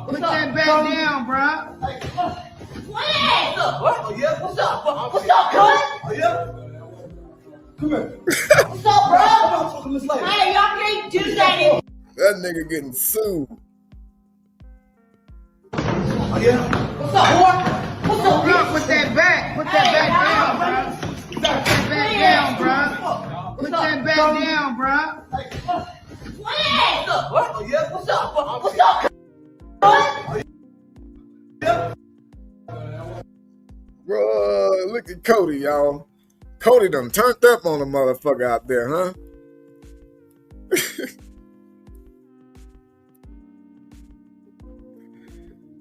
Put that back down, bro. What's up? Oh, yeah. What's up? What's up, cuz? Oh, yeah. Come here. What's up, bro? Hey, y'all can't do that. That nigga getting sued. Oh, yeah. What's up, boy? What's up, bro? Put that back. Put that back down, bro. Put that back down, bro. Put that back down, bro. What's up? Oh, yeah. What's up? What's up? Bro, look at Cody, y'all. Cody done turned up on the motherfucker out there, huh?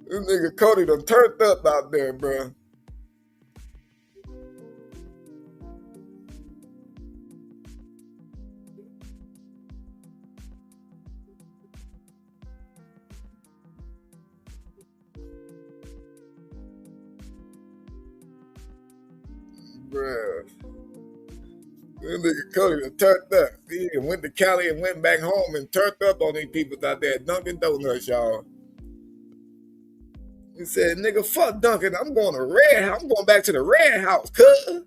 This nigga Cody done turned up out there, bro. Bruh. That nigga Cody done turned up. He went to Cali and went back home and turned up on these people out there at Dunkin' Donuts, y'all. He said, nigga, fuck Dunkin'. I'm going to Red House. I'm going back to the Red House, cuz.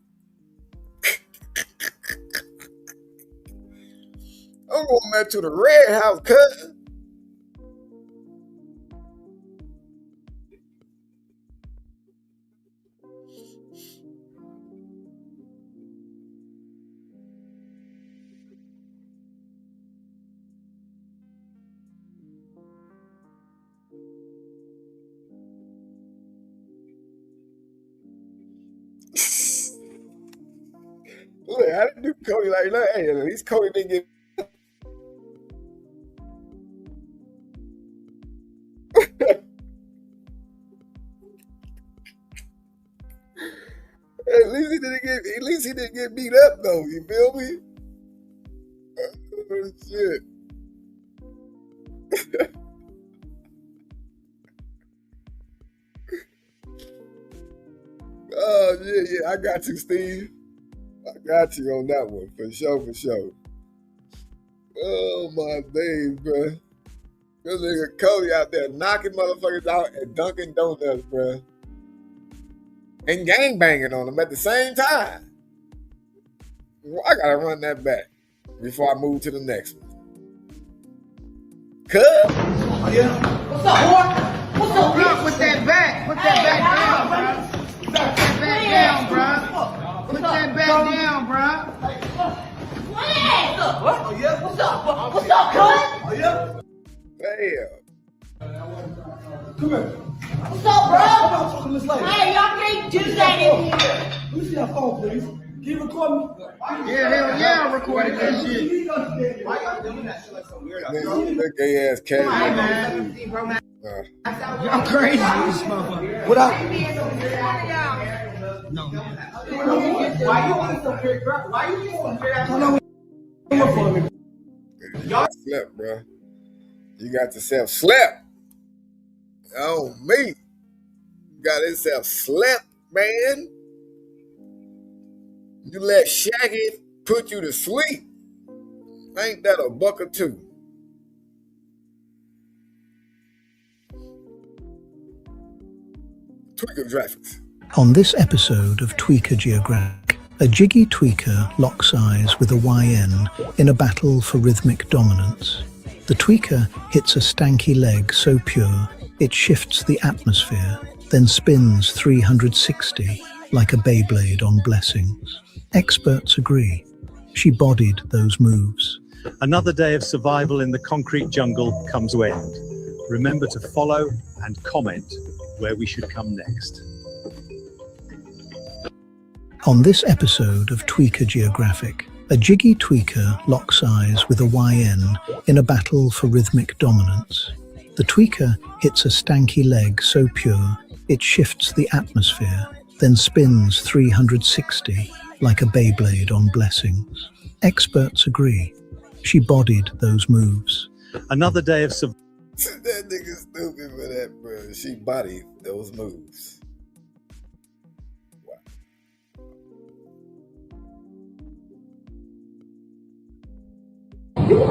I'm going back to the Red House, cuz. Look, I didn't do Cody like that. Hey, at least Cody didn't get. At least he didn't get beat up though. You feel me? Oh, shit. Oh yeah, I got you, Steve. I got you on that one for sure. Oh my days, bro. This nigga Cody out there knocking motherfuckers out at Dunkin' Donuts, bro. And gangbanging on them at the same time. Well, I gotta run that back before I move to the next one. Cuz. Oh yeah. What's up, boy? What's up, bro? Put that back. Put that back down, bro. Put that back down, bro. Put that back down, bro. What's up? What? Oh yeah. What's up? What's up, cuz? Oh yeah. Damn. Come here. What's up, bro? Hey, y'all can't do that in here. Let me see that phone, please. Can you record me? Yeah, hell yeah, I'm recording that shit. Why y'all doing that shit like some weird? That gay ass cat. Hey, man. Y'all crazy. What up? No. Why you want some weird? Why you want some weird? Y'all slept, bro. You got yourself slept. Oh, me. Got himself slept, man. You let Shaggy put you to sleep. Ain't that a buck or two? Tweaker Graphics. On this episode of Tweaker Geographic, a jiggy tweaker locks eyes with a YN in a battle for rhythmic dominance. The tweaker hits a stanky leg so pure it shifts the atmosphere, then spins 360 like a Beyblade on blessings. Experts agree. She bodied those moves. Another day of survival in the concrete jungle comes to end. Remember to follow and comment where we should come next. On this episode of Tweaker Geographic, a jiggy tweaker locks eyes with a YN in a battle for rhythmic dominance. The tweaker hits a stanky leg so pure it shifts the atmosphere, then spins 360 like a Beyblade on blessings. Experts agree. She bodied those moves. Another day of survival. That nigga stupid for that, bro. She bodied those moves. Wow.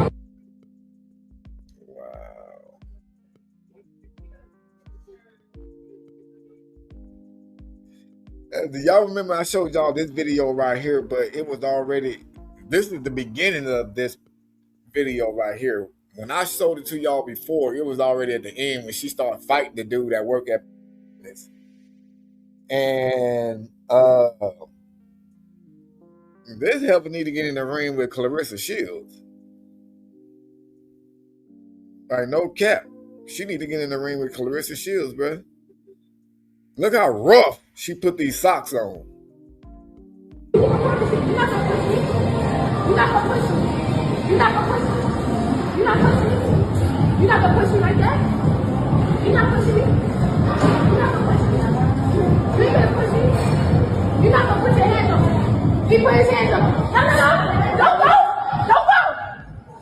Do y'all remember I showed y'all this video right here, but it was already, this is the beginning of this video right here. When I showed it to y'all before, it was already at the end when she started fighting the dude that worked at this. And this helper need to get in the ring with Clarissa Shields. Like, no cap. She need to get in the ring with Clarissa Shields, bro. Look how rough she put these socks on. You're not gonna push me. You're not gonna push me. You're not gonna push me. You're not gonna push me. You're not pushing me. You're not gonna push me like that. You're not pushing me. You're not gonna push me. You ain't gonna push me. You're not gonna put your hands on me. He put his hands on me. No, no, no. Don't go. Don't go.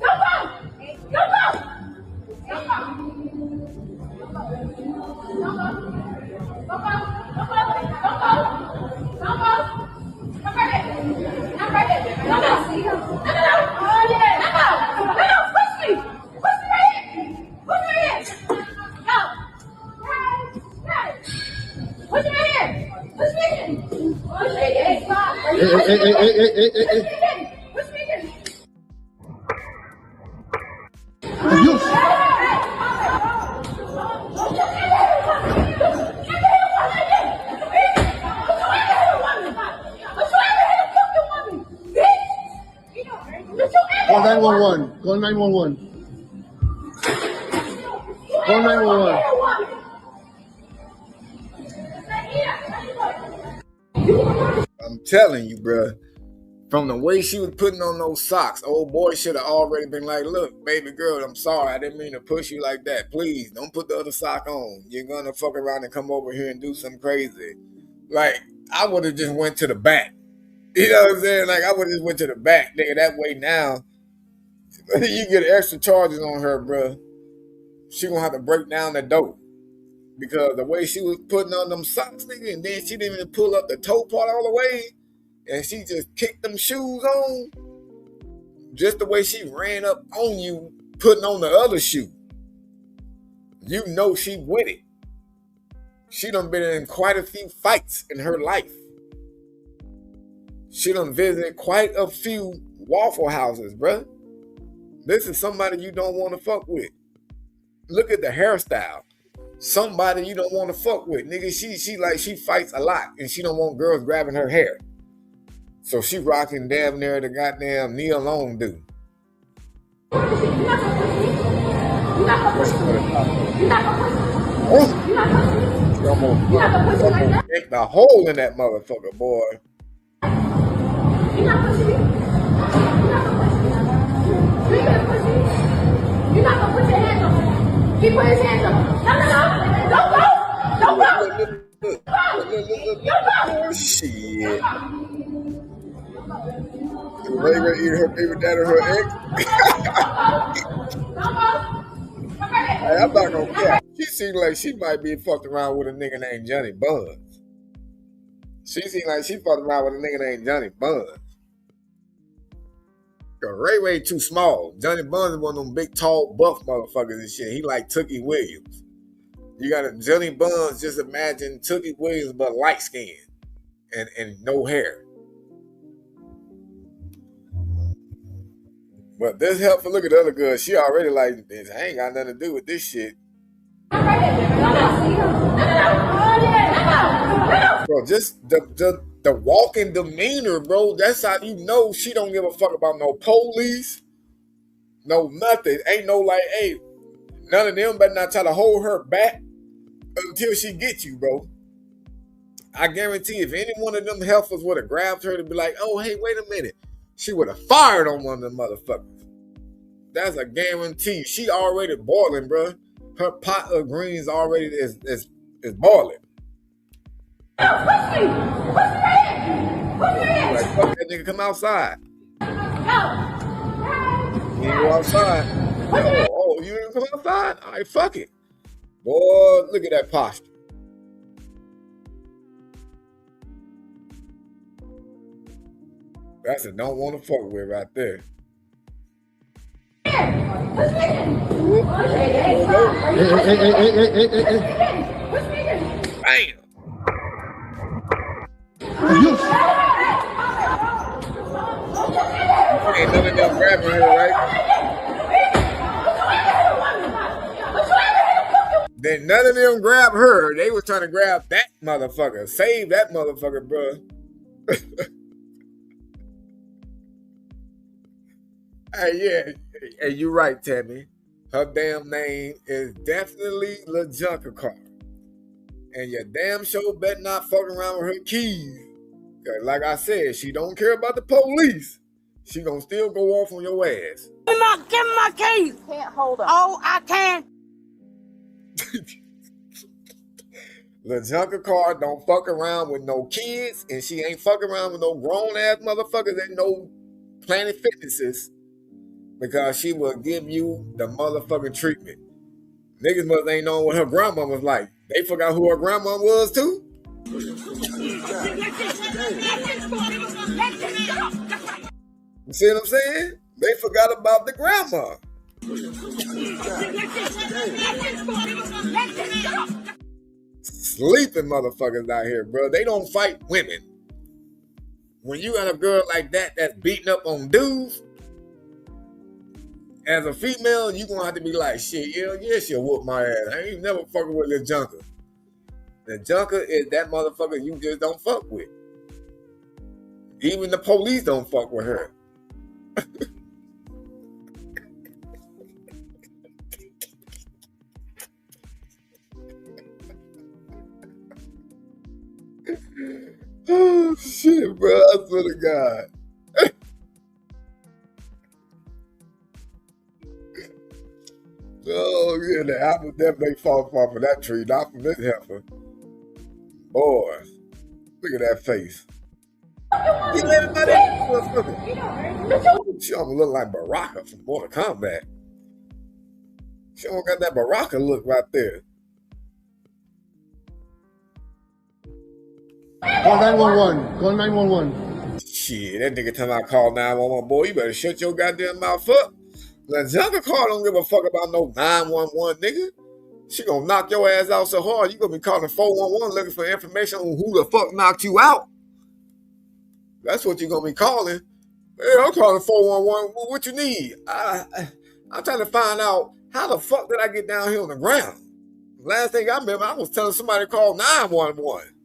Don't go. Don't go. Don't go. Don't go. Don't go. Don't go. Don't go. Don't go. We're speaking. Call 911. Call 911. Call 911. I'm telling you, bruh. From the way she was putting on those socks, old boy should have already been like, look, baby girl, I'm sorry. I didn't mean to push you like that. Please, don't put the other sock on. You're going to fuck around and come over here and do something crazy. Like, I would have just went to the back. You know what I'm saying? Like, I would have just went to the back, nigga. That way now, you get extra charges on her, bruh. She going to have to break down the door. Because the way she was putting on them socks, nigga, and then she didn't even pull up the toe part all the way. And she just kicked them shoes on. Just the way she ran up on you, putting on the other shoe. You know she with it. She done been in quite a few fights in her life. She done visited quite a few Waffle Houses, bruh. This is somebody you don't want to fuck with. Look at the hairstyle. Somebody you don't want to fuck with. Nigga, she fights a lot and she don't want girls grabbing her hair. So she rocking damn near the goddamn Nia Long dude. You're not gonna push me. You're not gonna push me. You're not gonna push me. You're not gonna push me like that. Make the hole in that motherfucker, boy. You're not pushing me. You're not gonna push me. You're gonna push me. You're not gonna put your hands on me. He put his hands on me. No. Don't go. Don't go. Oh, shit. Ray eat her baby dad or her ex? Hey, I'm not gonna care. She seems like she might be fucked around with a nigga named Johnny Buns. She seems like she fucked around with a nigga named Johnny Buns. Ray too small. Johnny Buns is one of them big, tall, buff motherfuckers and shit. He like Tookie Williams. You got a Johnny Buns, just imagine Tookie Williams but light skin and no hair. But this helpful. Look at the other girl. She already like this. I ain't got nothing to do with this shit. Bro, just the walking demeanor, bro. That's how you know she don't give a fuck about no police, no nothing. Ain't no like, hey, none of them better not try to hold her back until she gets you, bro. I guarantee if any one of them helpers would have grabbed her to be like, oh, hey, wait a minute. She would have fired on one of them motherfuckers. That's a guarantee. She already boiling, bro. Her pot of greens already is boiling. Push me! Like, fuck that nigga, come outside. You ain't go outside. Oh, you didn't come outside? All right, fuck it. Boy, look at that posture. That's a don't want to fuck with right there. Bam! Ain't none of them grabbing her, right? Then none of them grab her. They was trying to grab that motherfucker. Save that motherfucker, bro. Hey, yeah. Hey, you're right, Tammy. Her damn name is definitely LaJunker Car. And your damn show better not fuck around with her keys. Cause like I said, she don't care about the police. She gonna still go off on your ass. Give me my keys. Can't hold them. Oh, I can. LaJunker Car don't fuck around with no kids, and she ain't fuck around with no grown ass motherfuckers and no Planet Fitnesses, because she will give you the motherfucking treatment. Niggas must ain't known what her grandma was like. They forgot who her grandma was too. You see what I'm saying? They forgot about the grandma. Sleeping motherfuckers out here, bro. They don't fight women. when you got a girl like that that's beating up on dudes, as a female, you gonna have to be like, shit, yeah, she'll whoop my ass. I ain't never fucking with the junker. The junker is that motherfucker you just don't fuck with. Even the police don't fuck with her. Oh shit, bro! I swear to God. Oh yeah, the apple definitely fall from that tree, not from this heifer. Boy, look at that face. He let him She almost look like Baraka from Mortal Kombat. She almost got that Baraka look right there. Call 911. Call 911. Shit, that nigga talking about call 911. Boy, you better shut your goddamn mouth up. The junker car don't give a fuck about no 911, nigga. She gonna knock your ass out so hard, you gonna be calling 411 looking for information on who the fuck knocked you out. That's what you gonna be calling. Hey, I'm calling 411. What you need? I'm trying to find out how the fuck did I get down here on the ground. Last thing I remember, I was telling somebody to call 911.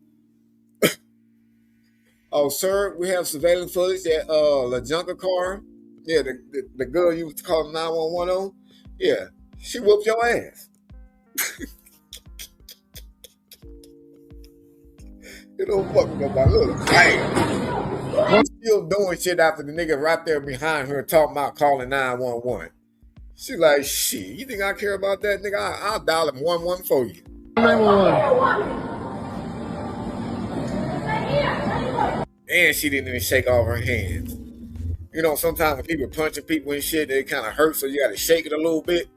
Oh, sir, we have surveillance footage at the junker car. Yeah, the girl you was calling 911 on. Yeah, she whooped your ass. You don't fuck with nobody. Look, damn. I'm still doing shit after the nigga right there behind her talking about calling 911. She like, shit, you think I care about that, nigga? I'll dial him 111 for you. 911. And she didn't even shake off her hands. You know, sometimes when people punching people and shit, they kind of hurt, so you got to shake it a little bit.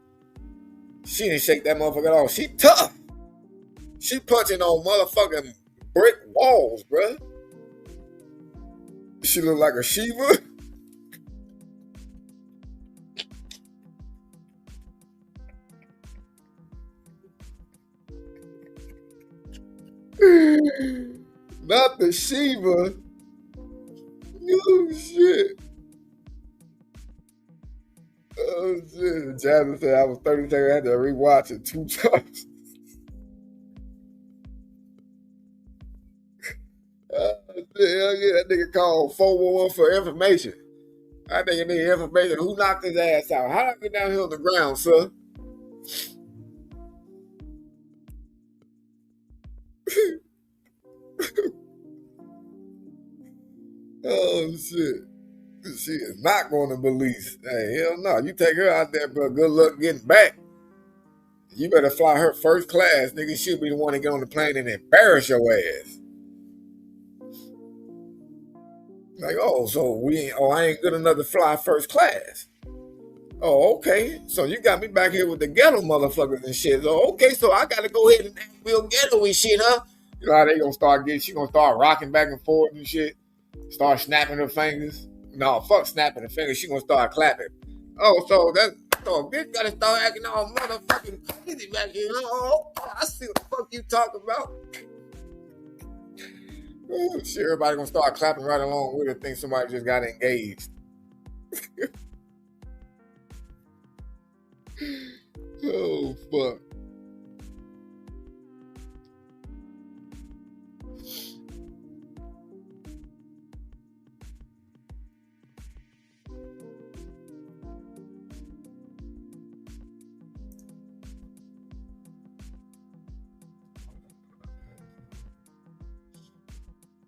She didn't shake that motherfucker at all. She tough. She punching on motherfucking brick walls, bruh. She look like a Shiva. Not the Shiva. Oh shit. Oh shit. Jasmine said I was 30 seconds. I had to rewatch it 2 times. Hell yeah, that nigga called 411 for information. I think need information. Who knocked his ass out? How did I get down here on the ground, sir? Oh shit. She is not going to Belize. Hey, hell no. You take her out there, bro. Good luck getting back. You better fly her first class, nigga. She'll be the one to get on the plane and embarrass your ass. Like, oh, so I ain't good enough to fly first class. Oh, okay. So you got me back here with the ghetto motherfuckers and shit. So okay, so I gotta go ahead and act real ghetto and shit, huh? You know how they gonna start getting, she gonna start rocking back and forth and shit. Start snapping her fingers. No, fuck snapping her fingers. She gonna start clapping. Oh, so bitch gotta start acting all motherfucking crazy back here. Oh, I see what the fuck you talking about. Oh, shit, everybody gonna start clapping right along with it. Think somebody just got engaged. Oh, fuck.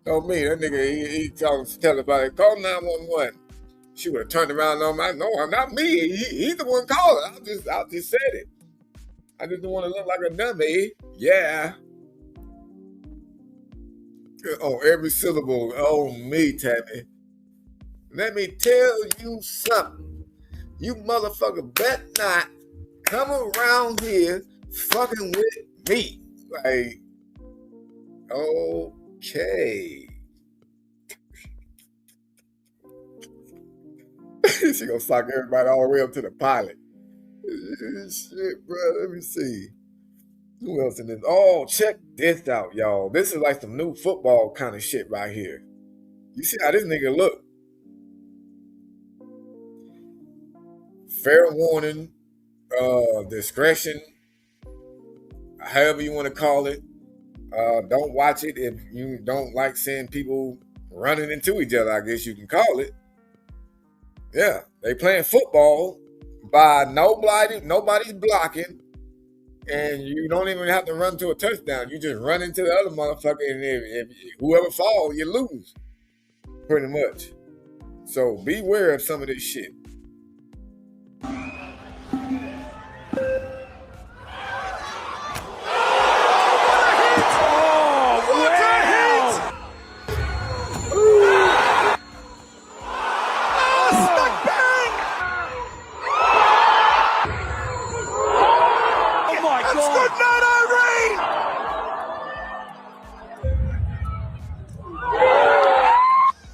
Told me, that nigga, he tell about it, call 911. She would have turned around on me. No, not me. He's the one calling. I just said it. I just don't want to look like a dummy. Yeah. On every syllable. Oh, me, Tammy. Let me tell you something. You motherfucker bet not come around here fucking with me. Like, okay. She gonna sock everybody all the way up to the pilot. Shit, bro. Let me see. Who else in this? Oh, check this out, y'all. This is like some new football kind of shit right here. You see how this nigga look? Fair warning, discretion, however you want to call it. Don't watch it if you don't like seeing people running into each other, I guess you can call it. Yeah, they playing football by nobody's blocking, and you don't even have to run to a touchdown. You just run into the other motherfucker, and if whoever falls, you lose, pretty much. So beware of some of this shit.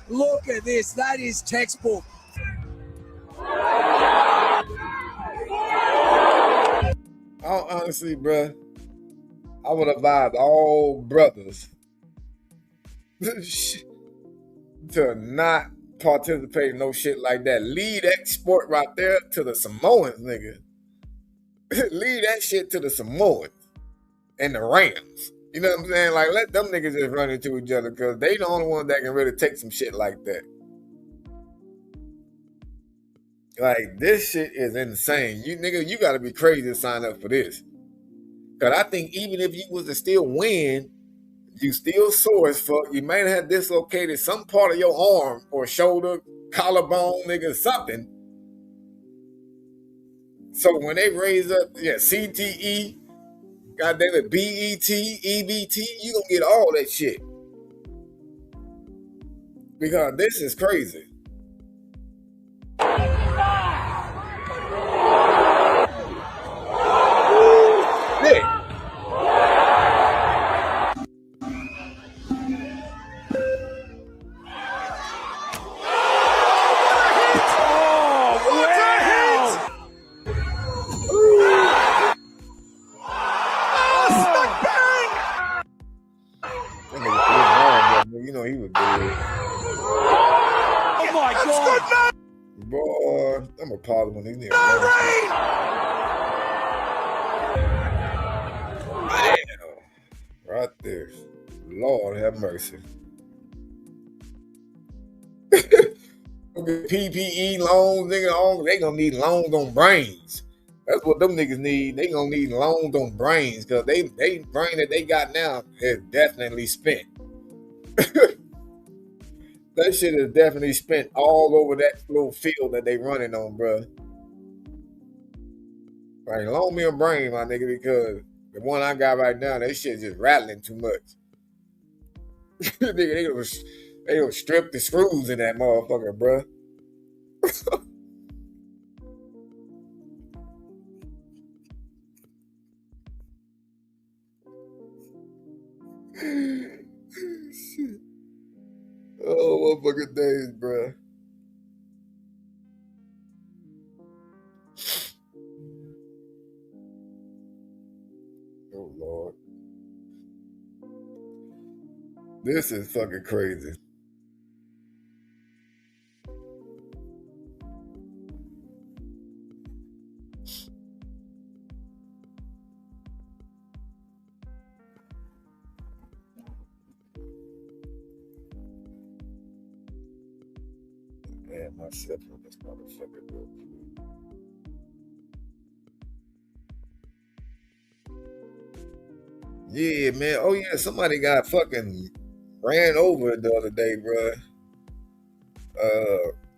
Look at this. That is textbook. Honestly, bruh, I would advise all brothers to not participate in no shit like that. Leave that sport right there to the Samoans, nigga. Leave that shit to the Samoans and the Rams. You know what I'm saying? Like, let them niggas just run into each other, because they the only ones that can really take some shit like that. Like, this shit is insane. You nigga, you gotta be crazy to sign up for this. Cause I think even if you was to still win, you still sore as fuck. You might have dislocated some part of your arm or shoulder, collarbone, nigga, something. So when they raise up, CTE, goddamn it, BET, EBT, you gonna get all that shit. Because this is crazy. You know he was dead. Oh my God! Boy, I'm a pause when these niggas. Damn. Right there. Lord have mercy. PPE loans, nigga, they gonna need loans on brains. That's what them niggas need. They gonna need loans on brains, because they brain that they got now is definitely spent. That shit is definitely spent all over that little field that they running on, bro. Right, loan me a brain, my nigga, because the one I got right now, that shit just rattling too much. Nigga, they gonna strip the screws in that motherfucker, bro. Shit. Oh, motherfucking days, bro. Oh, Lord. This is fucking crazy. Man, myself on this motherfucker real quick. Yeah, man. Oh, yeah, somebody got fucking ran over the other day, bro.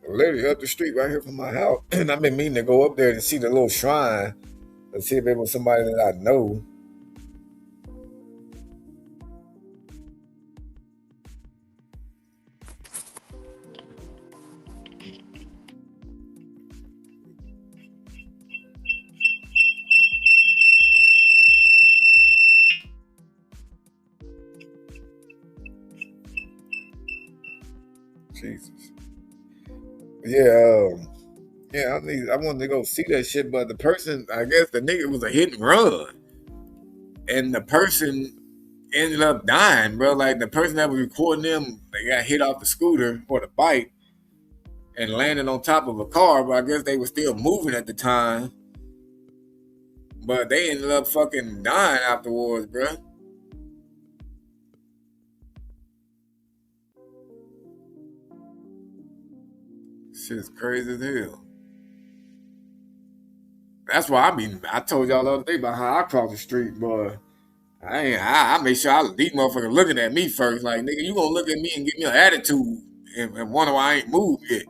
Literally up the street right here from my house. And I've been meaning to go up there and see the little shrine and see if it was somebody that I know. Jesus. Yeah, I wanted to go see that shit, but the person, I guess the nigga was a hit and run. And the person ended up dying, bro. Like the person that was recording them, they got hit off the scooter or the bike and landed on top of a car, but I guess they were still moving at the time. But they ended up fucking dying afterwards, bro. Shit's crazy as hell. That's why I told y'all the other day about how I cross the street, boy. I make sure these motherfuckers looking at me first. Like, nigga, you gonna look at me and give me an attitude and wonder why I ain't moved yet.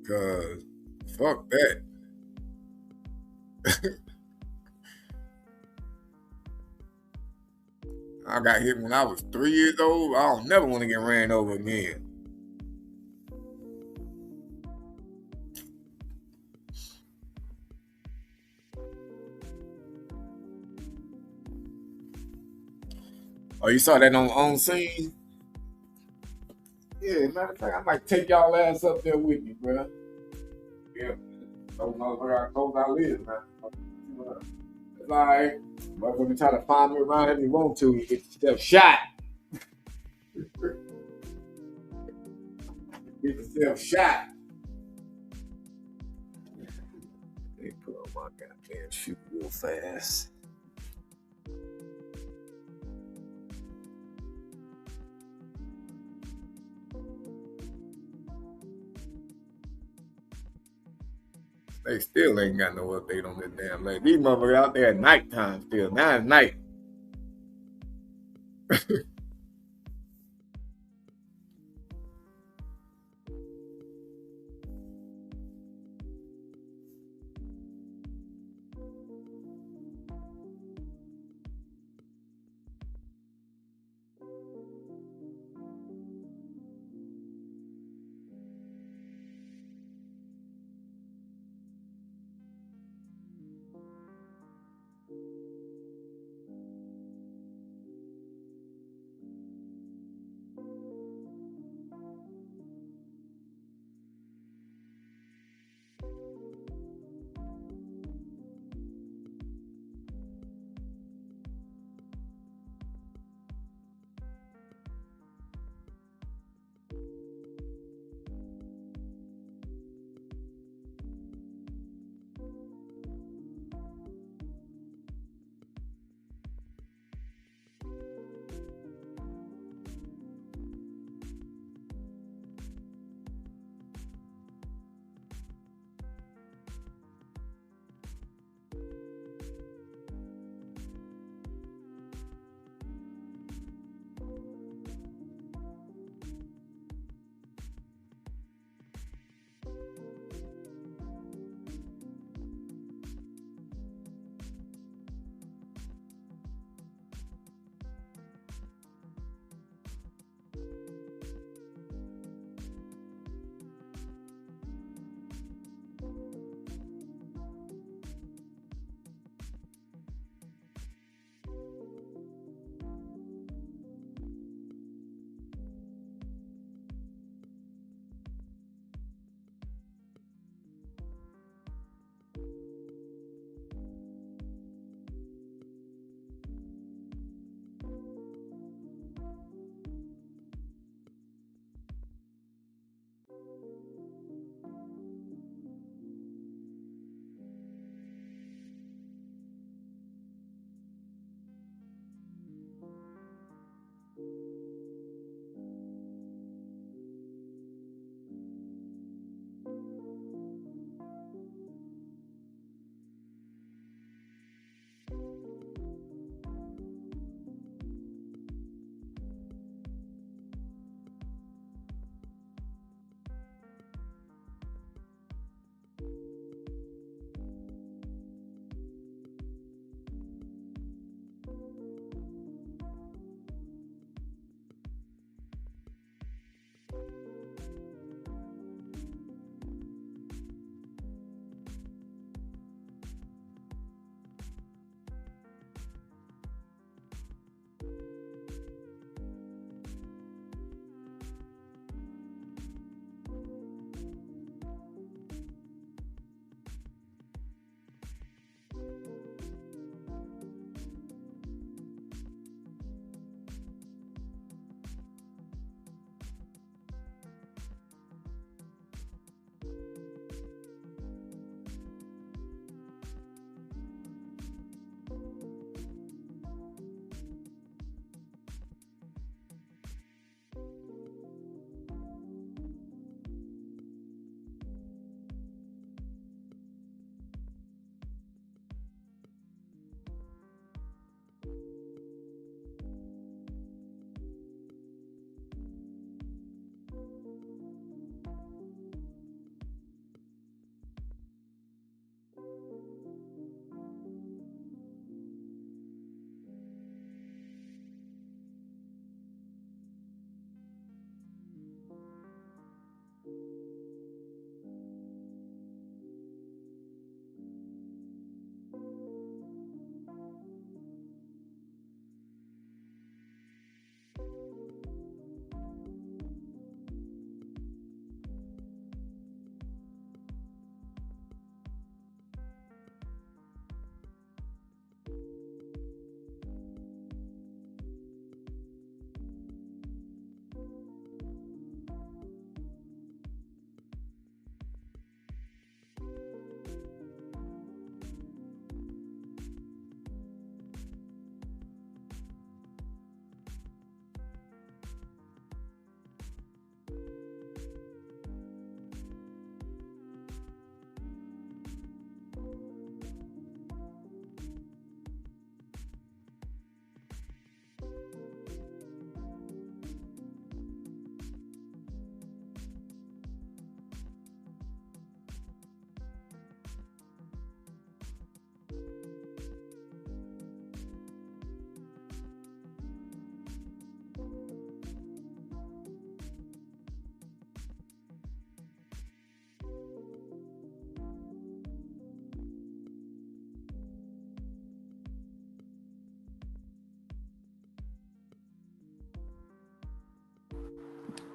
Cause fuck that. I got hit when I was 3 years old. I don't never want to get ran over again. Oh, you saw that on scene? Yeah, matter of fact, I might take y'all ass up there with me, bro. Yeah, don't know where I live, man. It's all right. Motherfucker try to find me around if you want to. You get yourself shot. Get yourself shot. Let me put on my goddamn shoe real fast. They still ain't got no update on this damn lake. These motherfuckers out there at nighttime still. Now it's night.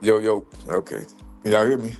Yo. Okay. Can y'all hear me?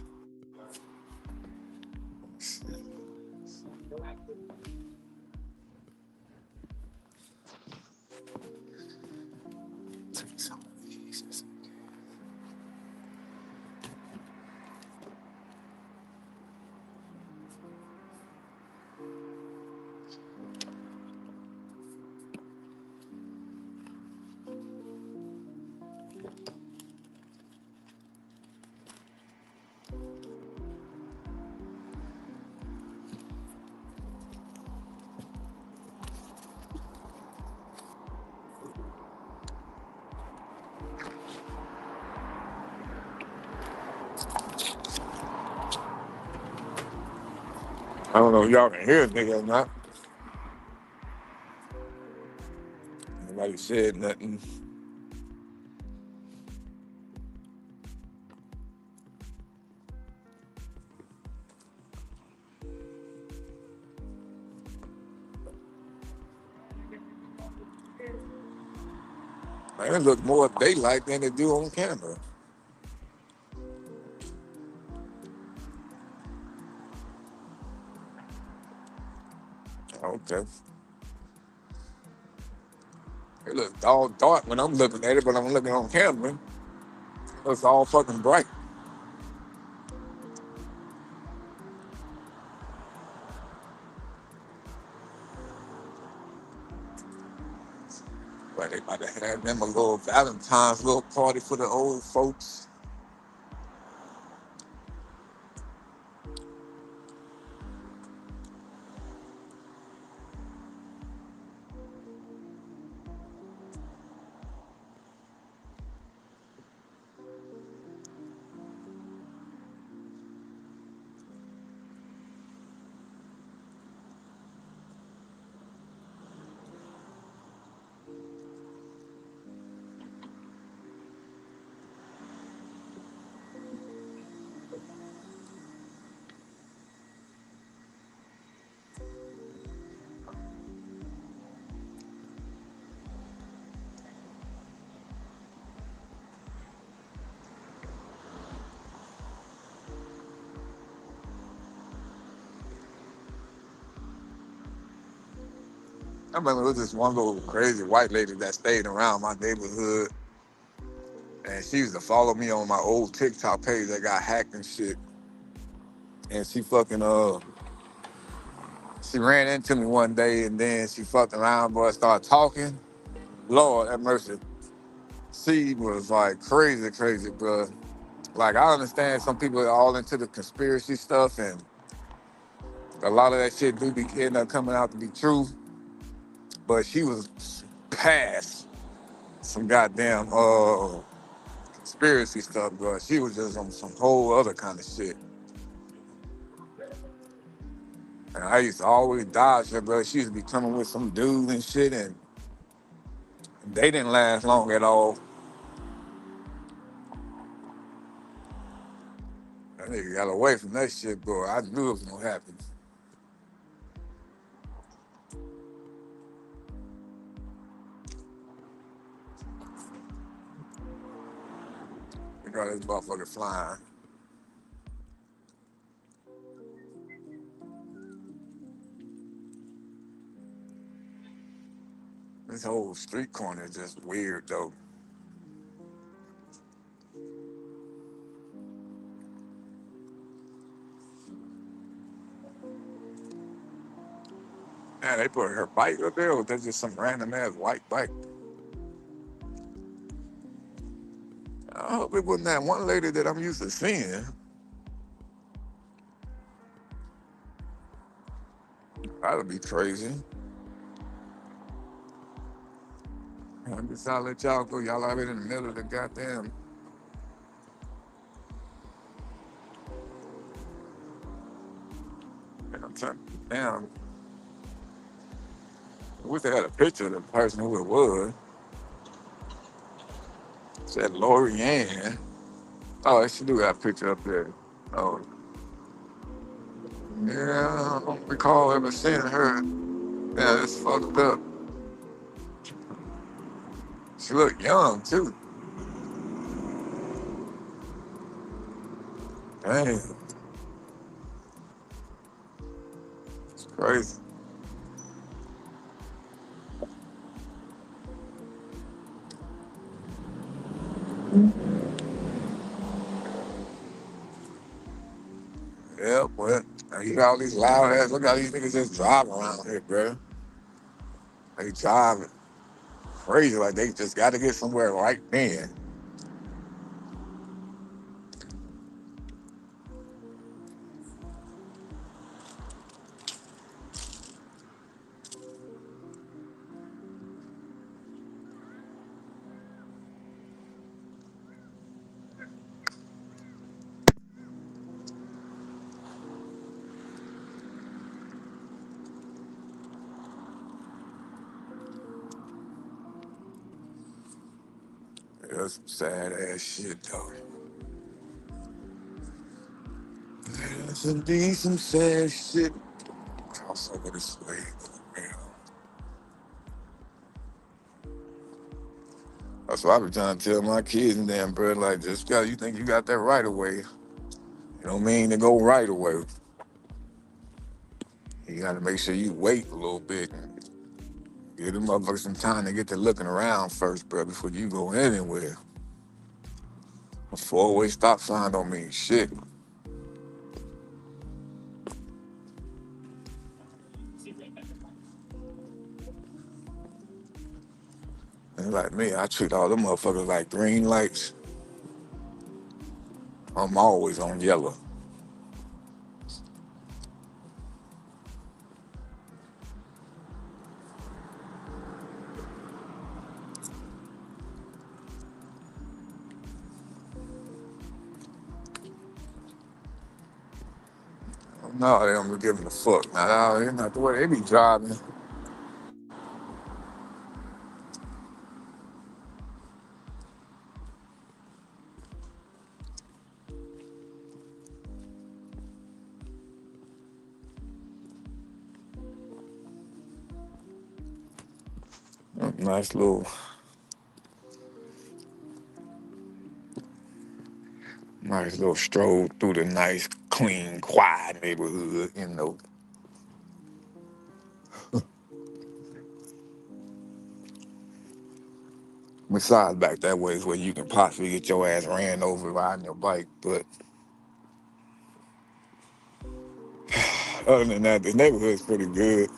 I don't know if y'all can hear a nigga or not. Nobody said nothing. Man, it look more daylight than it do on camera. Okay. It looks all dark when I'm looking at it, but I'm looking on camera. It's all fucking bright. But they about to have them a little Valentine's little party for the old folks. I remember there was this one little crazy white lady that stayed around my neighborhood, and she used to follow me on my old TikTok page that got hacked and shit. And she fucking she ran into me one day, and then she fucked around, boy, started talking. Lord have mercy. She was like crazy, bro. Like, I understand some people are all into the conspiracy stuff, and a lot of that shit do be end up coming out to be true. But she was past some goddamn conspiracy stuff, bro. She was just on some whole other kind of shit. And I used to always dodge her, bro. She used to be coming with some dudes and shit, and they didn't last long at all. That nigga got away from that shit, bro. I knew it was gonna happen. Look at this motherfucker flying. This whole street corner is just weird, though. Man, they put her bike up there, or that's just some random ass white bike? I hope it wasn't that one lady that I'm used to seeing. That'd be crazy. I guess I'll let y'all go. Y'all out here in the middle of the goddamn. I'm trying. Damn. I wish they had a picture of the person who it was. It said Lori Ann. Oh, she do got a picture up there. Oh. Yeah, I don't recall ever seeing her. Yeah, it's fucked up. She looked young, too. Damn. It's crazy. Yeah, but you got all these loud ass. Look how these niggas just driving around here, bro. They driving crazy like they just got to get somewhere right then. That's some sad ass shit, though. That's indeed some sad shit. Cross over this way. Man. That's what I be trying to tell my kids and them, bro. Like, just because you think you got that right away, you don't mean to go right away. You got to make sure you wait a little bit and give them motherfuckers some time to get to looking around first, bro, before you go anywhere. A four-way stop sign don't mean shit. And like me, I treat all them motherfuckers like green lights. I'm always on yellow. No, they don't be giving a fuck. Nah, they're not the way they be driving. Nice little stroll through the nice, clean, quiet neighborhood, you know. Besides, back that way is where you can possibly get your ass ran over riding your bike. But other than that, the neighborhood's pretty good.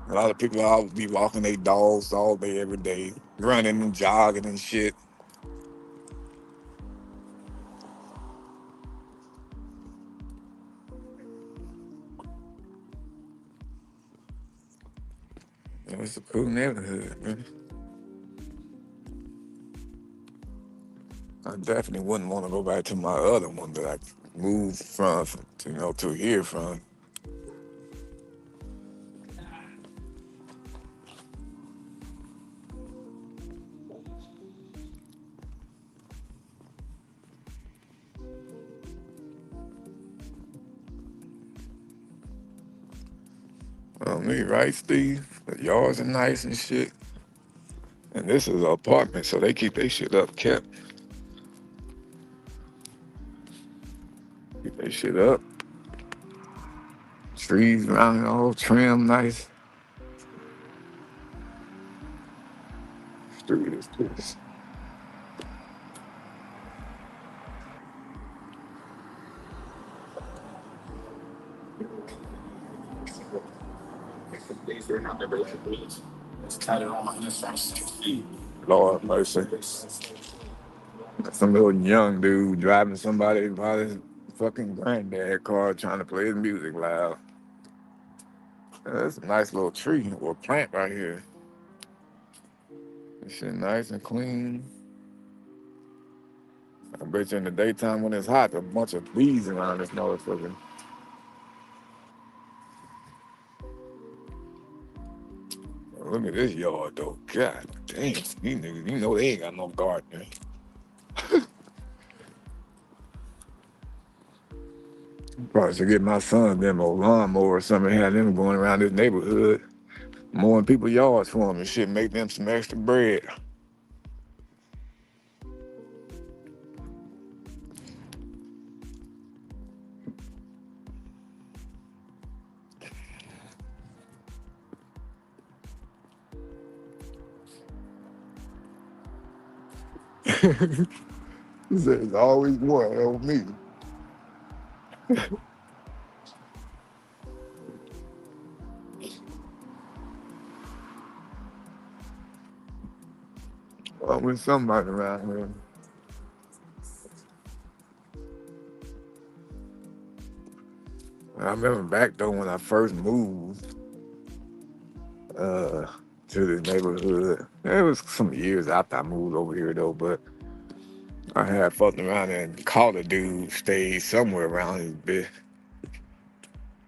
A lot of people always be walking their dogs all day, every day, running and jogging and shit. It's a cool neighborhood, man. I definitely wouldn't want to go back to my other one that I moved from, to here from. Me, right, Steve? The yards are nice and shit. And this is an apartment, so they keep their shit up kept. Keep their shit up. Trees around it all trimmed nice. Street is this. Lord mercy. Some little young dude driving somebody by his fucking granddad car trying to play his music loud. That's a nice little tree or plant right here. This shit nice and clean. I bet you in the daytime when it's hot, a bunch of bees around this motherfucker. Look at this yard though. God damn. These niggas, you know they ain't got no gardener. Probably should get my son them a lawnmower or something, have them going around this neighborhood, mowing people's yards for them and shit, make them some extra bread. He said, there's always one on me. Always somebody around here. I remember back though when I first moved to the neighborhood. It was some years after I moved over here though, but I had fucked around and caught a dude stayed somewhere around his bit.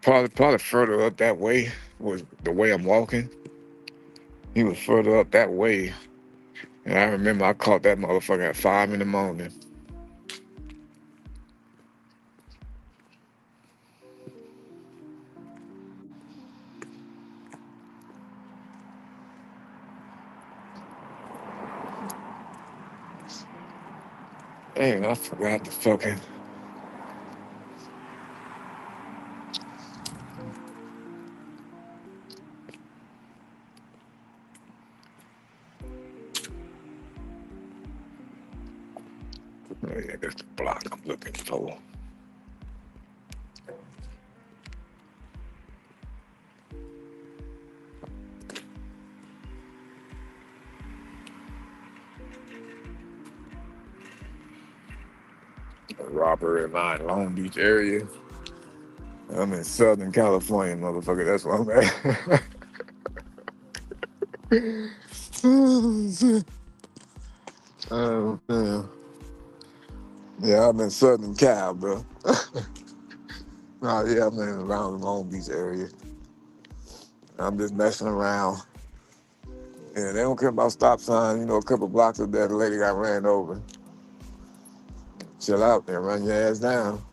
Probably further up that way was the way I'm walking. He was further up that way. And I remember I caught that motherfucker at 5 in the morning. Dang, I forgot the fucking. Oh yeah, that's the block I'm looking for. Robbery in my Long Beach area. I'm in Southern California, motherfucker. That's what I'm at. Oh, damn. Yeah, I'm in Southern Cal, bro. Oh, yeah, I'm in around the Long Beach area. I'm just messing around. Yeah, they don't care about stop signs. You know, a couple blocks up there, the lady got ran over. Chill out there, run your ass down.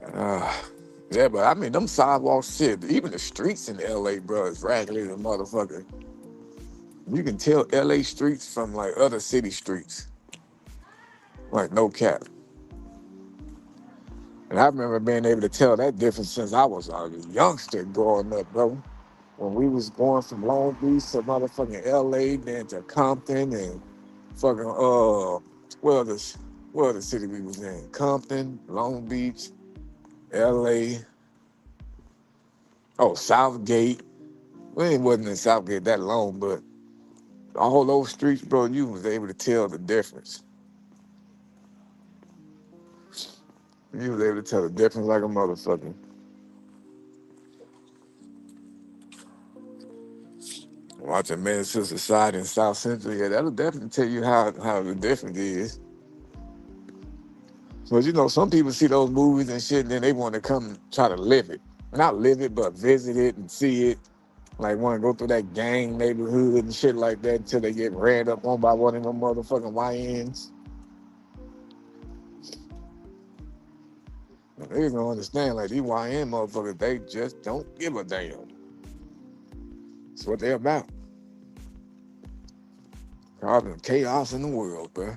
Yeah, but I mean, them sidewalks, shit, even the streets in LA, bro, is raggedy as a motherfucker. You can tell LA streets from like other city streets. Like, no cap. And I remember being able to tell that difference since I was a youngster growing up, bro. When we was going from Long Beach to motherfucking LA, then to Compton and fucking, what other city we was in? Compton, Long Beach, LA. Oh, Southgate. We wasn't in Southgate that long, but all those streets, bro, you was able to tell the difference. You was able to tell the difference like a motherfucker. Watching Menace to Society in South Central, yeah, that'll definitely tell you how the difference is. So, you know, some people see those movies and shit, and then they want to come try to live it. Not live it, but visit it and see it. Like, want to go through that gang neighborhood and shit like that until they get ran up on by one of them motherfucking YNs. They just don't understand, like, these YN motherfuckers, they just don't give a damn. That's what they're about. Causing chaos in the world, bro.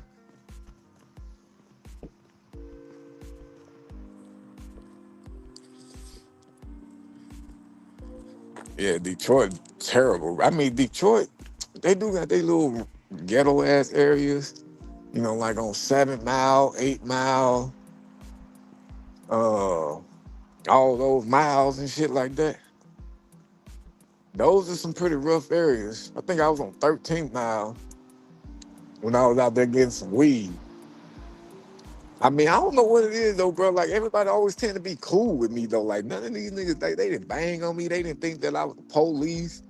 Yeah, Detroit, terrible. I mean, Detroit, they do got their little ghetto ass areas, you know, like on 7 Mile, 8 Mile, all those miles and shit like that. Those are some pretty rough areas. I think I was on 13th Mile when I was out there getting some weed. I mean, I don't know what it is though, bro. Like, everybody always tend to be cool with me though. Like, none of these niggas, they didn't bang on me. They didn't think that I was the police.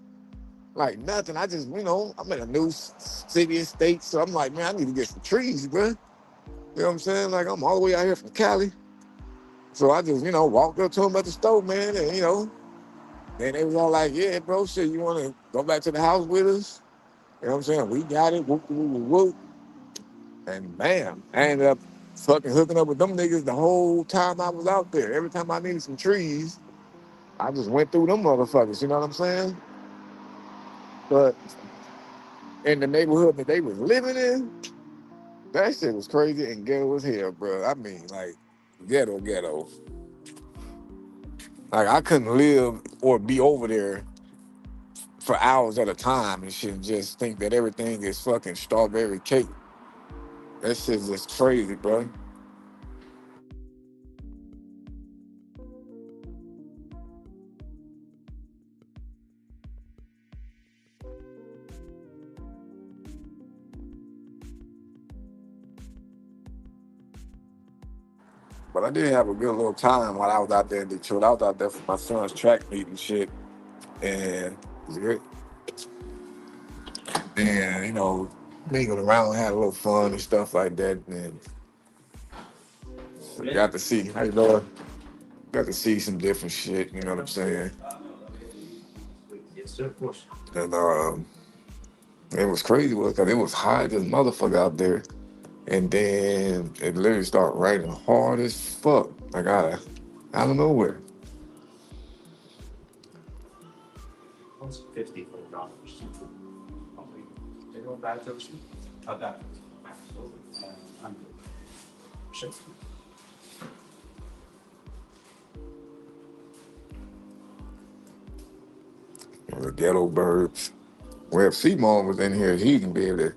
Like, nothing. I just, you know, I'm in a new city and state, so I'm like, man, I need to get some trees, bro. You know what I'm saying? Like, I'm all the way out here from Cali. So I just, you know, walked up to them at the store, man, and, you know, then they was all like, yeah, bro, shit, you want to go back to the house with us? You know what I'm saying? We got it, whoop, whoop, whoop, whoop. And bam, I ended up fucking hooking up with them niggas the whole time I was out there. Every time I needed some trees, I just went through them motherfuckers, you know what I'm saying? But in the neighborhood that they was living in, that shit was crazy and ghetto as hell, bro. I mean, like, ghetto. Like, I couldn't live or be over there for hours at a time and shit, and just think that everything is fucking strawberry cake. That shit is just crazy, bro. But I did have a good little time while I was out there in Detroit. I was out there for my son's track meet and shit. And it was great. And, you know, mingled around, had a little fun and stuff like that. And got to see, how you doing? Got to see some different shit, you know what I'm saying? And it was crazy because it was hot as motherfucker out there. And then it literally started raining hard as fuck. Like out of nowhere. $50. They go back to that. The ghetto birds. Well, if Simon was in here, he can be able to,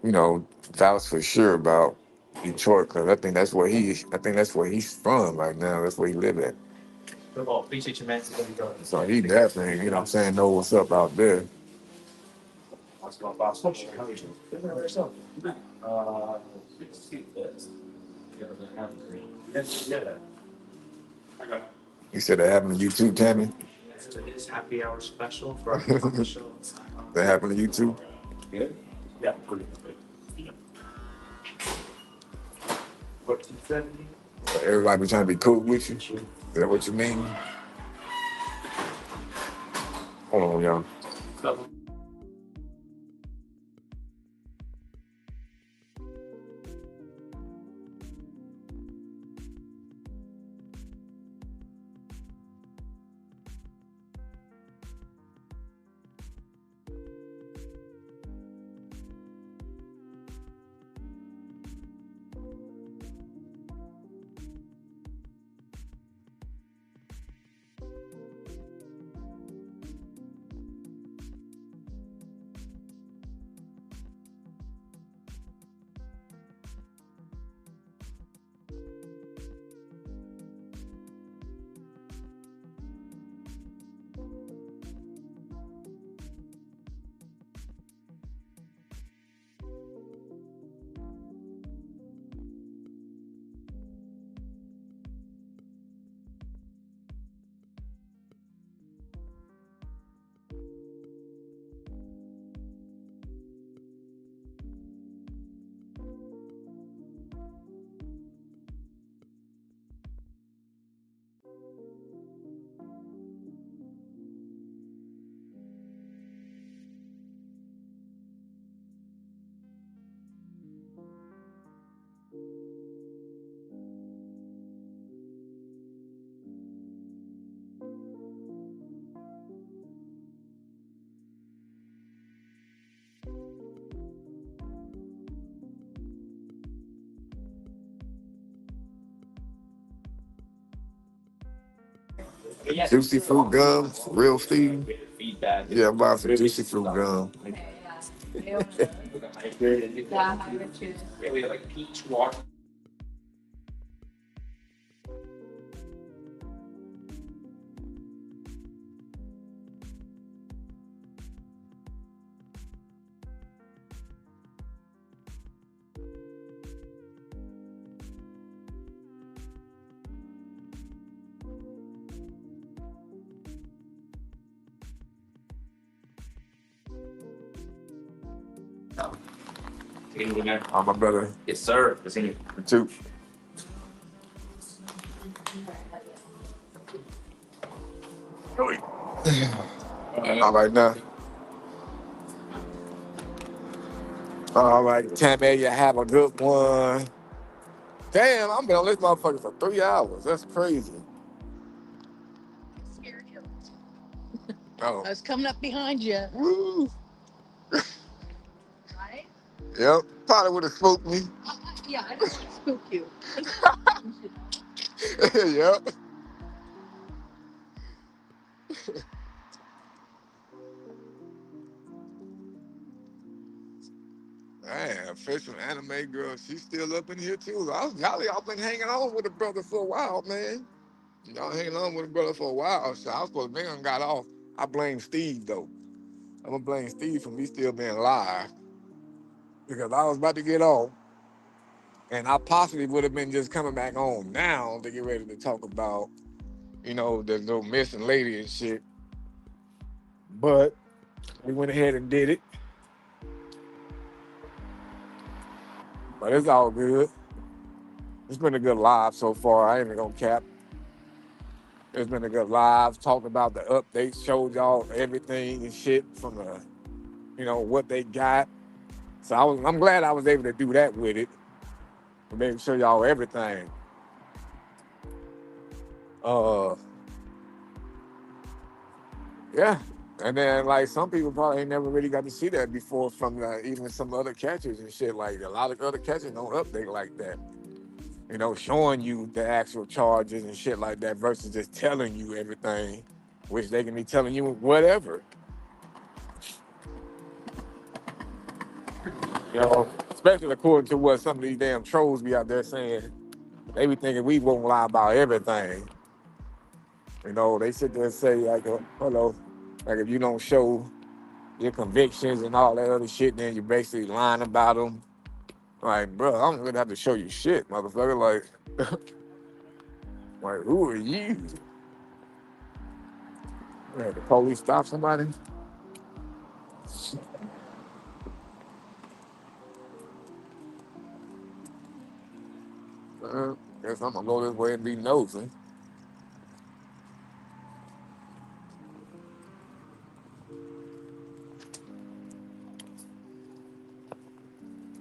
you know, vouch for sure about Detroit, because I think that's where he's from right now. That's where he live at. Well, appreciate you, man. So he definitely, you know what I'm saying, know what's up out there. You said that happened to you too, Tammy? It's happy hour special for our show. That happened to you too? Yeah. Yeah. Everybody be trying to be cool with you? Is that what you mean? Hold on, y'all. Juicy fruit gum, real Steve. Yeah, I'm buying some juicy fruit gum. Oh, my brother. Yes, sir. It's in you. Me too. All right now. All right, Tammy, you have a good one. Damn, I've been on this motherfucker for 3 hours. That's crazy. Scared you. Oh. I was coming up behind you. Woo. Right? Yep, probably would have spooked me. Yeah, I didn't want to spook you. Yep. Man, official anime girl, she's still up in here too. Y'all been hanging on with the brother for a while, man. Y'all hanging on with the brother for a while. So I was supposed to be got off. I blame Steve though. I'm gonna blame Steve for me still being live because I was about to get off, and I possibly would have been just coming back on now to get ready to talk about, the little missing lady and shit. But we went ahead and did it. But it's all good. It's been a good live so far. I ain't even gonna cap. It's been a good live. Talked about the updates, showed y'all everything and shit from what they got. So I'm glad I was able to do that with it. To maybe show y'all everything. Yeah. And then like some people probably ain't never really got to see that before from even some other catchers and shit. Like a lot of other catchers don't update like that. Showing you the actual charges and shit like that versus just telling you everything, which they can be telling you whatever. Especially according to what some of these damn trolls be out there saying. They be thinking we won't lie about everything. They sit there and say, like, like if you don't show your convictions and all that other shit, then you're basically lying about them. Like, bro, I'm gonna have to show you shit, motherfucker. Like, who are you? Yeah, the police stop somebody? Guess I'm gonna go this way and be nosy.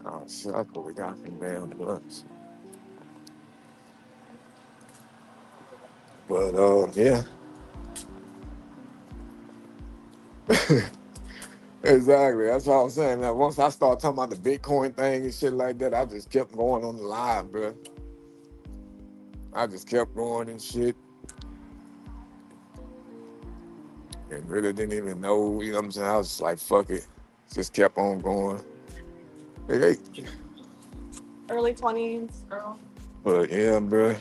Oh shit, that's what we got from damn books. But yeah. Exactly. That's what I'm saying. Now once I start talking about the Bitcoin thing and shit like that, I just kept going on the live, bro. I just kept going and shit. And really didn't even know, you know what I'm saying? I was just like, fuck it. Just kept on going. Hey. Early 20s, girl. But yeah, bro.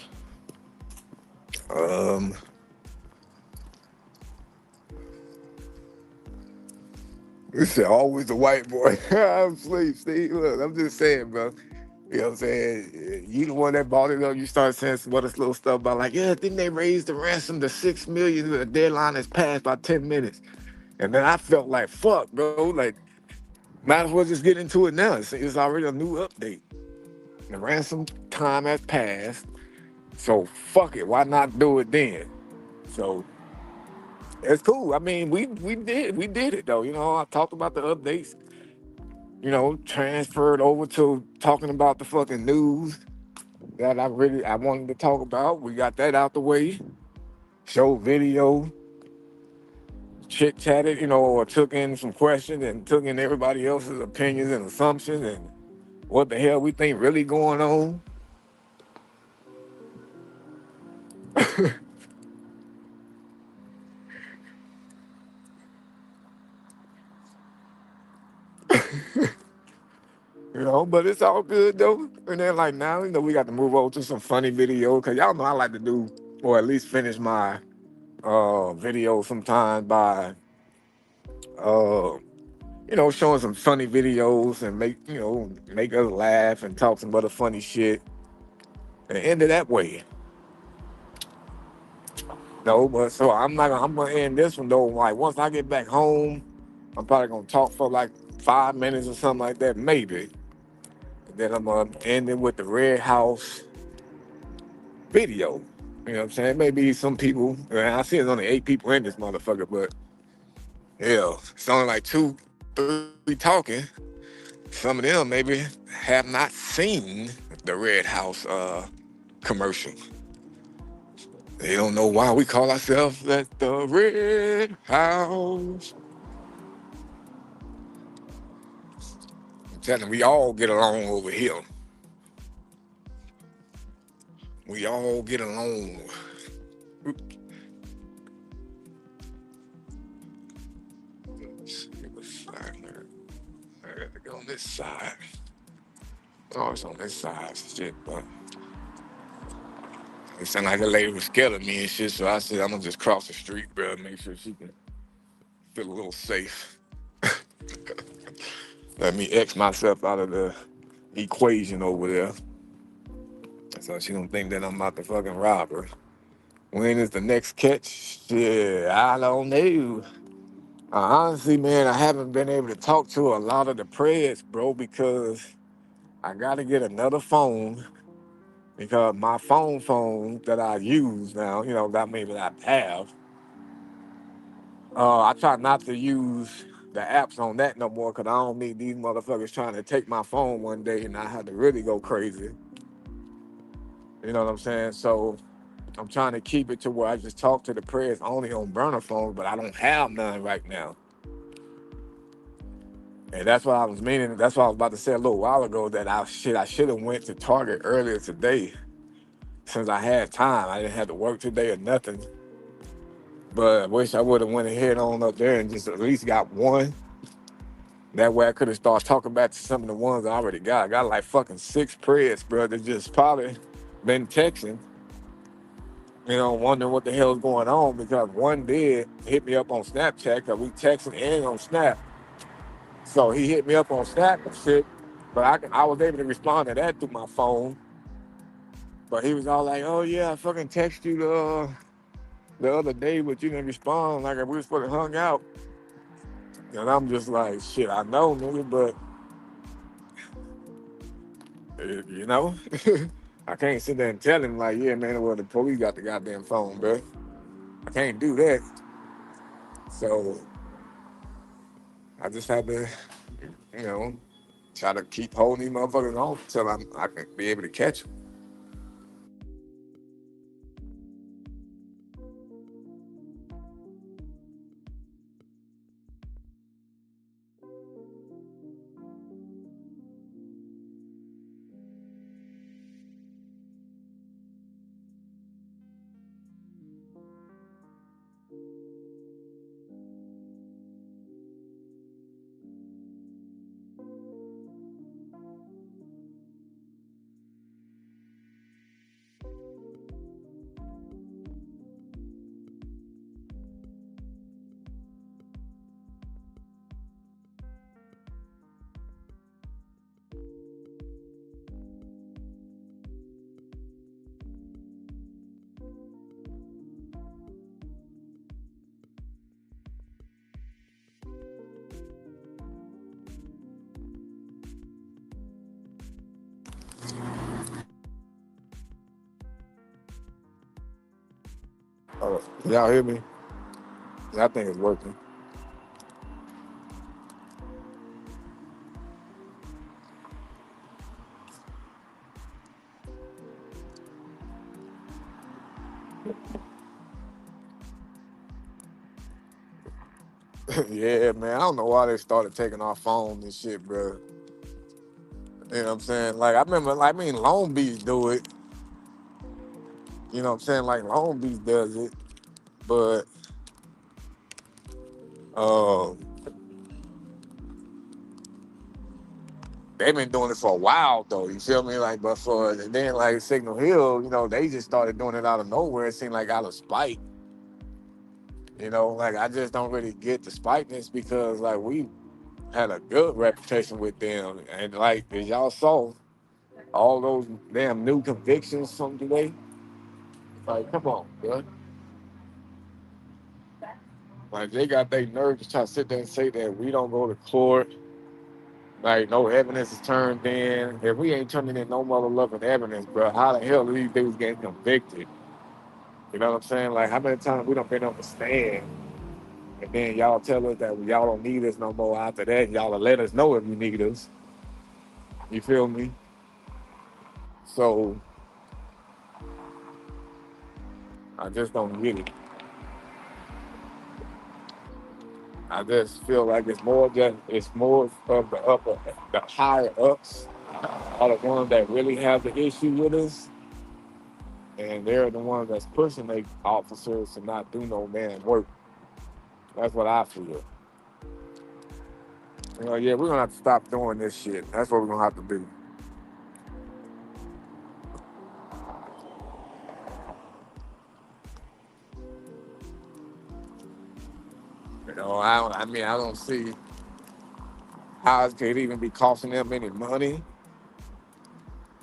You said always a white boy. I'm asleep, Steve. Look, I'm just saying, bro. You know what I'm saying? You the one that bought it up. You start saying some other little stuff about like, yeah, didn't they raise the ransom to $6 million? The deadline has passed by 10 minutes. And then I felt like, fuck, bro. Like, might as well just get into it now. It's already a new update. The ransom time has passed. So fuck it. Why not do it then? So it's cool. I mean, we did it though. I talked about the updates. Transferred over to talking about the fucking news that I wanted to talk about. We got that out the way. Showed video, chit chatted, or took in some questions and took in everybody else's opinions and assumptions and what the hell we think really going on. But it's all good though. And then like now, we got to move over to some funny videos because y'all know I like to do, or at least finish my video sometimes by showing some funny videos and make us laugh and talk some other funny shit and end it that way. No, but so I'm gonna end this one though. Like once I get back home, I'm probably gonna talk for like 5 minutes or something like that, maybe. And then I'm gonna end it with the Red House video. You know what I'm saying? Maybe some people, I see there's only 8 people in this motherfucker, but yeah, it's only like 2, 3 talking. Some of them maybe have not seen the Red House commercial. They don't know why we call ourselves at the Red House. I'm telling you, we all get along over here. We all get along. Let's see what side there. I got to go on this side. Oh, it's on this side and shit, but it sounded like the lady was scared of me and shit, so I said, I'm gonna just cross the street, bro, make sure she can feel a little safe. Let me X myself out of the equation over there. So she don't think that I'm about to fucking rob her. When is the next catch? Shit, I don't know. Honestly, man, I haven't been able to talk to a lot of the press, bro, because I gotta get another phone because my phone that I use now, you know, that maybe I have. I try not to use the apps on that no more because I don't need these motherfuckers trying to take my phone one day and I had to really go crazy. You know what I'm saying? So I'm trying to keep it to where I just talk to the press only on burner phones, but I don't have none right now. And that's what I was meaning. That's what I was about to say a little while ago that I should have went to Target earlier today since I had time. I didn't have to work today or nothing. But I wish I would have went ahead on up there and just at least got one. That way I could have started talking back to some of the ones I already got. I got like fucking 6 press, bro. They just probably been texting, you know, wondering what the hell's going on because one did hit me up on Snapchat because we texting and on Snap. So he hit me up on Snap and shit, but I was able to respond to that through my phone. But he was all like, "Oh yeah, I fucking texted you the other day, but you didn't respond. Like we were supposed to hung out." And I'm just like, "Shit, I know, nigga, but you know, I can't sit there and tell him like, yeah, man, well the police got the goddamn phone, bro. I can't do that." So I just had to, you know, try to keep holding these motherfuckers on until I can be able to catch them. Y'all hear me? I think it's working. Yeah, man. I don't know why they started taking our phones and shit, bro. You know what I'm saying? Like, I remember, like, I mean, Long Beach do it. You know what I'm saying? Like, Long Beach does it. But, they've been doing it for a while, though. You feel me? Like, but and then, like, Signal Hill, you know, they just started doing it out of nowhere. It seemed like out of spite. You know, like, I just don't really get the spiteness because, like, we had a good reputation with them. And, like, as y'all saw, all those damn new convictions from today. Like, come on, bro. Like, they got their nerve to try to sit there and say that we don't go to court. Like, no evidence is turned in. If we ain't turning in no mother loving evidence, bro, how the hell are these dudes getting convicted? You know what I'm saying? Like, how many times we done been on the stand, and then y'all tell us that y'all don't need us no more after that, y'all will let us know if you need us. You feel me? So, I just don't get it. I just feel like it's more of the higher ups are the ones that really have the issue with us, and they're the ones that's pushing their officers to not do no damn work. That's what I feel. You know, yeah, we're gonna have to stop doing this shit. That's what we're gonna have to do. You know, I mean, I don't see how it could even be costing them any money.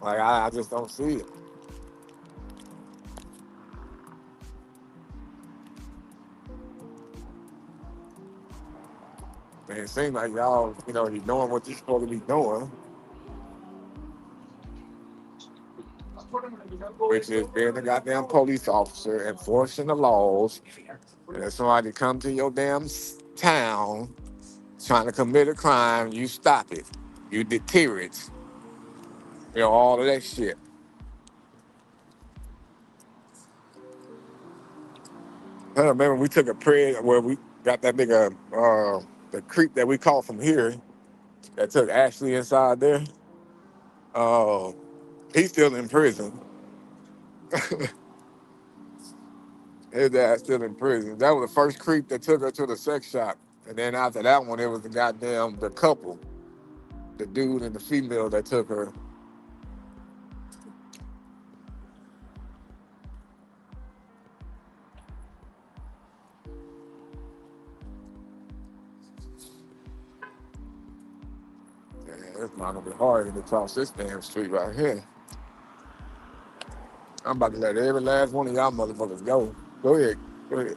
Like, I just don't see it. Man, it seems like y'all, you know, you're doing what you're supposed to be doing, which is being a goddamn police officer, enforcing the laws. And if somebody come to your damn town trying to commit a crime, you stop it. You deter it. You know, all of that shit. I remember we took a prayer where we got that nigga, the creep that we caught from here that took Ashley inside there. He's still in prison. His dad's still in prison. That was the first creep that took her to the sex shop. And then after that one, it was the couple, the dude and the female that took her. Yeah, it's not gonna be hard to cross this damn street right here. I'm about to let every last one of y'all motherfuckers go. Go ahead. Go ahead.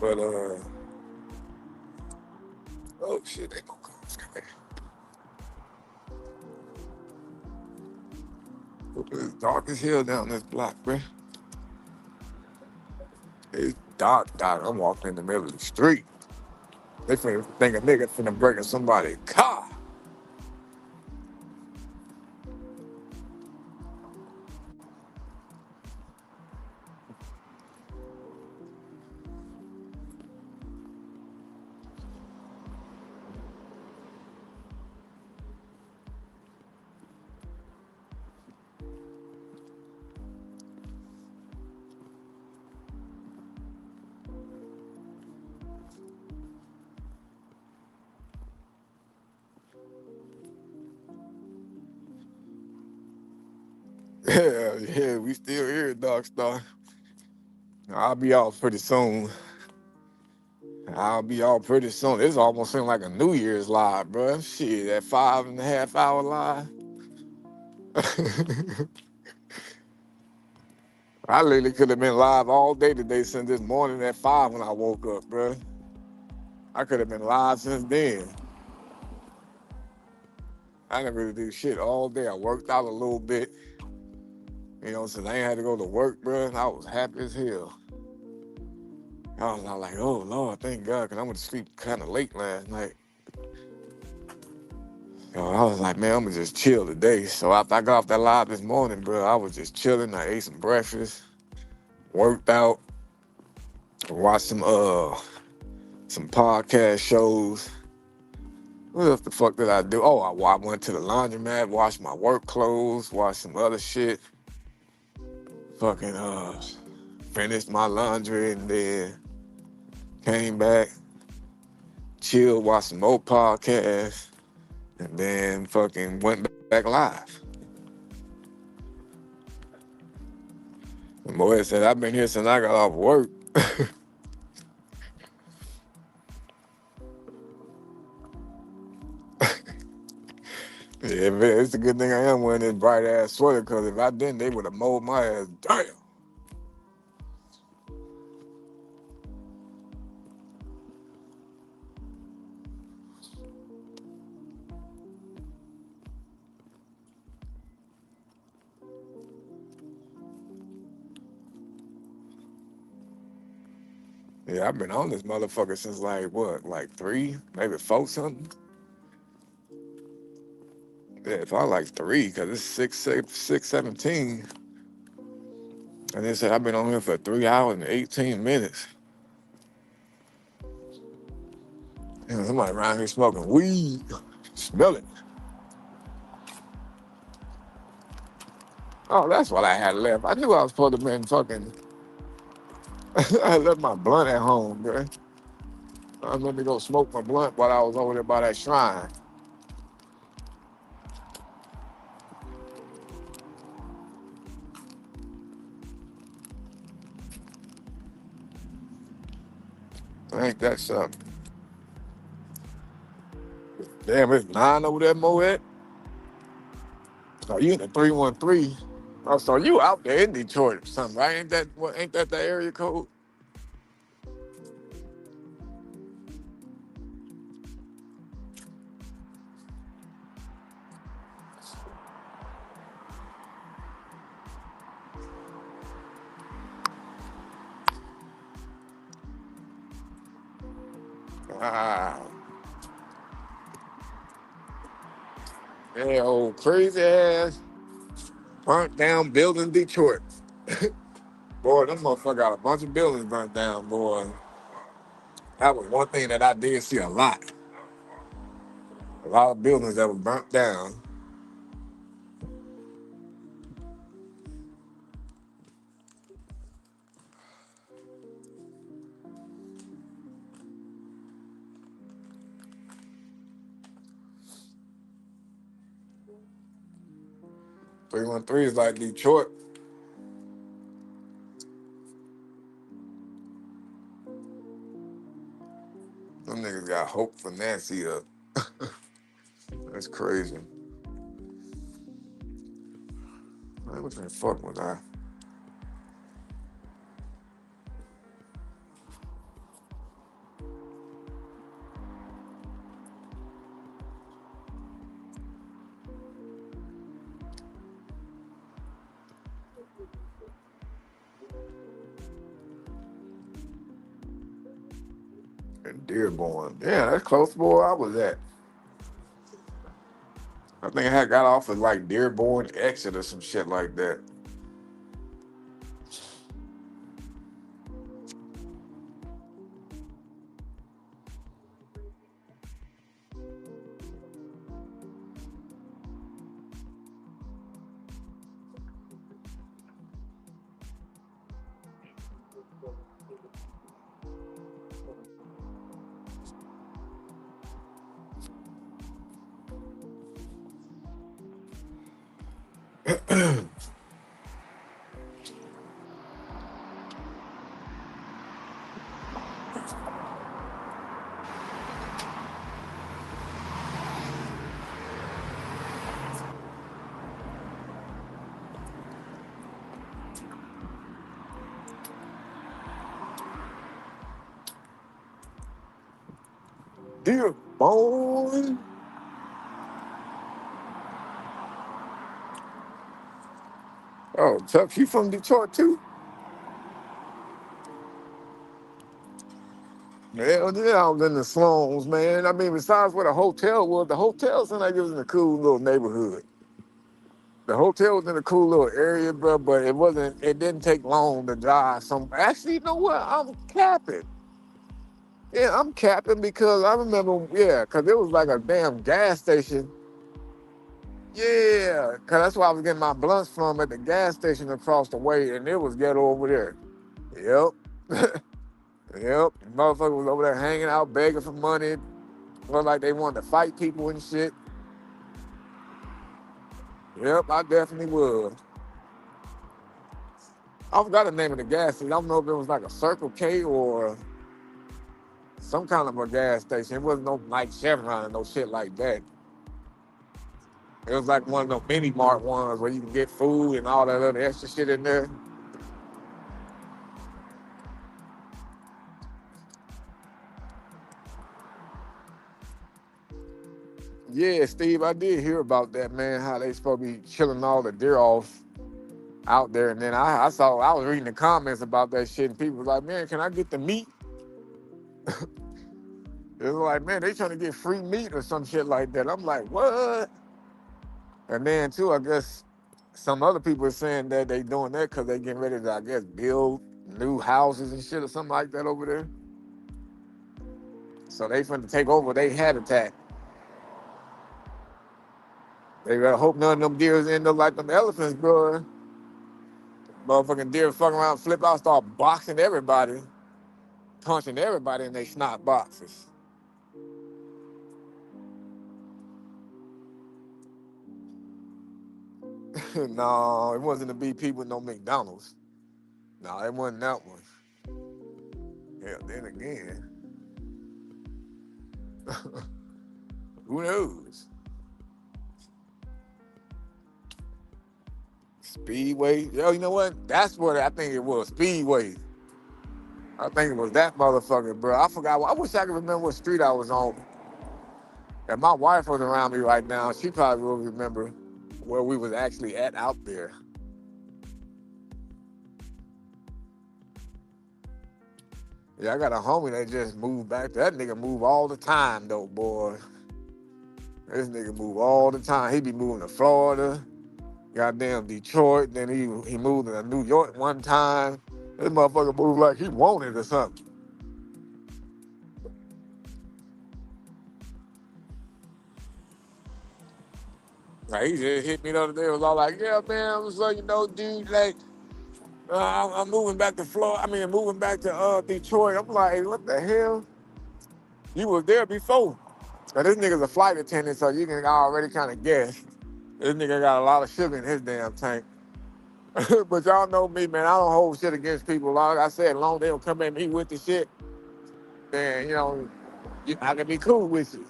But oh shit, they gonna come. It's dark as hell down this block, bruh. It's dark. I'm walking in the middle of the street. They finna think a nigga finna break in somebody's car. Yeah, we still here, Dark Star. I'll be off pretty soon. This almost seems like a New Year's live, bruh. Shit, that 5.5 hour live. I literally could have been live all day today since this morning at 5 when I woke up, bruh. I could have been live since then. I didn't really do shit all day. I worked out a little bit. You know, since I ain't had to go to work, bruh, I was happy as hell. I was like, oh, Lord, thank God, because I went to sleep kind of late last night. So I was like, man, I'm going to just chill today. So after I got off that live this morning, bro, I was just chilling. I ate some breakfast, worked out, watched some podcast shows. What else the fuck did I do? Oh, I went to the laundromat, washed my work clothes, washed some other shit. Fucking finished my laundry and then came back, chilled, watched some more podcasts, and then fucking went back live. And boy said, I've been here since I got off work. Yeah, man, it's a good thing I am wearing this bright ass sweater, because if I didn't, they would have mowed my ass down. Yeah, I've been on this motherfucker since like 3, maybe 4 something. Yeah, it's probably like 3, because it's 6:17. And they said I've been on here for 3 hours and 18 minutes. And somebody around here smoking weed. Smell it. Oh, that's what I had left. I knew I was supposed to have been fucking... I left my blunt at home, bro. I let me go smoke my blunt while I was over there by that shrine. Ain't that something? Damn, it's 9 over there, Moet. Oh, you in the 313. Oh, so you out there in Detroit or something, right? Ain't that the area code? Wow. Yeah, old crazy ass burnt down building Detroit. Boy, them motherfucker got a bunch of buildings burnt down, boy. That was one thing that I did see a lot. A lot of buildings that was burnt down. Three one three is like Detroit. Them niggas got hope for Nancy up. That's crazy. Man, what the fuck was I? In Dearborn. Yeah, that's close to where I was at. I think I had got off at like Dearborn exit or some shit like that. Dearborn. Oh, Tuck, you from Detroit too? Hell yeah, I was in the slums, man. I mean, besides where the hotel was, the hotel seemed like it was in a cool little neighborhood. The hotel was in a cool little area, bro, but it didn't take long to drive actually, you know what? I'm capping. Yeah, I'm capping because I remember, yeah, because it was like a damn gas station. Yeah, because that's where I was getting my blunts from at the gas station across the way, and it was ghetto over there. Yep. Yep. Motherfucker was over there hanging out, begging for money. Looked like they wanted to fight people and shit. Yep, I definitely was. I forgot the name of the gas station. I don't know if it was like a Circle K or some kind of a gas station. It wasn't no like Chevron or no shit like that. It was like one of those mini mart ones where you can get food and all that other extra shit in there. Yeah, Steve, I did hear about that, man, how they supposed to be killing all the deer off out there. And then I was reading the comments about that shit, and people was like, man, can I get the meat? It was like, man, they trying to get free meat or some shit like that. I'm like, what? And then, too, I guess some other people are saying that they doing that because they getting ready to, I guess, build new houses and shit or something like that over there. So they finna take over their habitat. They gotta hope none of them deers end up like them elephants, bro. Motherfucking deer fucking around, flip out, start boxing everybody, punching everybody in their snot boxes. No, it wasn't a BP with no McDonald's. No, it wasn't that one. Yeah, then again. Who knows? Speedway. Yo, you know what? That's what I think it was. Speedway. I think it was that motherfucker, bro. I forgot. I wish I could remember what street I was on. If my wife was around me right now, she probably will remember where we was actually at out there. Yeah, I got a homie that just moved back. That nigga move all the time, though, boy. This nigga move all the time. He be moving to Florida, goddamn Detroit. Then he moved to New York one time. This motherfucker moved like he wanted or something. Like, he just hit me the other day. It was all like, yeah, man, so you know, dude, like, I'm moving back to Florida. I mean, moving back to Detroit. I'm like, what the hell? You was there before. Now, this nigga's a flight attendant, so you can already kind of guess. This nigga got a lot of sugar in his damn tank. But y'all know me, man. I don't hold shit against people. Like I said, as long as they don't come at me with the shit, then, you know, I can be cool with you.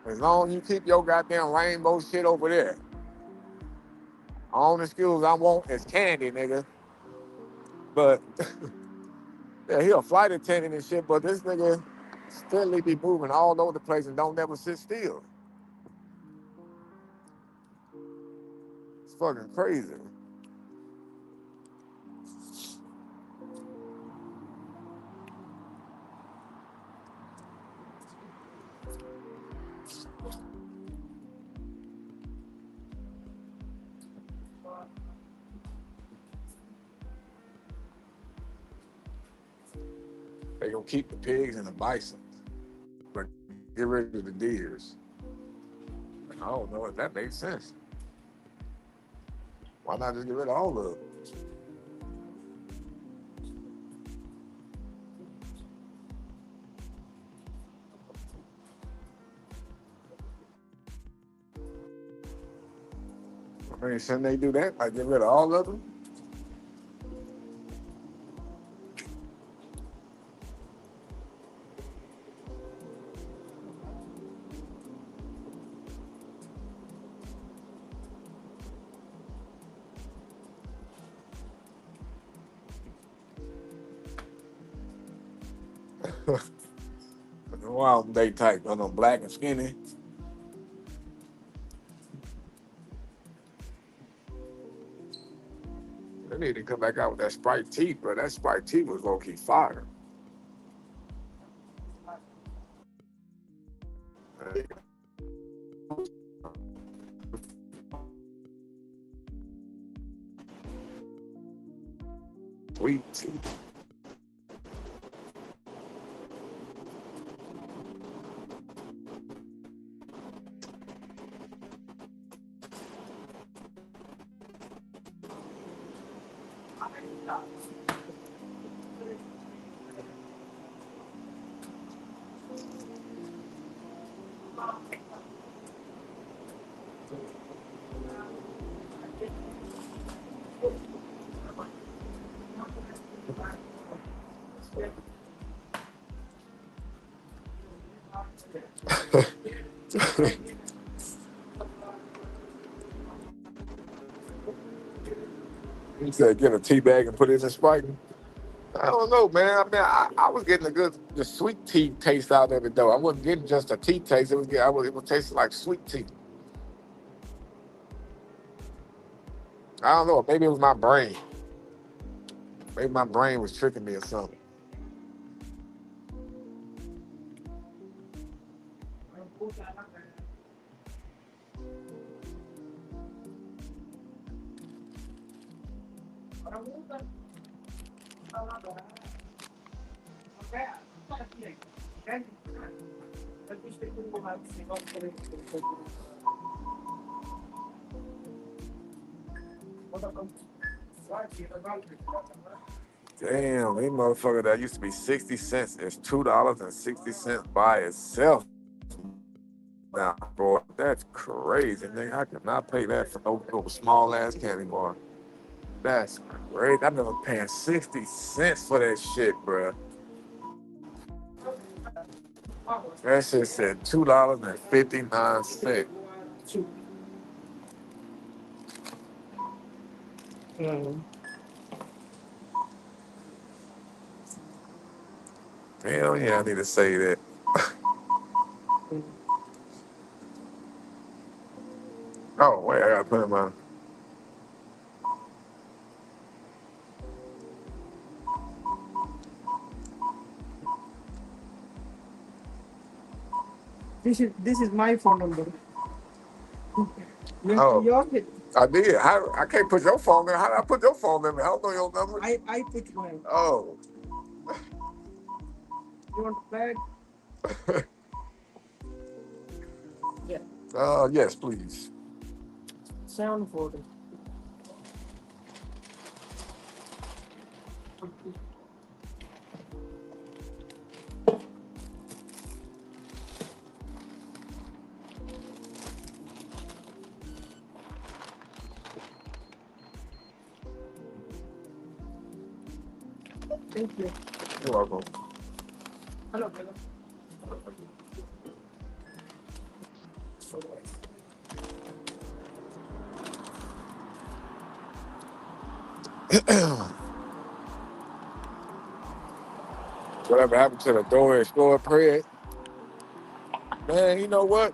As long as you keep your goddamn rainbow shit over there. All the skills I want is candy, nigga. But, yeah, he a flight attendant and shit, but this nigga steadily be moving all over the place and don't never sit still. It's fucking crazy. They gonna keep the pigs and the bison, but get rid of the deers. I don't know if that makes sense. Why not just get rid of all of them? I mean, shouldn't they do that? Like, get rid of all of them? Wow, they type on them black and skinny. They need to come back out with that Sprite tea, bro. That Sprite tea was low-key fire. Sweet tea. He said, get a tea bag and put it in Sprite. I don't know, man. I mean, I was getting the sweet tea taste out of it, though. I wasn't getting just a tea taste. It was tasting like sweet tea. I don't know. Maybe it was my brain. Maybe my brain was tricking me or something. Damn, these motherfucker that used to be 60 cents is $2.60 by itself. Now, boy, that's crazy, nigga. I cannot pay that for no small ass candy bar. That's crazy. I remember paying 60 cents for that shit, bruh. That shit said $2.59. Hell yeah, I need to say that. Oh wait, I gotta put in my. This is my phone number. Oh, Your kid. I did. I can't put your phone in. How did I put your phone in? I don't know your number. I put mine. Oh. You want flag? Yeah. Yes, please. 740. Thank you. You're welcome. Hello, brother. Whatever happened to the door Explorer prayer? Man, you know what?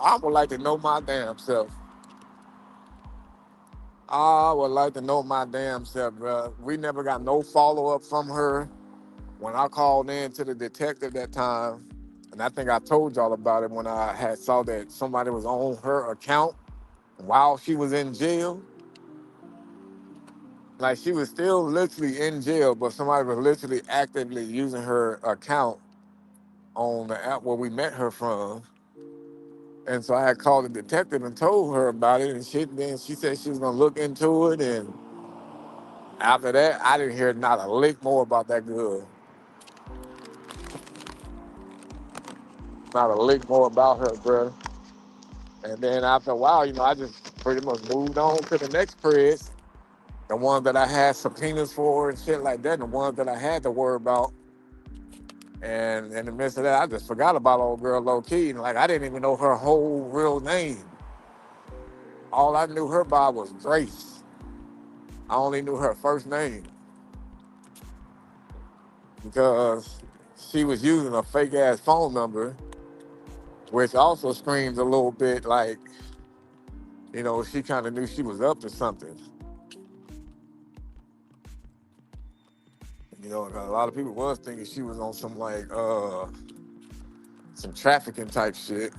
I would like to know my damn self. I would like to know my damn self, bro. We never got no follow-up from her. When I called in to the detective that time, and I think I told y'all about it when I had saw that somebody was on her account while she was in jail. Like, she was still literally in jail, but somebody was literally actively using her account on the app where we met her from. And so I had called the detective and told her about it and shit. Then she said she was gonna look into it. And after that, I didn't hear not a lick more about that girl. Not a lick more about her, bro. And then after a while, I just pretty much moved on to the next press. The ones that I had subpoenas for and shit like that, and the ones that I had to worry about. And in the midst of that, I just forgot about old girl low key. Like, I didn't even know her whole real name. All I knew her by was Grace. I only knew her first name because she was using a fake ass phone number, which also screams a little bit like, she kind of knew she was up to something. A lot of people was thinking she was on some some trafficking type shit.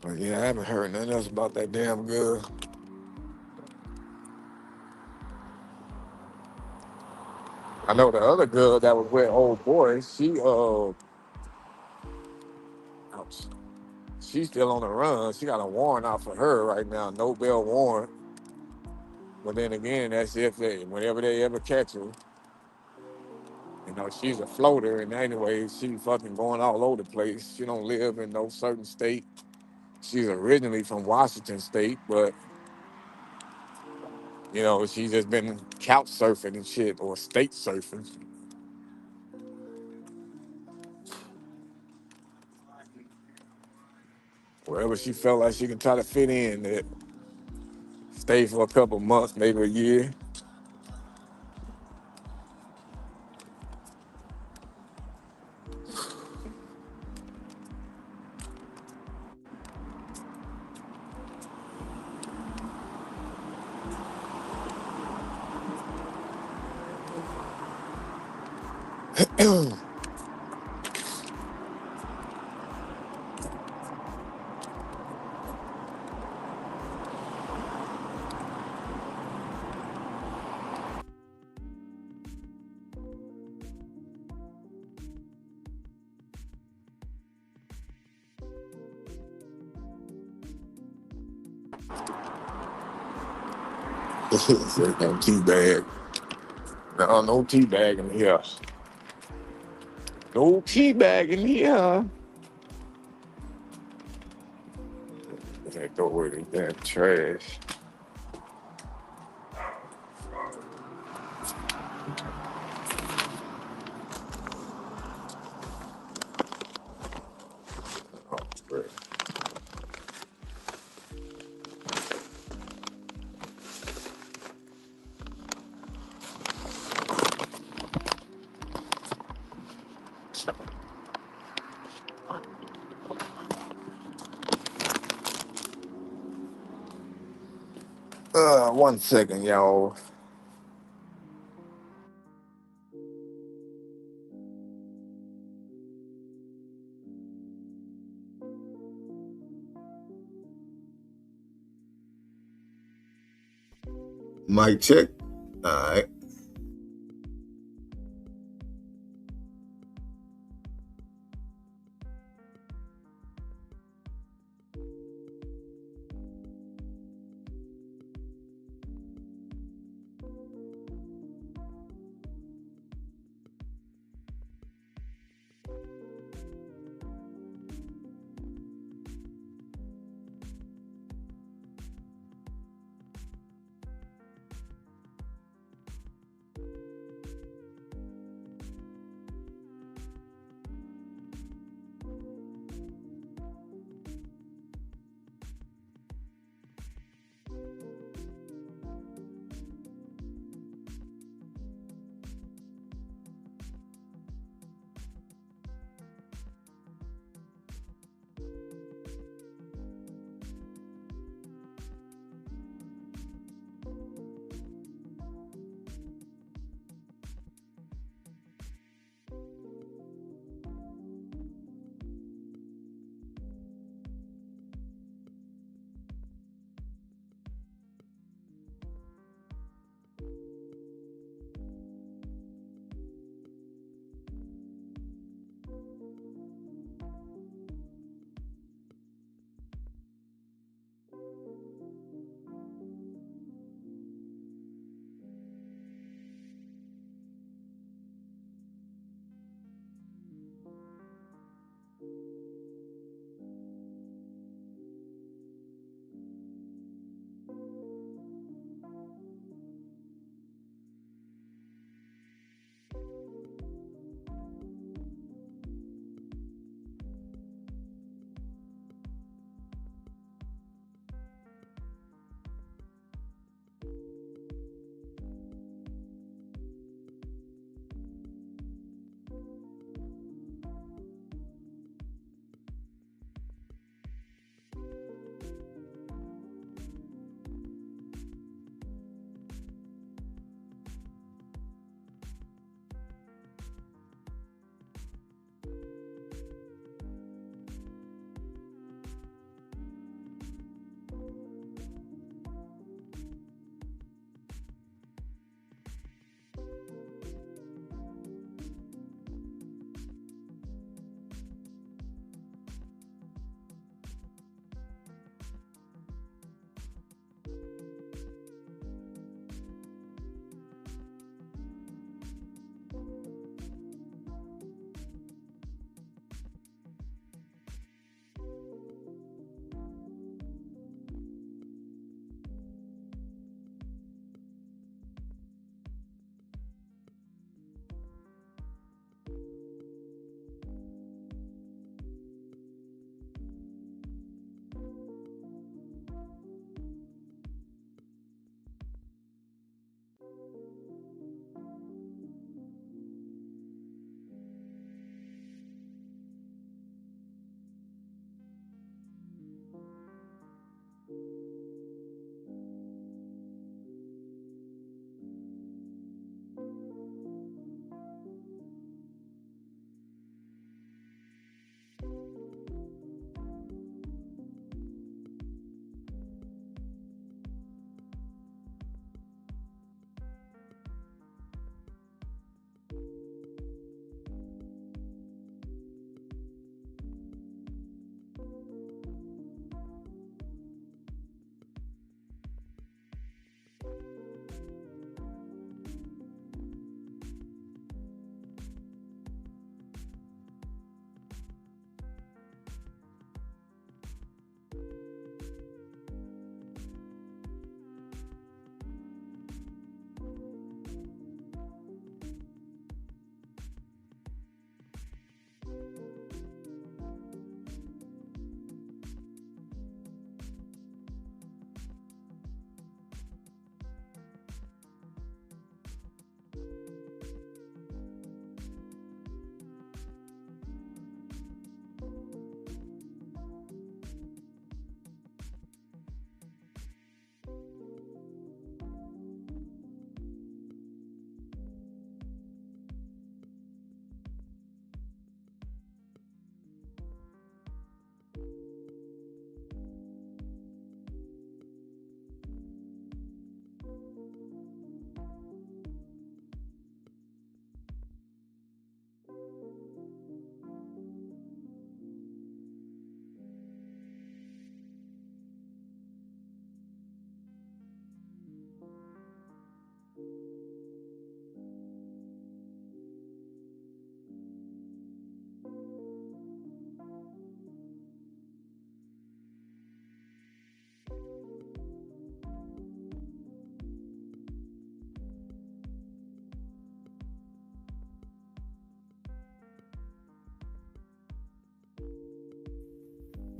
But yeah, I haven't heard nothing else about that damn girl. I know the other girl that was with old boy, she's still on the run. She got a warrant out for her right now, no bail warrant. But then again, that's whenever they ever catch her. She's a floater, and anyway, she fucking going all over the place. She don't live in no certain state. She's originally from Washington State, but she's just been couch surfing and shit, or state surfing. Wherever she felt like she can try to fit in, that stay for a couple months, maybe a year. No tea bag. No tea bag in here. No tea bag in here. Okay, throw away this damn trash. Oh, great. One second, y'all. Mic check. All right.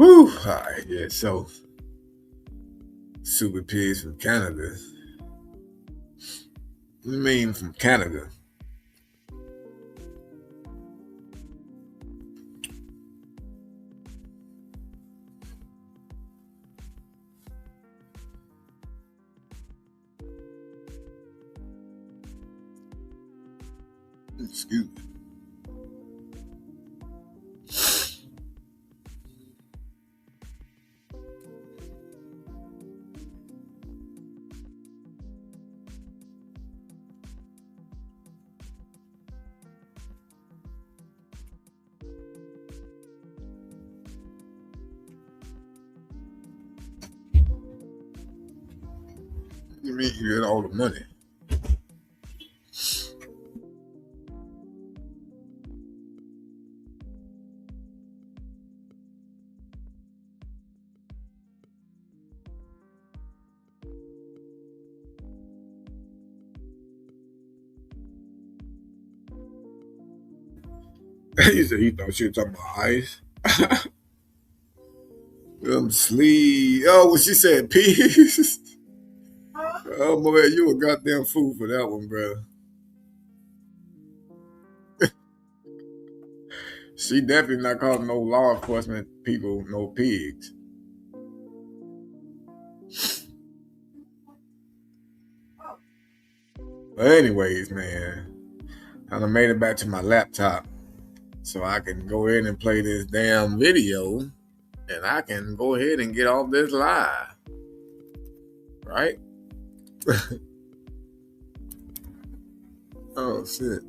Woo! All right, yeah, so Super Pigs from Canada. What do you mean from Canada? Excuse me. You mean you get all the money? He said he thought she was talking about ice. Sleeve. Oh, what she said, peas. Oh, boy, you a goddamn fool for that one, bro. She definitely not calling no law enforcement people no pigs. But anyways, man, I done made it back to my laptop so I can go ahead and play this damn video and I can go ahead and get off this live. Right? Oh, shit.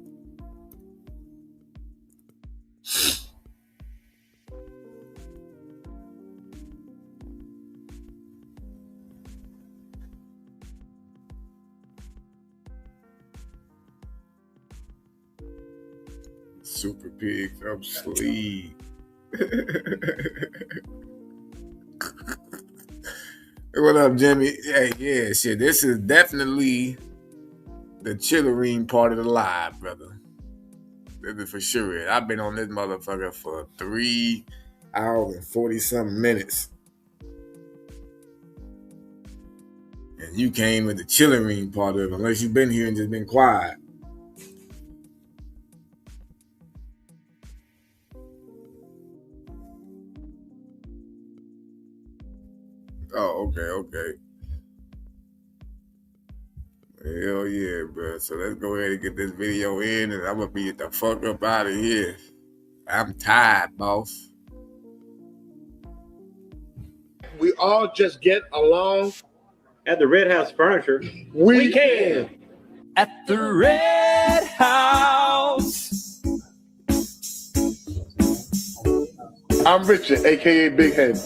Super Pig from Sleeve. What up, Jimmy? Hey, yeah, shit. This is definitely the chillerine part of the live, brother. This is for sure. I've been on this motherfucker for 3 hours and 40-something minutes. And you came with the chillerine part of it, unless you've been here and just been quiet. Oh, okay. Hell yeah, bro. So let's go ahead and get this video in, and I'm gonna be the fuck up out of here. I'm tired, boss. We all just get along. At the Red House Furniture, We can. At the Red House. I'm Richard, aka Big Head.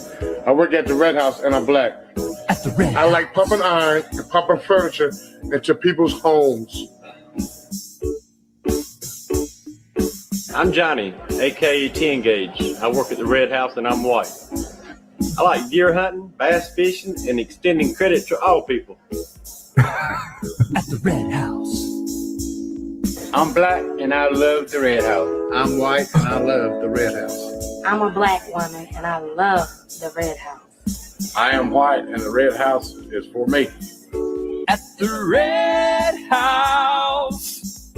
I work at the Red House and I'm black. At the Red I like pumping iron and pumping furniture into people's homes. I'm Johnny, aka T-Engage. I work at the Red House and I'm white. I like deer hunting, bass fishing, and extending credit to all people. At the Red House. I'm black and I love the Red House. I'm white and I love the Red House. I'm a black woman and I love the Red House. I am white and the Red House is for me. At the Red House.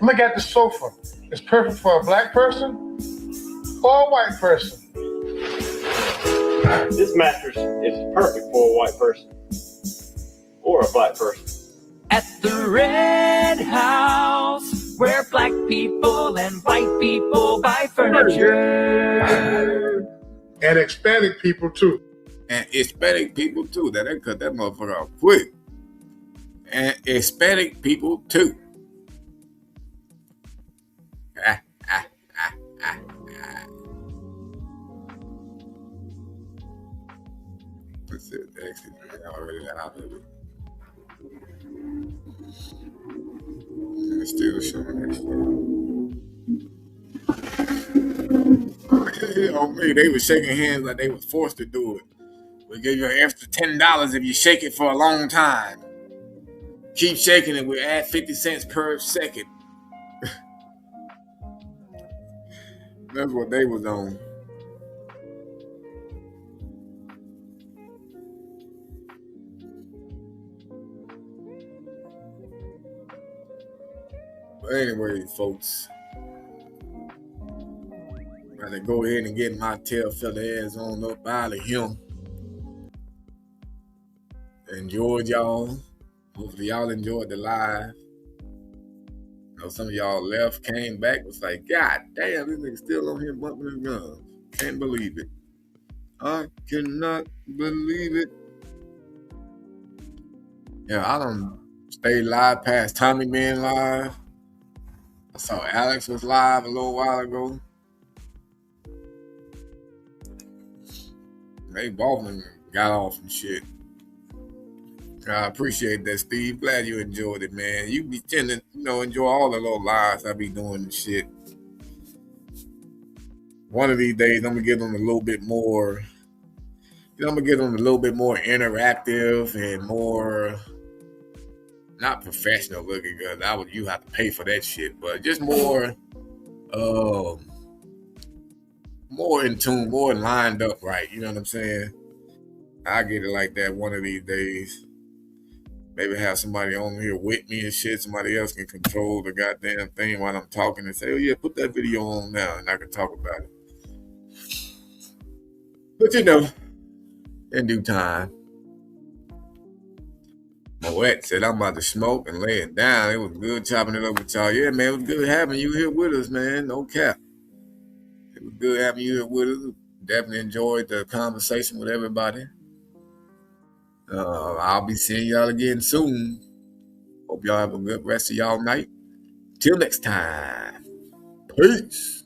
Look at the sofa. It's perfect for a black person or a white person. This mattress is perfect for a white person or a black person. At the Red House, where black people and white people buy furniture. And Hispanic people too. And Hispanic people too. That they cut that motherfucker off quick. And Hispanic people too. That's it. Exit. I already got out of it. And it's still showing that stuff. On me, they were shaking hands like they were forced to do it. We give you an extra $10 if you shake it for a long time. Keep shaking it. We add 50 cents per second. That's what they was on. But anyway, folks, I'm gonna go ahead and get my tail feather ass on up out of him. Enjoyed y'all. Hopefully y'all enjoyed the live. I know some of y'all left, came back, was like, God damn, this nigga still on here bumping his guns. Can't believe it. I cannot believe it. Yeah, I done stayed live past Tommy being live. I saw Alex was live a little while ago. They both got off and shit. I appreciate that, Steve. Glad you enjoyed it, man. You be tending, enjoy all the little lives I be doing and shit. One of these days, I'm gonna get them a little bit more. I'm gonna get them a little bit more interactive and more, not professional looking, because you have to pay for that shit, but just more, more in tune, more lined up right. You know what I'm saying? I get it like that one of these days. Maybe have somebody on here with me and shit. Somebody else can control the goddamn thing while I'm talking and say, oh yeah, put that video on now and I can talk about it. But in due time. Moet said, I'm about to smoke and lay it down. It was good chopping it up with y'all. Yeah, man, it was good having you here with us, man. No cap. It was good having you here with us. Definitely enjoyed the conversation with everybody. I'll be seeing y'all again soon. Hope y'all have a good rest of y'all night. Till next time. Peace.